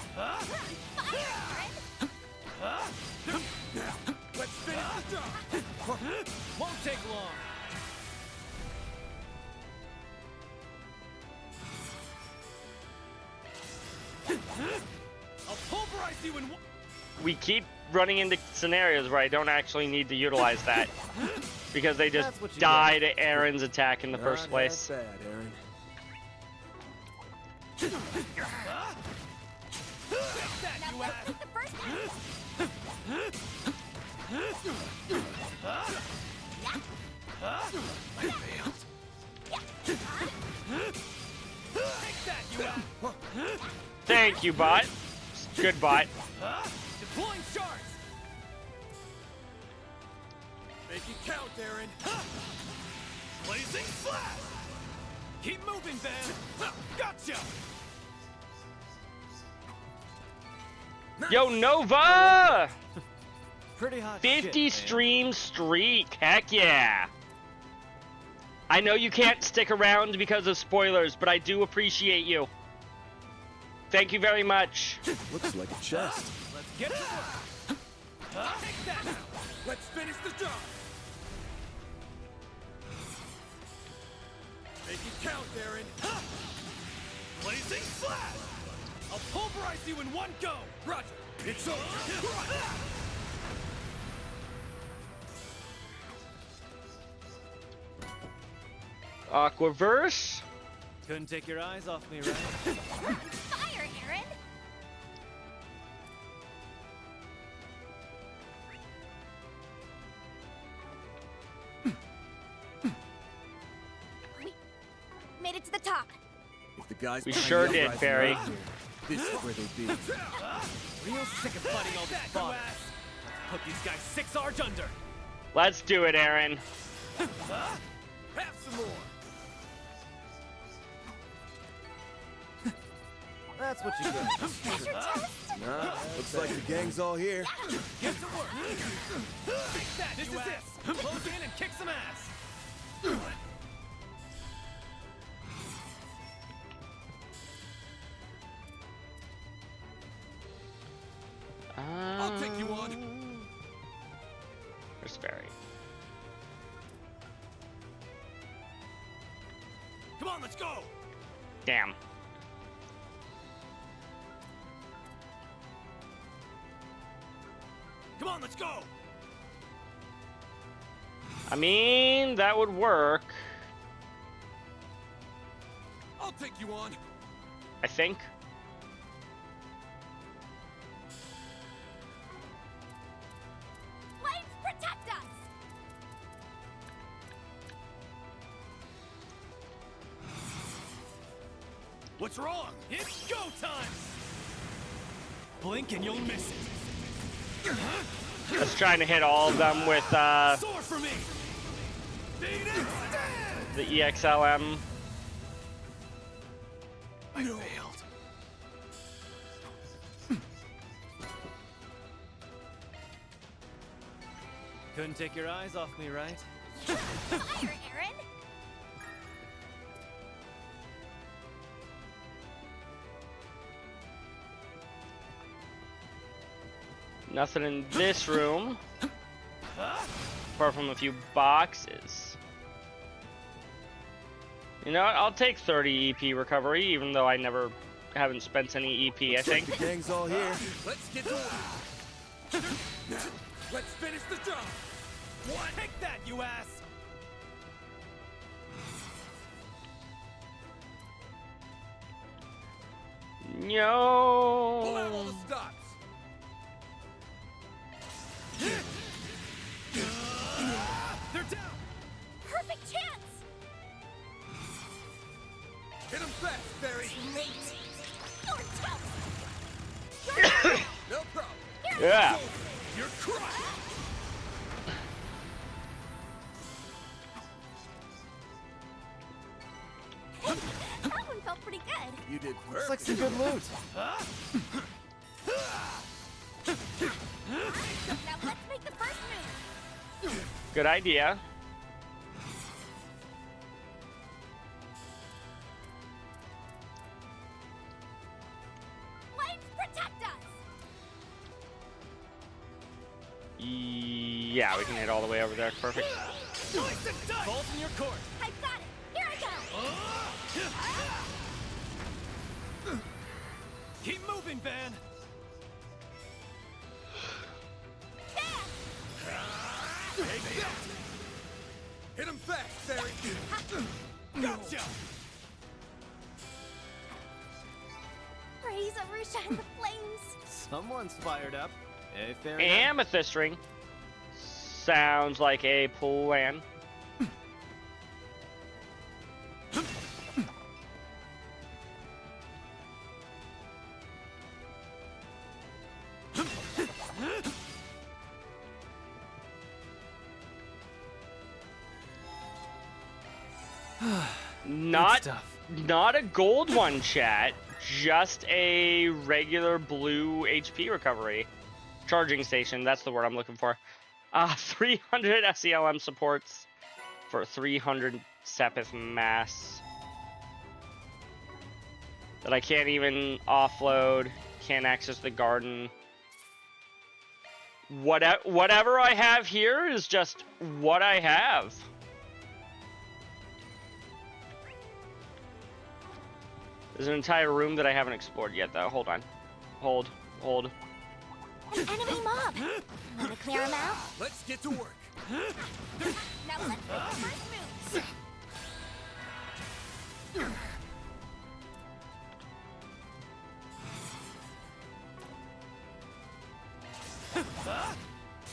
Let's finish the job. Won't take long. I'll pulverize you in one. We keep running into scenarios where I don't actually need to utilize that. Because they just That's what you die to Aaron's attack in the Not first place. half bad, Aaron. Now let's take the first move. I failed. Take that, you out. Thank you, bot. Good bot. Deploying shards. Make it count, Aaron. Blazing flash. Keep moving, Van. Gotcha. Yo, Nova! Pretty hot 50 shit, stream streak. Heck yeah. I know you can't stick around because of spoilers, but I do appreciate you. Thank you very much. Looks like a chest. Let's get to work. Take that now. Let's finish the job. Make it count, Aaron. Blazing flash. I'll pulverize you in one go. Roger. It's over. Aquaverse? Couldn't take your eyes off me, right? Fire, Aaron. We made it to the top. If the guys We behind sure the did, uprising Barry. aren't here, this is where they'd be. Real sick of fighting all this fodder. Let's put these guys 6 arch under. Let's do it, Aaron. Have some more. That's what you get. Treasure chest. Nah, looks like the gang's all here. Get to work. Take that, this is it. Close in and kick some ass. I'll take you on. Where's Barry? Come on, let's go. Damn. Come on, let's go. I mean, that would work. I'll take you on. I think. Flames protect us! What's wrong? It's go time! Blink and you'll miss it. Just trying to hit all of them with Soar for me! the EXLM. I failed. Couldn't take your eyes off me, right? Fire, Aaron! Nothing in this room. Apart from a few boxes. You know what? I'll take 30 EP recovery, even though I haven't spent any EP, I think. The gang's all here. Let's get to work. Let's finish the job. What? Take that, you ass! Pull out all the No. stops. They're down! Perfect chance! Hit him fast, Barry. You're toast! No problem. Yeah. You're crushed. That one felt pretty good. You did Looks like perfect. some good loot. Now let's make the first move. Good idea. Flames protect us! Yeah, we can hit all the way over there. Perfect. Balls in your court. I've got it! Here I go! Keep moving, Van. Take that. Hit him fast, Barry. Gotcha. Praise Arusha and the flames! Someone's fired up. Hey, fair enough. Amethyst ring. Sounds like a plan. Not a gold one, chat. Just a regular blue HP recovery. Charging station, that's the word I'm looking for. 300 SELM supports for 300 Sepith mass. That I can't even offload. Can't access the garden. Whatever I have here is just what I have. There's an entire room that I haven't explored yet, though. Hold on. Hold. An enemy mob! Wanna clear him out? Let's get to work. Now let's make the first move!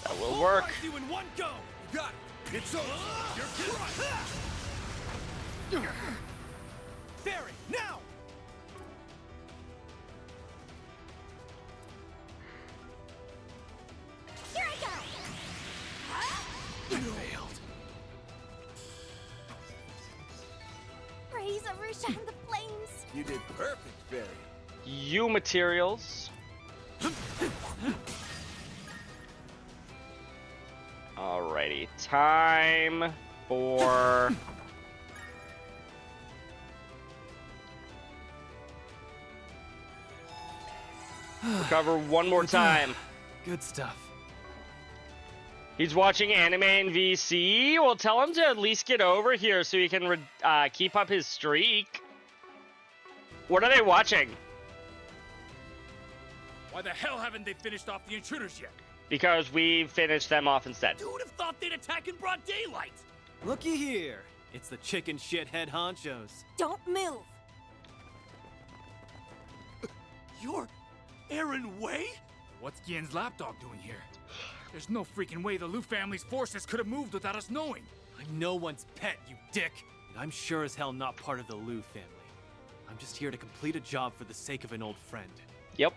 That will work. You in one go. You got it. It's over. You're crushed. Barry, now. Here I go! Failed. Praise Arusha and the flames! You did perfect, Barry. You materials. Alrighty, time for recover one more time. Good stuff. He's watching anime in VC. Well, tell him to at least get over here so he can keep up his streak. What are they watching? Why the hell haven't they finished off the intruders yet? Because we finished them off instead. Who would have thought they'd attack in broad daylight? Looky here. It's the chicken shit head honchos. Don't move. You're Aaron Way? What's Gien's lapdog doing here? There's no freaking way the Liu family's forces could have moved without us knowing. I'm no one's pet, you dick. And I'm sure as hell not part of the Liu family. I'm just here to complete a job for the sake of an old friend. Yep.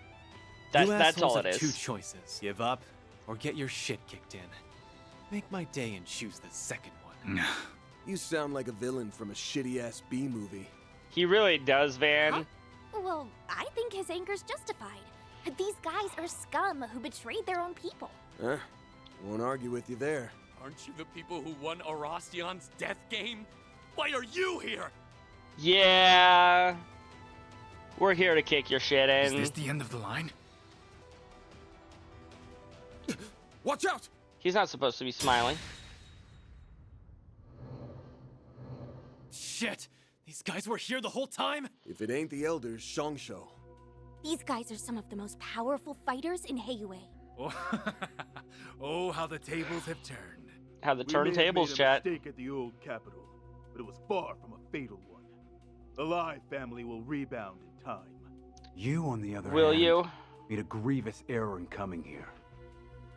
That's all it have is. Two choices. Give up, or get your shit kicked in. Make my day and choose the second one. You sound like a villain from a shitty-ass B movie. He really does, Van. Huh? Well, I think his anger's justified. These guys are scum who betrayed their own people. Huh? Won't argue with you there. Aren't you the people who won Arastian's death game? Why are you here? Yeah. We're here to kick your shit in. Is this the end of the line? Watch out! He's not supposed to be smiling. Shit! These guys were here the whole time? If it ain't the elders, Shongsho. These guys are some of the most powerful fighters in Heiyue. Oh, how the tables have turned. How the turntables, chat. Mistake at the old capital, but it was far from a fatal one. The Lai family will rebound in time. You, on the other Will hand, you? made a grievous error in coming here.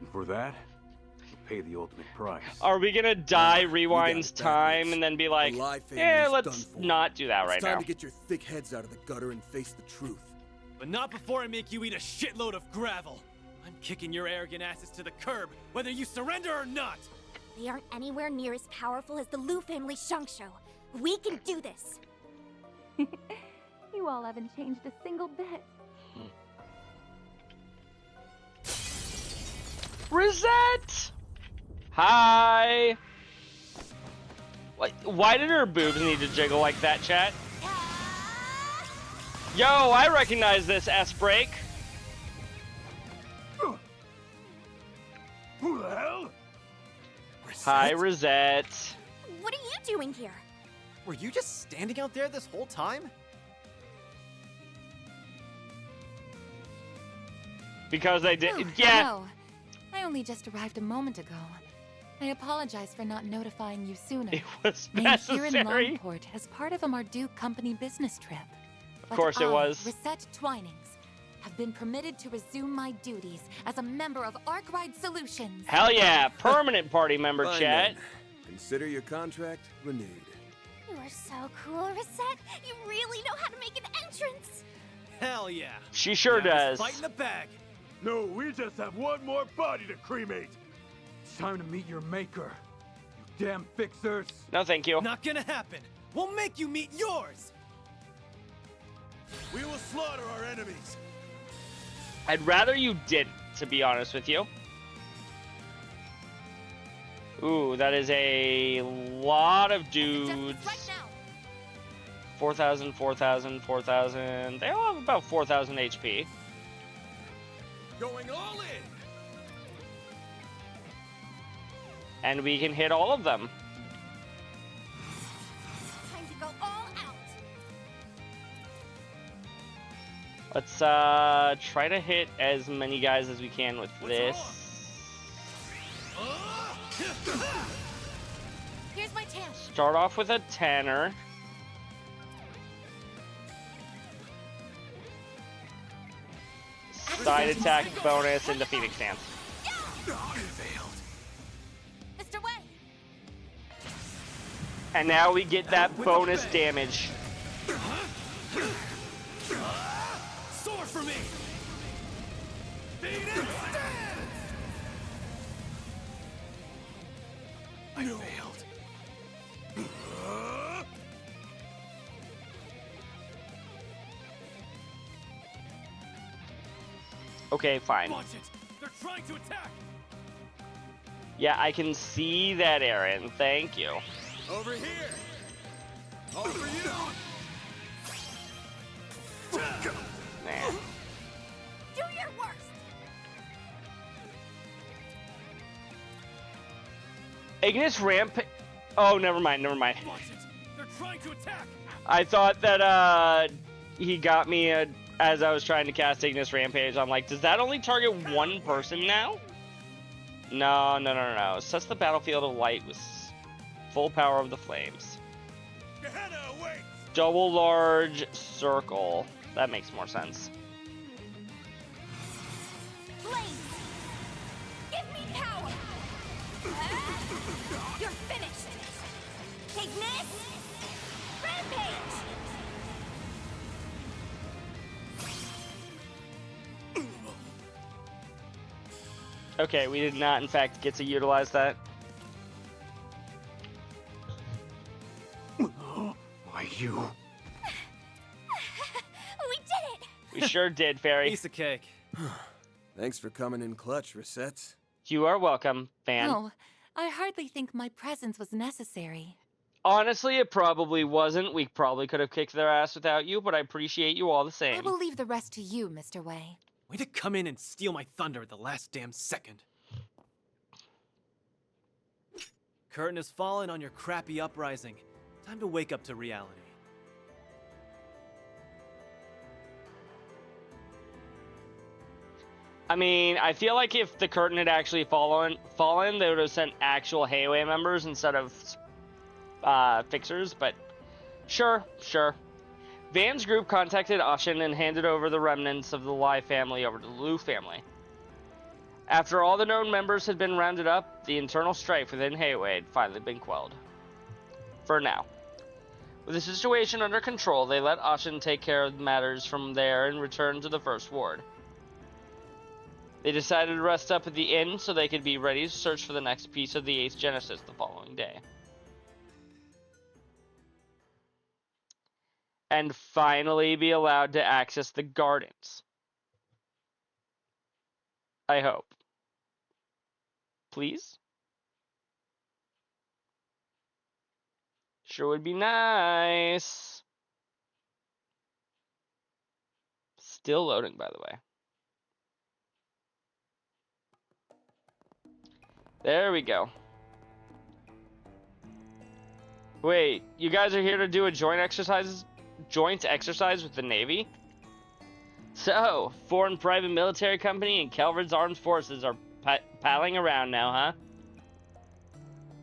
And for that, you pay the ultimate price. Are we gonna die, rewinds time, and then be like, yeah, let's not do that right It's time now. to get your thick heads out of the gutter and face the truth. But not before I make you eat a shitload of gravel. I'm kicking your arrogant asses to the curb, whether you surrender or not. They aren't anywhere near as powerful as the Liu family Shangsho. We can do this. You all haven't changed a single bit. Reset! Hi! Why did her boobs need to jiggle like that, chat? Yo, I recognize this S-break. Who the hell? Hi, Rosette. What are you doing here? Were you just standing out there this whole time? Because I did, yeah. No, I only just arrived a moment ago. I apologize for not notifying you sooner. It was Made here in necessary. Longport as part of a Marduk company business trip. Of course it was. Reset Twinings, have been permitted to resume my duties as a member of Arkwide Solutions. Hell yeah, permanent party member, Fine, chat. then. Consider your contract renewed. You are so cool, Reset. You really know how to make an entrance. Hell yeah. She sure does. Fight in the bag. No, we just have one more body to cremate. It's time to meet your maker. You damn fixers. No, thank you. Not gonna happen. We'll make you meet yours. We will slaughter our enemies. I'd rather you didn't, to be honest with you. Ooh, that is a lot of dudes. 4,000, 4,000, 4,000. They all have about 4,000 HP. Going all in. And we can hit all of them. Time to go all out. Let's try to hit as many guys as we can with this. Here's my chance. Start off with a 10er. Side attack bonus into Phoenix Dance. Mr. Way. And now we get that bonus damage. Sword for me! I failed. Okay, fine. Watch it! They're trying to attack! Yeah, I can see that, Aaron. Thank you. Over here. All for you. Man. Do your worst. Ignis Ramp. Oh, never mind, never mind. Watch it! They're trying to attack! I thought that he got me as I was trying to cast Ignis Rampage. I'm like, does that only target one person now? No. Sets the battlefield alight with full power of the flames. Gehenna awaits! Double large circle. That makes more sense. Flames! Give me power! You're finished! Ignis! Rampage! Okay, we did not, in fact, get to utilize that. Why, you? We did it! We sure did, Fairy. Piece of cake. Thanks for coming in clutch, Rosette. You are welcome, fan. Oh, I hardly think my presence was necessary. Honestly, it probably wasn't. We probably could have kicked their ass without you, but I appreciate you all the same. I will leave the rest to you, Mr. Wei. Way to come in and steal my thunder at the last damn second. Curtain has fallen on your crappy uprising. Time to wake up to reality. I mean, I feel like if the curtain had actually fallen, they would have sent actual Hayway members instead of fixers, but sure. Van's group contacted Ushin and handed over the remnants of the Lai family over to the Liu family. After all the known members had been rounded up, the internal strife within Hayway had finally been quelled. For now. With the situation under control, they let Ushin take care of matters from there and return to the First Ward. They decided to rest up at the inn so they could be ready to search for the next piece of the 8th Genesis the following day. And finally be allowed to access the gardens. I hope. Please? Sure would be nice. Still loading, by the way. There we go. Wait, you guys are here to do a joint exercise with the Navy? So, foreign private military company and Kelvard's armed forces are palling around now, huh?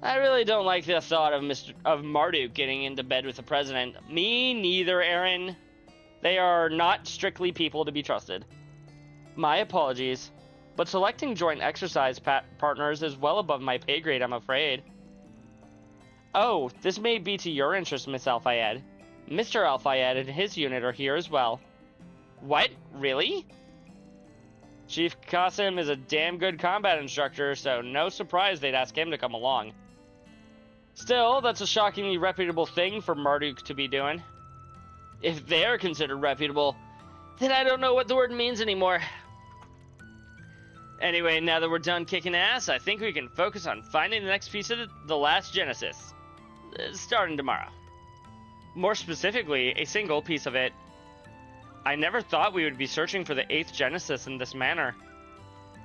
I really don't like the thought of Marduk getting into bed with the president. Me neither, Aaron. They are not strictly people to be trusted. My apologies, but selecting joint exercise partners is well above my pay grade, I'm afraid. Oh, this may be to your interest, Miss Al-Fayed. Mr. Al-Fayed and his unit are here as well. What? Really? Chief Qasim is a damn good combat instructor, so no surprise they'd ask him to come along. Still, that's a shockingly reputable thing for Marduk to be doing. If they're considered reputable, then I don't know what the word means anymore. Anyway, now that we're done kicking ass, I think we can focus on finding the next piece of the last Genesis. Starting tomorrow. More specifically, a single piece of it. I never thought we would be searching for the 8th Genesis in this manner.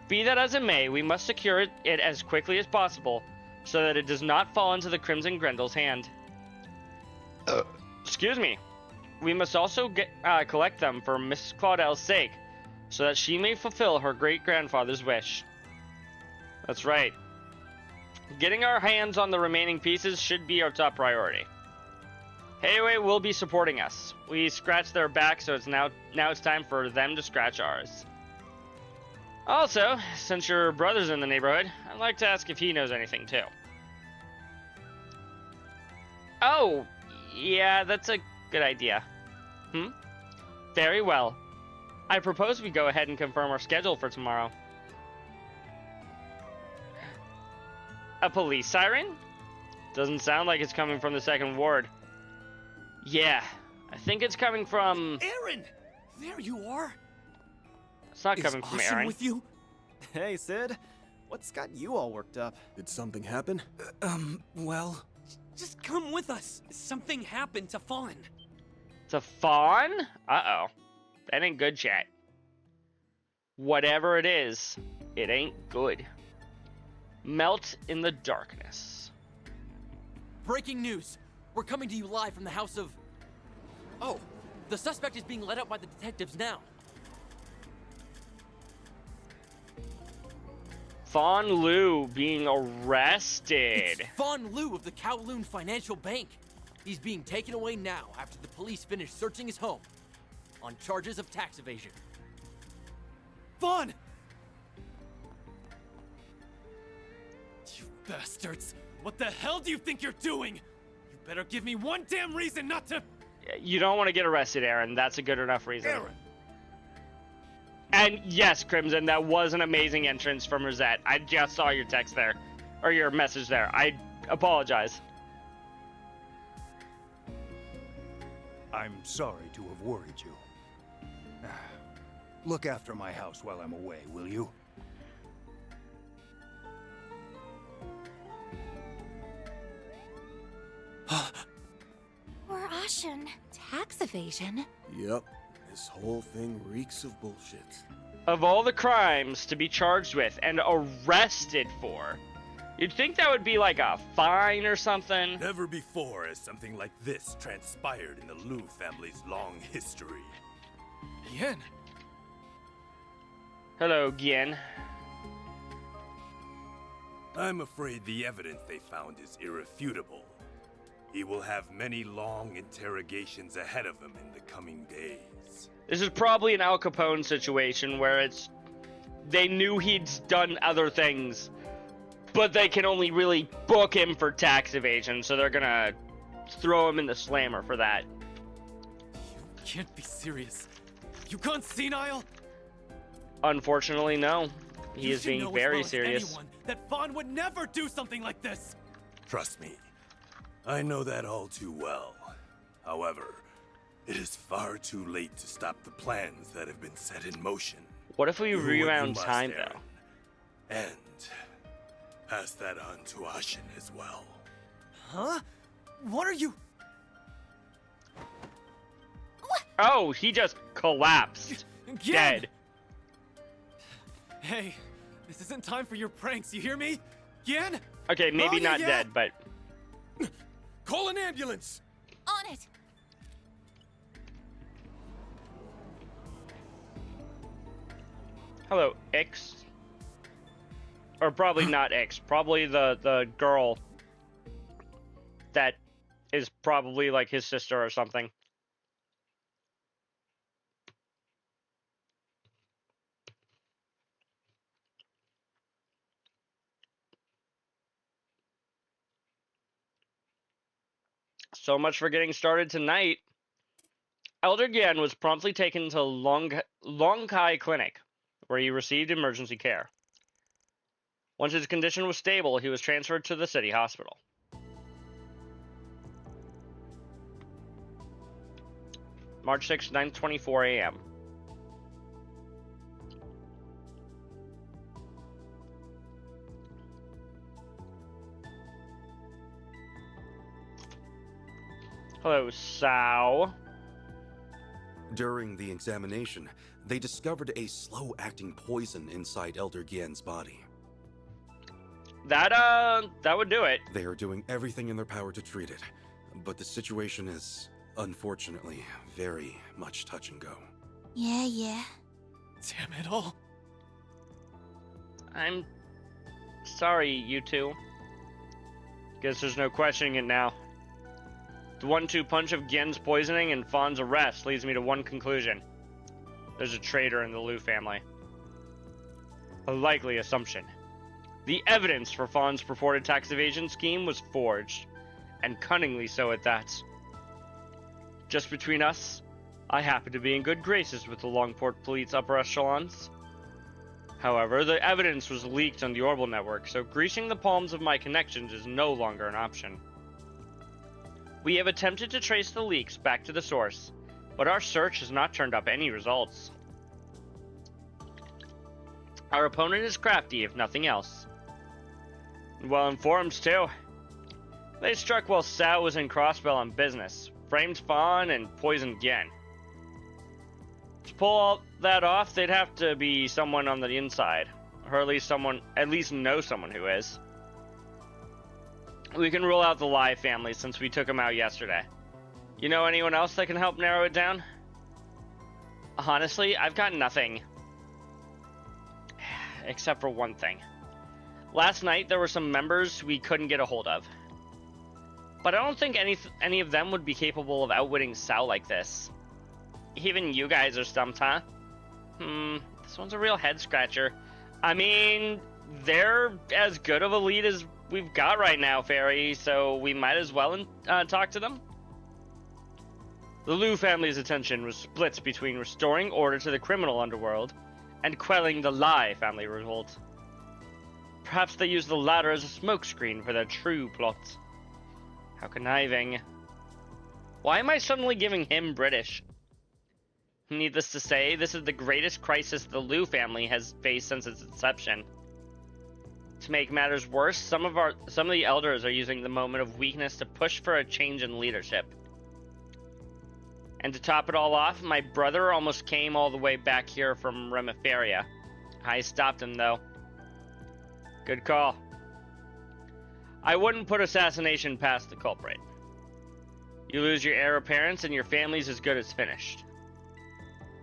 Be that as it may, we must secure it as quickly as possible, so that it does not fall into the Crimson Grendel's hand. Excuse me. We must also collect them for Miss Claudel's sake, so that she may fulfill her great-grandfather's wish. That's right. Getting our hands on the remaining pieces should be our top priority. Hayway will be supporting us. We scratched their back, so now it's time for them to scratch ours. Also, since your brother's in the neighborhood, I'd like to ask if he knows anything too. Oh, yeah, that's a good idea. Very well. I propose we go ahead and confirm our schedule for tomorrow. A police siren? Doesn't sound like it's coming from the 2nd Ward. Yeah, I think it's coming from... Aaron! There you are! It's not coming from Aaron. With you? Hey, Sid. What's got you all worked up? Did something happen? Well... Just come with us. Something happened to Fawn. To Fawn? Uh-oh. That ain't good, chat. Whatever it is, it ain't good. Melt in the darkness. Breaking news. We're coming to you live from the house of... Oh, the suspect is being led out by the detectives now. Fawn Lu being arrested. It's Fawn Lu of the Kowloon Financial Bank. He's being taken away now after the police finish searching his home on charges of tax evasion. Fawn! You bastards! What the hell do you think you're doing? You better give me one damn reason not to... You don't want to get arrested, Aaron. That's a good enough reason. Aaron! And yes, Crimson, that was an amazing entrance from Rosette. I just saw your text there. Or your message there. I apologize. I'm sorry to have worried you. Look after my house while I'm away, will you? Or Ashen. Tax evasion? Yep. This whole thing reeks of bullshit. Of all the crimes to be charged with and arrested for, you'd think that would be like a fine or something. Never before has something like this transpired in the Liu family's long history. Yen. Hello, Gien. I'm afraid the evidence they found is irrefutable. He will have many long interrogations ahead of him in the coming days. This is probably an Al Capone situation where they knew he'd done other things, but they can only really book him for tax evasion, so they're gonna throw him in the slammer for that. You can't be serious. You gone senile? Unfortunately, no. He You is should being know as very well as serious. anyone that Fawn would never do something like this. Trust me, I know that all too well. However, it is far too late to stop the plans that have been set in motion. What if we Do what rewound you must, time, Aaron, though? And pass that on to Ashen as well. Huh? What are you... Oh, he just collapsed. Again? Dead. Hey, this isn't time for your pranks, you hear me? Yen? Okay, maybe not dead, but... Call an ambulance! On it! Hello, X. Or probably not X. Probably the girl that is probably like his sister or something. So much for getting started tonight. Elder Gian was promptly taken to Long Kai Clinic, where he received emergency care. Once his condition was stable, he was transferred to the city hospital. March 6, 9:24 a.m. Hello, Sao. During the examination, they discovered a slow-acting poison inside Elder Gien's body. That would do it. They are doing everything in their power to treat it, but the situation is, unfortunately, very much touch and go. Yeah. Damn it all. I'm sorry, you two. Guess there's no questioning it now. The 1-2 punch of Gien's poisoning and Fawn's arrest leads me to one conclusion. There's a traitor in the Liu family. A likely assumption. The evidence for Fawn's purported tax evasion scheme was forged, and cunningly so at that. Just between us, I happen to be in good graces with the Longport Police upper echelons. However, the evidence was leaked on the Orbital Network, so greasing the palms of my connections is no longer an option. We have attempted to trace the leaks back to the source, but our search has not turned up any results. Our opponent is crafty, if nothing else. Well informed, too. They struck while Sao was in Crossbell on business, framed Fawn, and poisoned Gien. To pull all that off, they'd have to be someone on the inside, or at least know someone who is. We can rule out the Lai family since we took them out yesterday. You know anyone else that can help narrow it down? Honestly, I've got nothing. Except for one thing. Last night, there were some members we couldn't get a hold of. But I don't think any of them would be capable of outwitting Sal like this. Even you guys are stumped, huh? This one's a real head-scratcher. I mean, they're as good of a lead as we've got right now, Fairy, so we might as well talk to them. The Liu family's attention was split between restoring order to the criminal underworld and quelling the Lai family revolt. Perhaps they used the latter as a smokescreen for their true plots. How conniving. Why am I suddenly giving him British? Needless to say, this is the greatest crisis the Liu family has faced since its inception. To make matters worse, some of the elders are using the moment of weakness to push for a change in leadership. And to top it all off, my brother almost came all the way back here from Remiferia. I stopped him, though. Good call. I wouldn't put assassination past the culprit. You lose your heir apparent and your family's as good as finished.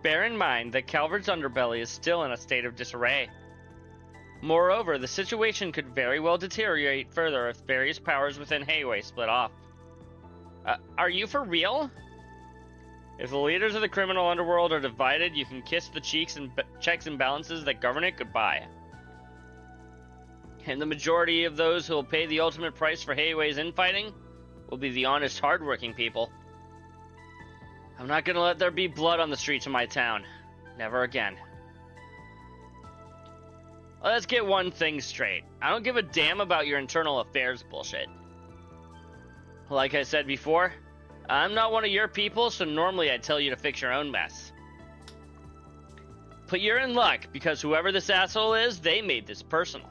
Bear in mind that Calvert's underbelly is still in a state of disarray. Moreover, the situation could very well deteriorate further if various powers within Hayway split off. Are you for real? If the leaders of the criminal underworld are divided, you can kiss the checks and balances that govern it goodbye. And the majority of those who will pay the ultimate price for Hayway's infighting will be the honest, hard-working people. I'm not gonna let there be blood on the streets of my town. Never again. Let's get one thing straight. I don't give a damn about your internal affairs bullshit. Like I said before, I'm not one of your people, so normally I'd tell you to fix your own mess. But you're in luck, because whoever this asshole is, they made this personal.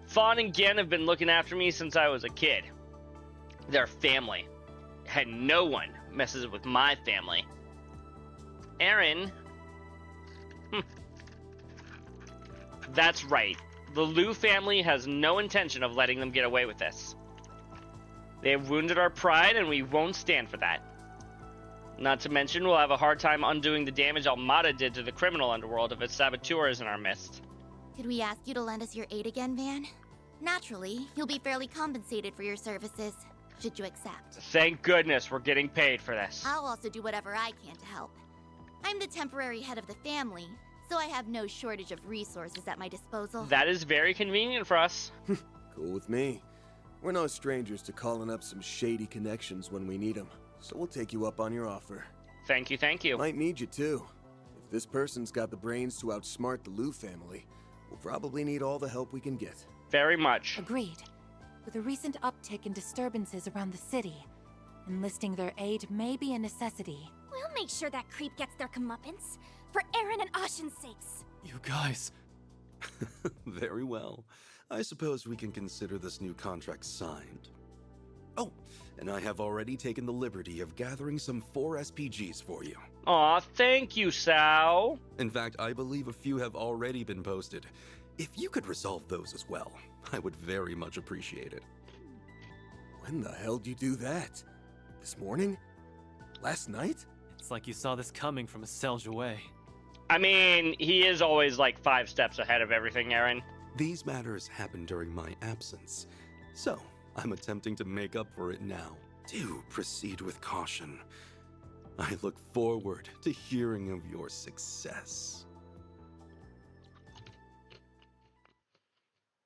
Fawn and Gen have been looking after me since I was a kid. They're family. And no one messes with my family. Aaron... That's right. The Liu family has no intention of letting them get away with this. They have wounded our pride, and we won't stand for that. Not to mention, we'll have a hard time undoing the damage Almada did to the criminal underworld if its saboteur is in our midst. Did we ask you to lend us your aid again, Van? Naturally, you'll be fairly compensated for your services, should you accept. Thank goodness we're getting paid for this. I'll also do whatever I can to help. I'm the temporary head of the family, so I have no shortage of resources at my disposal. That is very convenient for us. Cool with me. We're no strangers to calling up some shady connections when we need them, so we'll take you up on your offer. Thank you, thank you. Might need you too. If this person's got the brains to outsmart the Liu family, we'll probably need all the help we can get. Very much. Agreed. With a recent uptick in disturbances around the city, enlisting their aid may be a necessity. We'll make sure that creep gets their comeuppance, for Aaron and Ashen's sakes. You guys. Very well. I suppose we can consider this new contract signed. Oh, and I have already taken the liberty of gathering some 4 SPGs for you. Aw, thank you, Sal. In fact, I believe a few have already been posted. If you could resolve those as well, I would very much appreciate it. When the hell did you do that? This morning? Last night? It's like you saw this coming from a Selge away. I mean, he is always like 5 steps ahead of everything, Aaron. These matters happened during my absence, so I'm attempting to make up for it now. Do proceed with caution. I look forward to hearing of your success.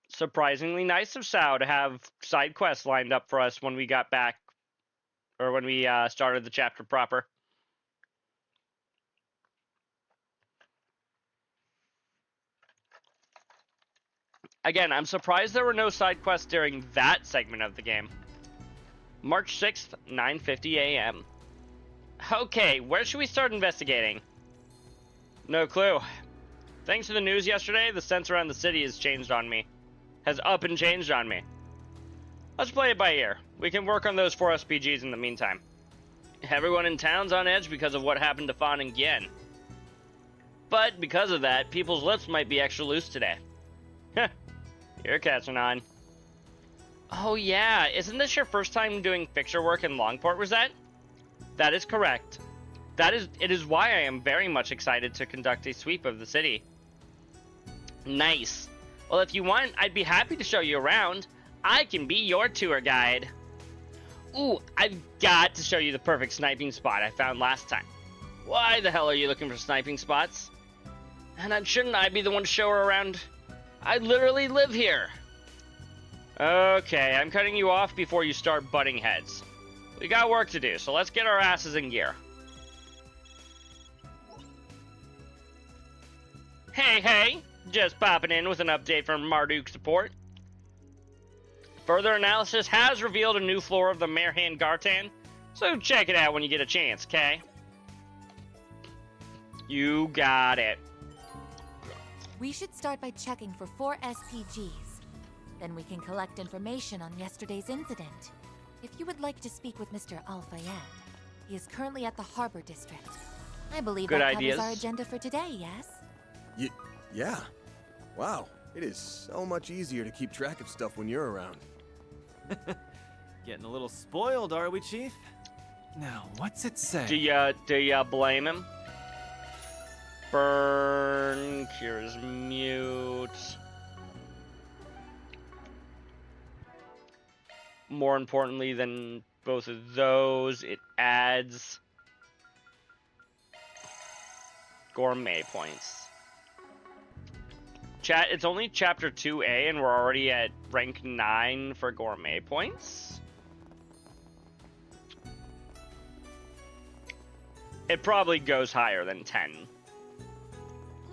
Surprisingly nice of Sao to have side quests lined up for us when we got back, or when we started the chapter proper. Again, I'm surprised there were no side quests during that segment of the game. March 6th, 9:50 a.m. Okay, where should we start investigating? No clue. Thanks to the news yesterday, the sense around the city has changed on me. Has up and changed on me. Let's play it by ear. We can work on those 4 SPGs in the meantime. Everyone in town's on edge because of what happened to Fawn and Gien. But because of that, people's lips might be extra loose today. Heh. You're catching on. Oh yeah, isn't this your first time doing fixture work in Longport, Rosette? That is correct. It is why I am very much excited to conduct a sweep of the city. Nice. Well, if you want, I'd be happy to show you around. I can be your tour guide. Ooh, I've got to show you the perfect sniping spot I found last time. Why the hell are you looking for sniping spots? And shouldn't I be the one to show her around? I literally live here. Okay, I'm cutting you off before you start butting heads. We got work to do, so let's get our asses in gear. Hey, just popping in with an update from Marduk support. Further analysis has revealed a new floor of the Merhan Gartan, so check it out when you get a chance, okay? You got it. We should start by checking for 4 SPGs. Then we can collect information on yesterday's incident. If you would like to speak with Mr. Al-Fayed, he is currently at the Harbor District. I believe Good that ideas. covers our agenda for today, yes? Yeah. Wow, it is so much easier to keep track of stuff when you're around. Getting a little spoiled, are we, Chief? Now, what's it say? Do ya blame him? Burn, cures mute. More importantly than both of those, it adds gourmet points. Chat, it's only chapter 2A and we're already at rank 9 for gourmet points. It probably goes higher than 10.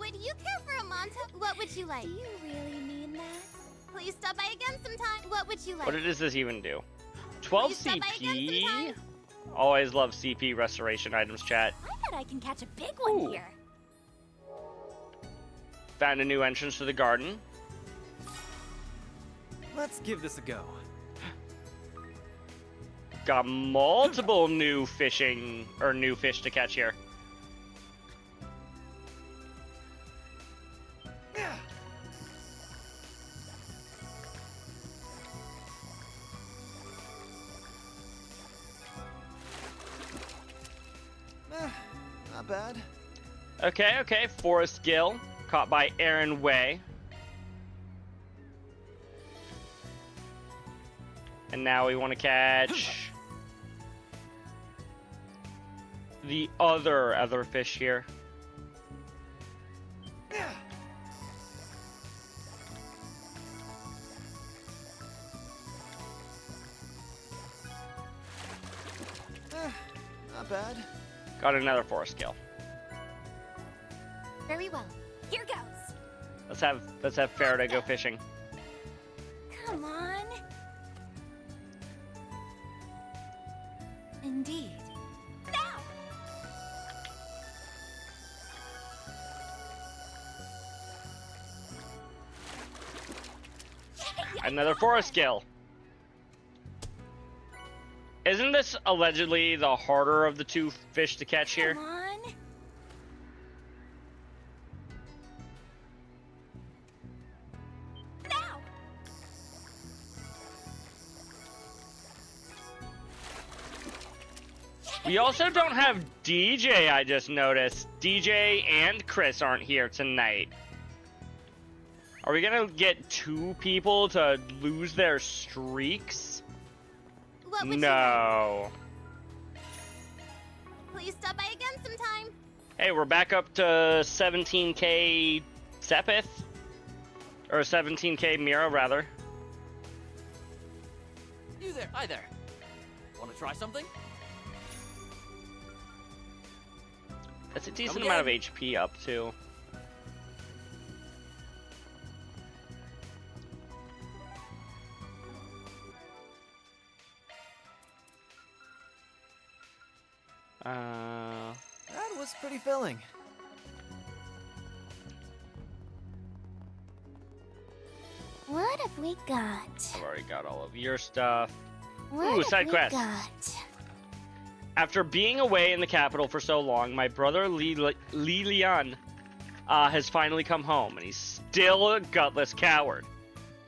Would you care for a montage? What would you like? Do you really mean that? Please stop by again sometime. What would you like? What does this even do? 12 CP. Always love CP restoration items, chat. I bet I can catch a big one here. Found a new entrance to the garden. Let's give this a go. Got multiple new fish to catch here. Not bad. Okay. Forest Gill, caught by Aaron Way. And now we want to catch the other fish here. Not bad. Got another Forest Gill. Very well. Here goes. Let's have Faraday go fishing. Come on. Indeed. Now. Another Forest Gill. Isn't this allegedly the harder of the two fish to catch here? Come on. Now. We also don't have DJ, I just noticed. DJ and Chris aren't here tonight. Are we gonna get 2 people to lose their streaks? What would No. you like? Please stop by again sometime. Hey, we're back up to 17k Sepith. Or 17k Mira, rather. You there. Hi there. Want to try something? That's a decent Come amount of again. HP up, too. That was pretty filling. What have we got? I've already got all of your stuff. What Ooh, have side we quest. got? After being away in the capital for so long, my brother Lilian has finally come home, and he's still a gutless coward.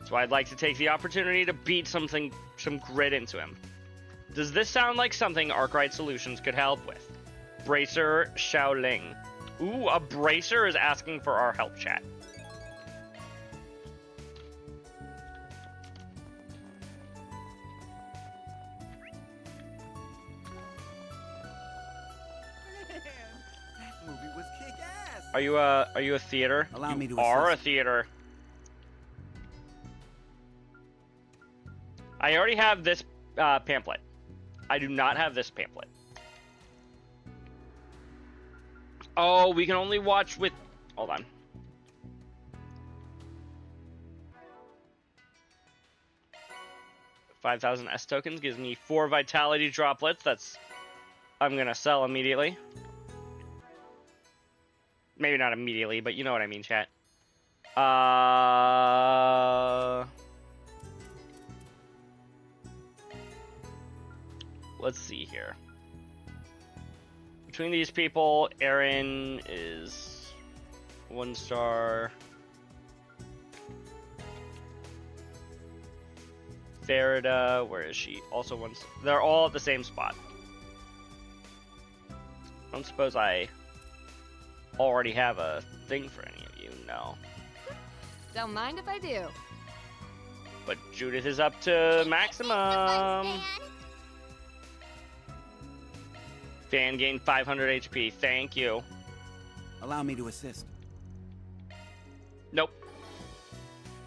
So I'd like to take the opportunity to beat some grit into him. Does this sound like something Arkwright Solutions could help with? Bracer Xiaoling. Ooh, a Bracer is asking for our help, chat. Are you a theater? Allow me to are assist. a theater. I already have this pamphlet. I do not have this pamphlet. Oh, we can only watch with... Hold on. $5,000 S tokens gives me 4 vitality droplets. That's... I'm gonna sell immediately. Maybe not immediately, but you know what I mean, chat. Let's see here. Between these people, Aaron is 1 star. Farida, where is she? Also 1 star. They're all at the same spot. I don't suppose I already have a thing for any of you. No. Don't mind if I do. But Judith is up to maximum. Fan gained 500 HP. Thank you. Allow me to assist. Nope.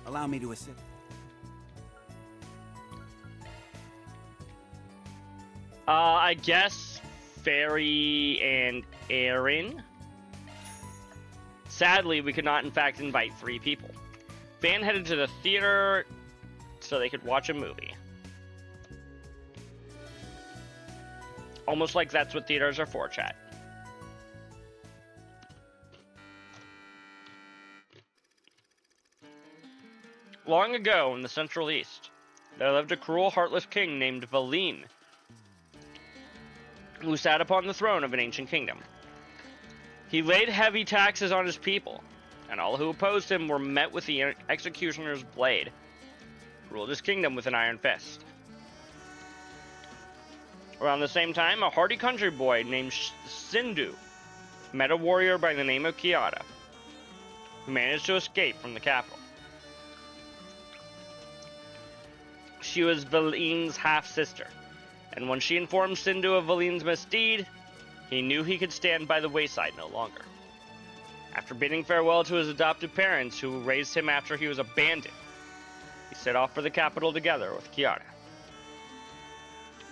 Allow me to assist. I guess Fairy and Aaron. Sadly, we could not, in fact, invite 3 people. Fan headed to the theater so they could watch a movie. Almost like that's what theaters are for, chat. Long ago in the Central East, there lived a cruel, heartless king named Valine, who sat upon the throne of an ancient kingdom. He laid heavy taxes on his people, and all who opposed him were met with the executioner's blade. He ruled his kingdom with an iron fist. Around the same time, a hardy country boy named Sindhu met a warrior by the name of Kiara, who managed to escape from the capital. She was Valine's half-sister, and when she informed Sindhu of Valine's misdeed, he knew he could stand by the wayside no longer. After bidding farewell to his adopted parents, who raised him after he was abandoned, he set off for the capital together with Kiara.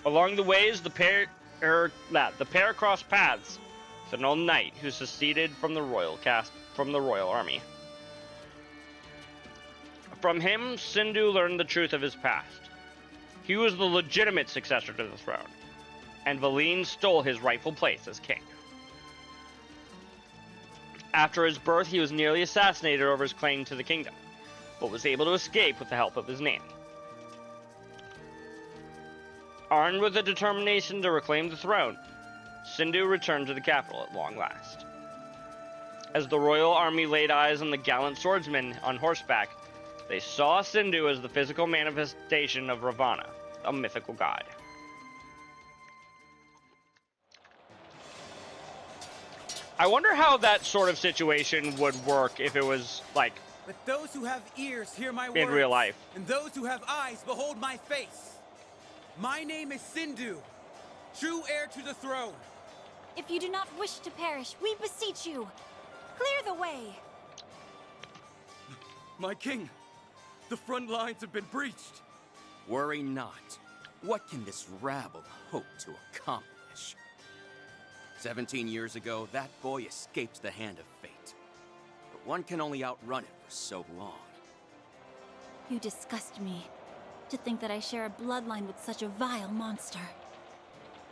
Along the ways, the pair crossed paths with an old knight who seceded from the royal army. From him, Sindhu learned the truth of his past. He was the legitimate successor to the throne, and Valine stole his rightful place as king. After his birth, he was nearly assassinated over his claim to the kingdom, but was able to escape with the help of his nanny. Armed with a determination to reclaim the throne, Sindhu returned to the capital at long last. As the royal army laid eyes on the gallant swordsman on horseback, they saw Sindhu as the physical manifestation of Ravana, a mythical god. I wonder how that sort of situation would work if it was, like, let those who have ears hear my words, in real life. And those who have eyes behold my face. My name is Sindhu, true heir to the throne. If you do not wish to perish, we beseech you, clear the way. My king, the front lines have been breached. Worry not. What can this rabble hope to accomplish? 17 years ago, that boy escaped the hand of fate. But one can only outrun it for so long. You disgust me. To think that I share a bloodline with such a vile monster.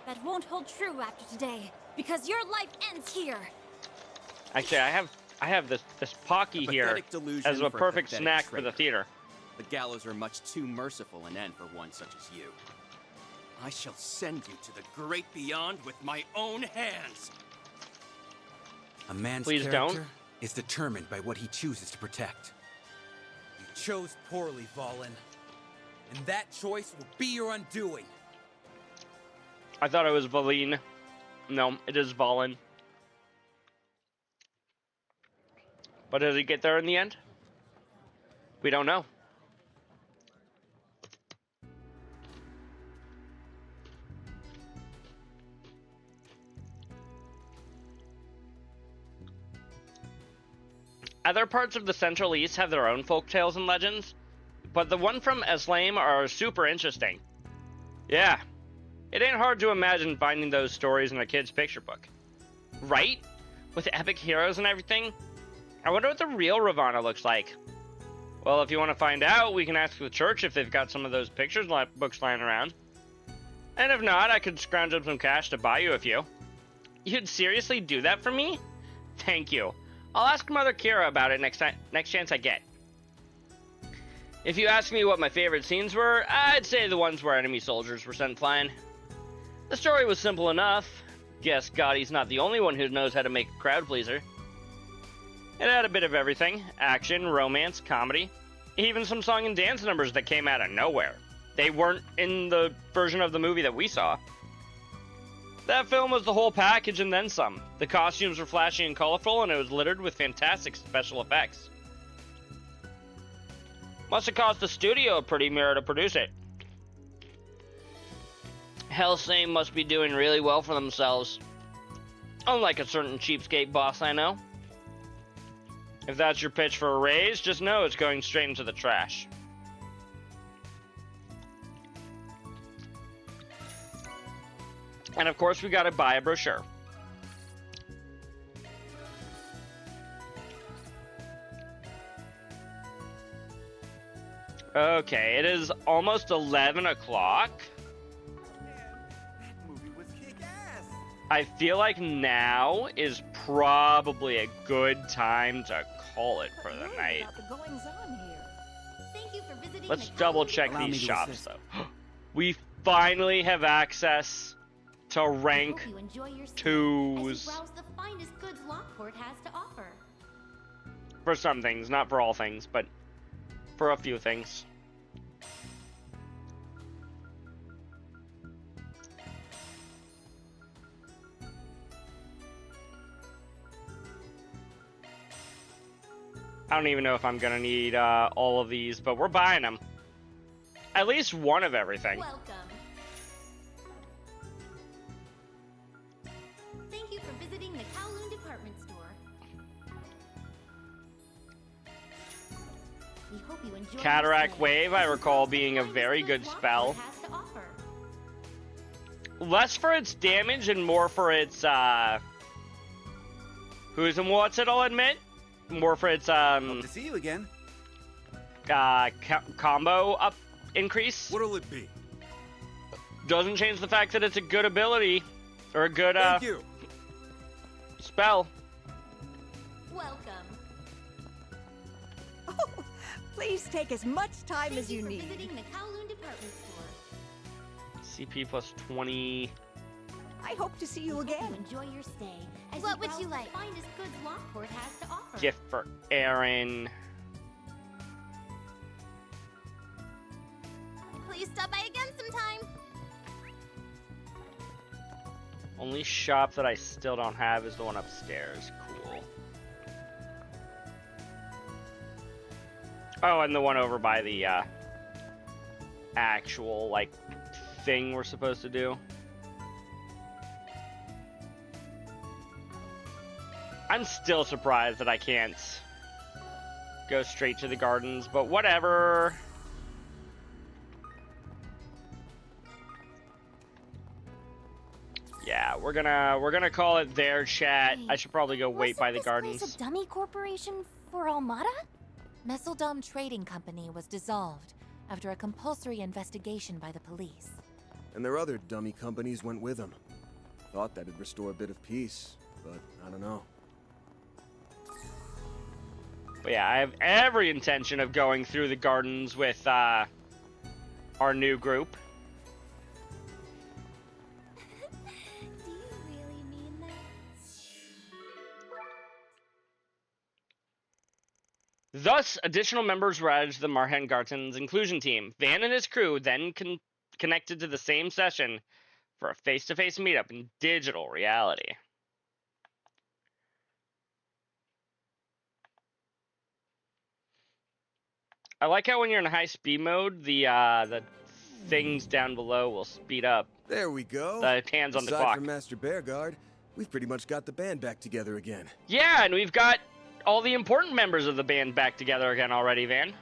That won't hold true after today, because your life ends here. Actually, I have this Pocky here as a perfect snack for the theater. The gallows are much too merciful an end for one such as you. I shall send you to the great beyond with my own hands. A man's Please character don't. is determined by what he chooses to protect. You chose poorly, Valen. And that choice will be your undoing. I thought it was Valine. No, it is Valen. But does he get there in the end? We don't know. Other parts of the Central East have their own folk tales and legends, but the one from Eslaim are super interesting. Yeah, it ain't hard to imagine finding those stories in a kid's picture book. Right? With epic heroes and everything? I wonder what the real Ravana looks like. Well, if you want to find out, we can ask the church if they've got some of those pictures books lying around. And if not, I could scrounge up some cash to buy you a few. You'd seriously do that for me? Thank you. I'll ask Mother Kira about it next chance I get. If you ask me what my favorite scenes were, I'd say the ones where enemy soldiers were sent flying. The story was simple enough. Guess Gotti's not the only one who knows how to make a crowd pleaser. It had a bit of everything. Action, romance, comedy. Even some song and dance numbers that came out of nowhere. They weren't in the version of the movie that we saw. That film was the whole package and then some. The costumes were flashy and colorful, and it was littered with fantastic special effects. Must have cost the studio a pretty mirror to produce it. Hellsame must be doing really well for themselves. Unlike a certain cheapskate boss I know. If that's your pitch for a raise, just know it's going straight into the trash. And of course, we gotta buy a brochure. Okay, it is almost 11 o'clock. I feel like now is probably a good time to call it for the night. Let's double check these shops though. We finally have access to rank 2s. For some things, not for all things, but for a few things. I don't even know if I'm gonna need all of these, but we're buying them. At least one of everything. Welcome. Thank you for visiting the Kowloon department store. We hope you enjoy Cataract Wave, I recall being a very good spell. Less for its damage and more for its who's and what's it, I'll admit. More for its Hope to see you again. Combo up increase. What'll it be? Doesn't change the fact that it's a good ability or a good Thank you. Spell. Welcome. Oh, please take as much time as you need. Visiting the Kowloon department store. CP plus 20. I hope to see you again. Enjoy your stay. What would you like? Finest goods Lockport has to offer. Gift for Aaron. Please stop by again sometime. Only shop that I still don't have is the one upstairs. Cool. Oh, and the one over by the actual like thing we're supposed to do. I'm still surprised that I can't go straight to the gardens, but whatever. Yeah, we're gonna call it there, chat. I should probably go wait by the gardens. Was a dummy corporation for Almada? Messeldom Trading Company was dissolved after a compulsory investigation by the police. And their other dummy companies went with them. Thought that'd restore a bit of peace, but I don't know. But yeah, I have every intention of going through the gardens with our new group. Do you really mean that? Thus, additional members were added to the Marhen Garten's inclusion team. Van and his crew then connected to the same session for a face-to-face meetup in digital reality. I like how when you're in high speed mode, the things down below will speed up. There we go. The hands on the Aside clock. from Master Bearguard, we've pretty much got the band back together again. Yeah, and we've got all the important members of the band back together again already, Van.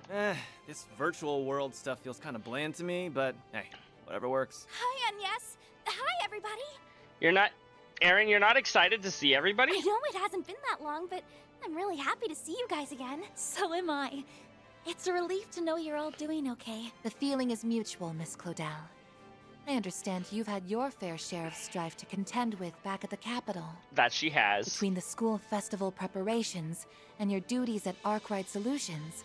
This virtual world stuff feels kind of bland to me, but hey, whatever works. Hi, Agnes. Hi, everybody. You're not, Aaron, you're not excited to see everybody? I know it hasn't been that long, but I'm really happy to see you guys again. So am I. It's a relief to know you're all doing okay. The feeling is mutual, Miss Claudel. I understand you've had your fair share of strife to contend with back at the Capitol. That she has. Between the school festival preparations and your duties at Arkwright Solutions,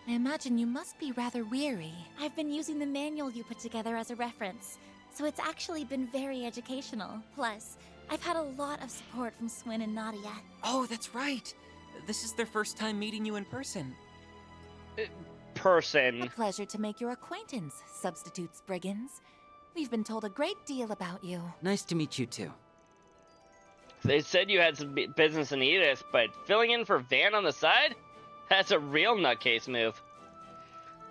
I imagine you must be rather weary. I've been using the manual you put together as a reference, so it's actually been very educational. Plus, I've had a lot of support from Swin and Nadia. Oh, that's right. This is their first time meeting you in person. A pleasure to make your acquaintance, Substitute Spriggans. We've been told a great deal about you. Nice to meet you too. They said you had some business in Edith, but filling in for Van on the side? That's a real nutcase move.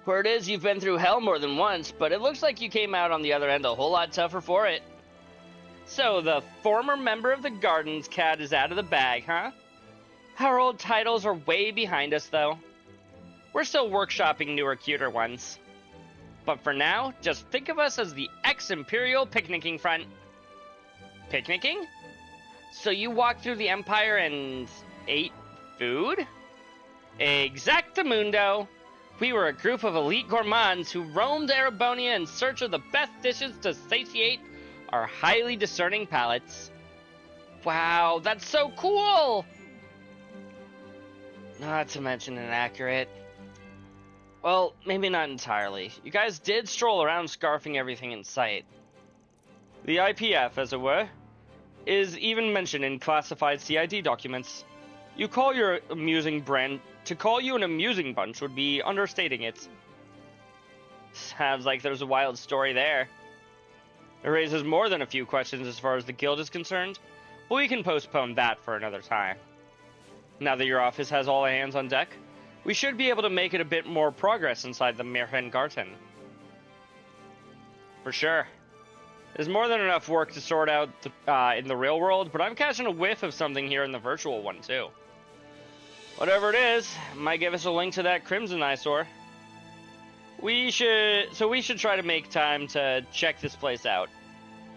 Word is you've been through hell more than once, but it looks like you came out on the other end a whole lot tougher for it. So, the former member of the Gardens cat is out of the bag, huh? Our old titles are way behind us, though. We're still workshopping newer, cuter ones. But for now, just think of us as the ex-Imperial Picnicking Front. Picnicking? So you walked through the Empire and ate food? Exactamundo! We were a group of elite gourmands who roamed Erebonia in search of the best dishes to satiate our highly discerning palates. Wow, that's so cool! Not to mention inaccurate. Well, maybe not entirely. You guys did stroll around scarfing everything in sight. The IPF, as it were, is even mentioned in classified CID documents. You call your amusing brand... To call you an amusing bunch would be understating it. Sounds like there's a wild story there. It raises more than a few questions as far as the guild is concerned, but we can postpone that for another time. Now that your office has all hands on deck, we should be able to make it a bit more progress inside the Mirhengarten. For sure. There's more than enough work to sort out in the real world, but I'm catching a whiff of something here in the virtual one too. Whatever it is, might give us a link to that Crimson Eyesore. We should try to make time to check this place out,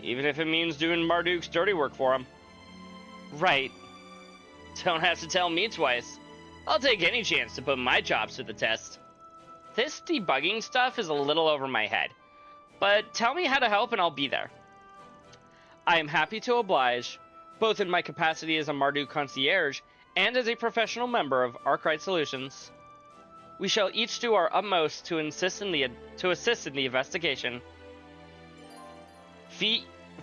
even if it means doing Marduk's dirty work for him. Right. Don't have to tell me twice. I'll take any chance to put my chops to the test. This debugging stuff is a little over my head, but tell me how to help and I'll be there. I am happy to oblige, both in my capacity as a Marduk concierge and as a professional member of Arkwright Solutions. We shall each do our utmost to assist in the investigation.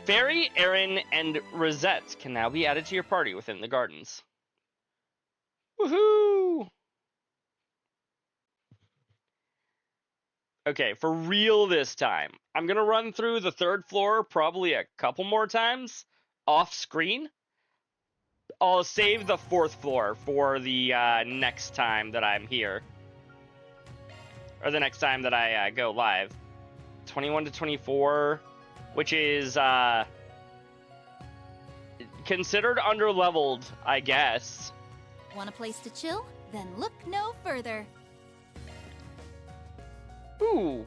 Fairy, Aaron, and Rosette can now be added to your party within the gardens. Woohoo! Okay, for real this time. I'm gonna run through the third floor probably a couple more times off screen. I'll save the fourth floor for the next time that I'm here. Or the next time that I go live. 21 to 24, which is considered underleveled, I guess. Want a place to chill? Then look no further. Ooh,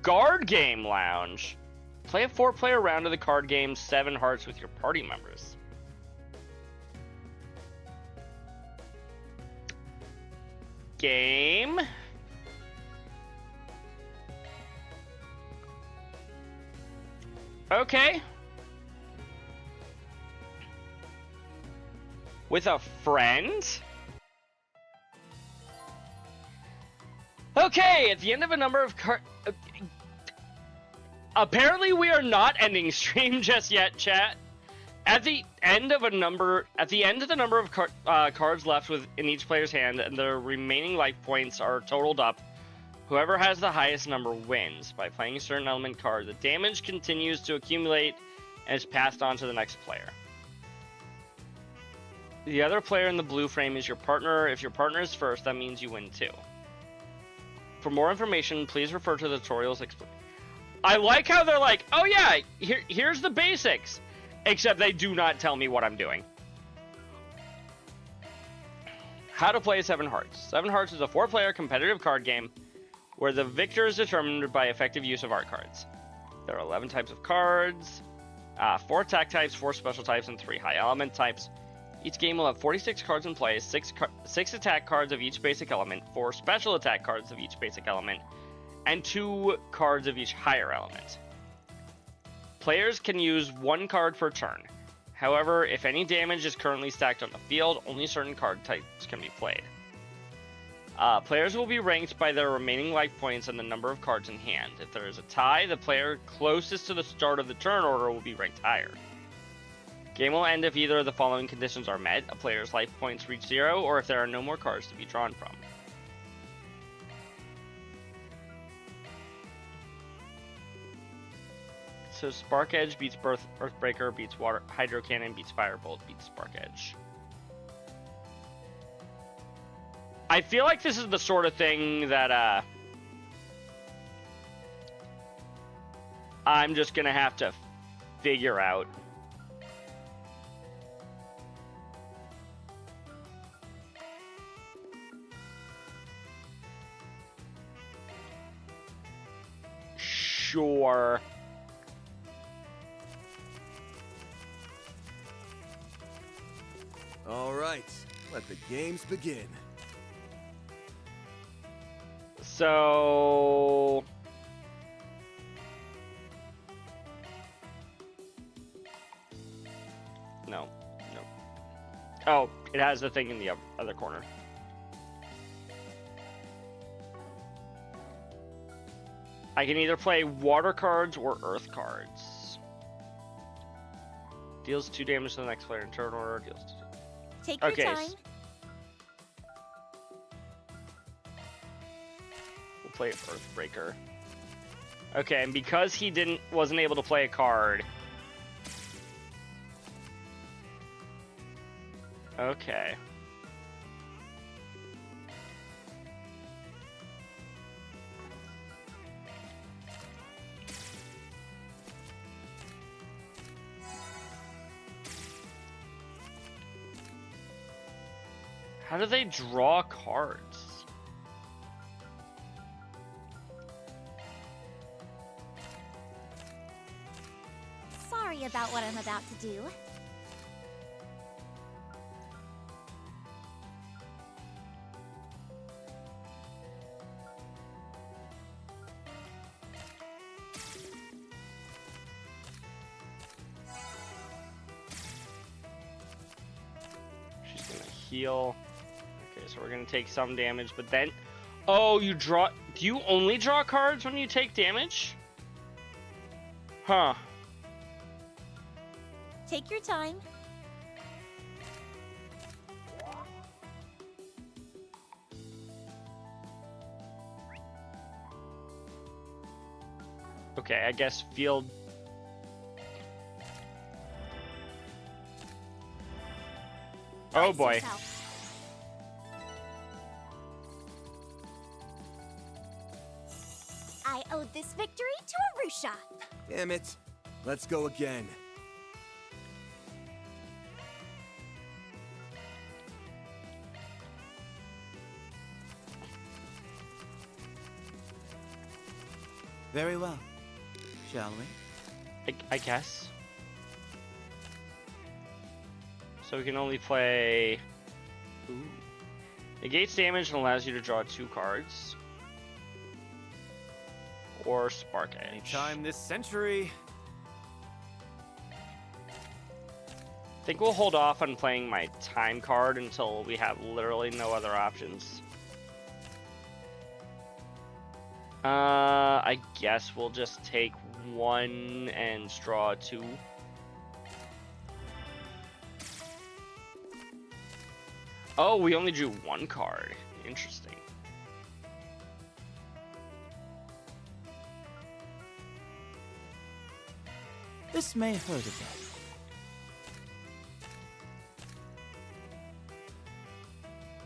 Guard Game Lounge. Play a 4-player round of the card game 7 Hearts with your party members. Game. Okay. With a friend? Okay, at the end of a number of apparently we are not ending stream just yet, chat. At the end of the number of cards left in each player's hand and the remaining life points are totaled up, whoever has the highest number wins. By playing a certain element card, the damage continues to accumulate and is passed on to the next player. The other player in the blue frame is your partner. If your partner is first, that means you win too. For more information, please refer to the tutorials. I like how they're like, oh yeah, here's the basics. Except they do not tell me what I'm doing. How to play Seven Hearts. Seven Hearts is a 4-player competitive card game where the victor is determined by effective use of art cards. There are 11 types of cards, 4 attack types, 4 special types, and 3 high element types. Each game will have 46 cards in play, 6 attack cards of each basic element, 4 special attack cards of each basic element, and 2 cards of each higher element. Players can use 1 card per turn. However, if any damage is currently stacked on the field, only certain card types can be played. Players will be ranked by their remaining life points and the number of cards in hand. If there is a tie, the player closest to the start of the turn order will be ranked higher. Game will end if either of the following conditions are met: a player's life points reach 0, or if there are no more cards to be drawn from. So Spark Edge beats Earthbreaker, beats Water Hydro Cannon, beats Firebolt, beats Spark Edge. I feel like this is the sort of thing that I'm just gonna have to figure out. Sure. All right, let the games begin. So no. Oh, it has the thing in the other corner. I can either play water cards or earth cards. Deals 2 damage to the next player in turn order. Deals 2. Take your time. We'll play Earthbreaker. Okay, and because he wasn't able to play a card. Okay. How do they draw cards? Sorry about what I'm about to do. She's gonna heal. Okay, so we're gonna take some damage, but then... Oh, you draw... Do you only draw cards when you take damage? Huh. Take your time. Okay, I guess field... Oh boy. I owe this victory to Arusha. Damn it. Let's go again. Very well. Shall we? I guess. So we can only play... Ooh. Negates damage and allows you to draw 2 cards. Or Spark Edge. Anytime this century. I think we'll hold off on playing my time card until we have literally no other options. I guess we'll just take 1 and draw 2. Oh, we only drew 1 card. Interesting. This may hurt a bit.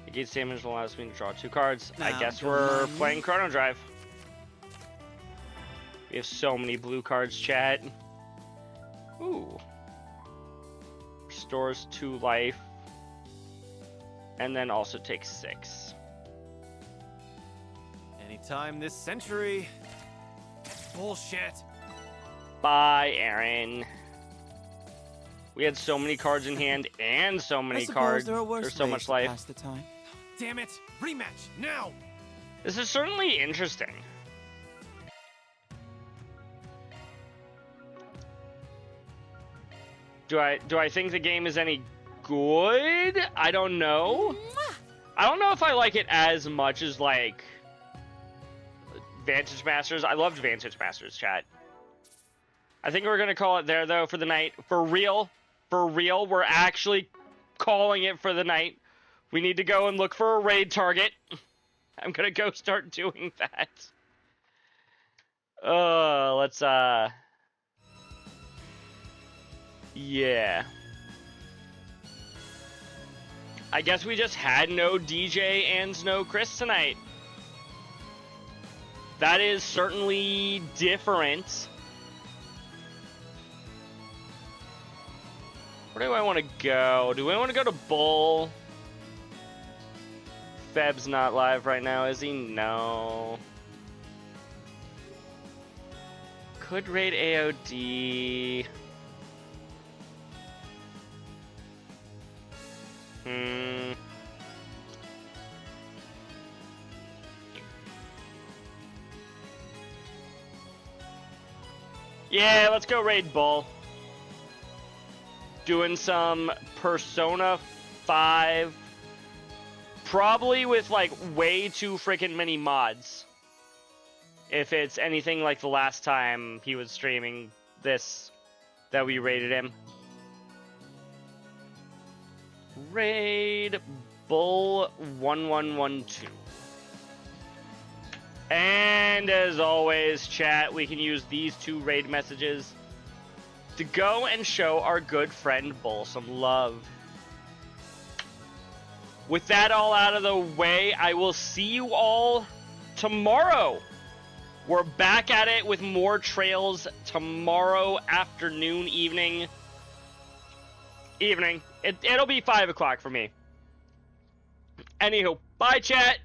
Negates damage allows me to draw 2 cards. Now, I guess don't we're mind me. playing Chrono Drive. We have so many blue cards, chat. Ooh. Restores 2 life. And then also take 6. Anytime this century. Bullshit. Bye, Aaron. We had so many cards in hand and so many cards. There's so much life. Pass the time. Damn it! Rematch now. This is certainly interesting. Do I think the game is any good? I don't know. I don't know if I like it as much as like Vantage Masters. I loved Vantage Masters, chat. I think we're gonna call it there though for the night. For real, we're actually calling it for the night. We need to go and look for a raid target. I'm gonna go start doing that. Let's yeah. I guess we just had no DJ and no Chris tonight. That is certainly different. Where do I want to go? Do I want to go to Bull? Feb's not live right now, is he? No. Could raid AOD. Yeah, let's go raid Bull. Doing some Persona 5. Probably with like way too freaking many mods. If it's anything like the last time he was streaming this, that we raided him. Raid Bull 1112. And as always, chat, we can use these 2 raid messages to go and show our good friend Bull some love. With that all out of the way, I will see you all tomorrow. We're back at it with more trails tomorrow afternoon, evening. It'll be 5 o'clock for me. Anywho, bye, chat.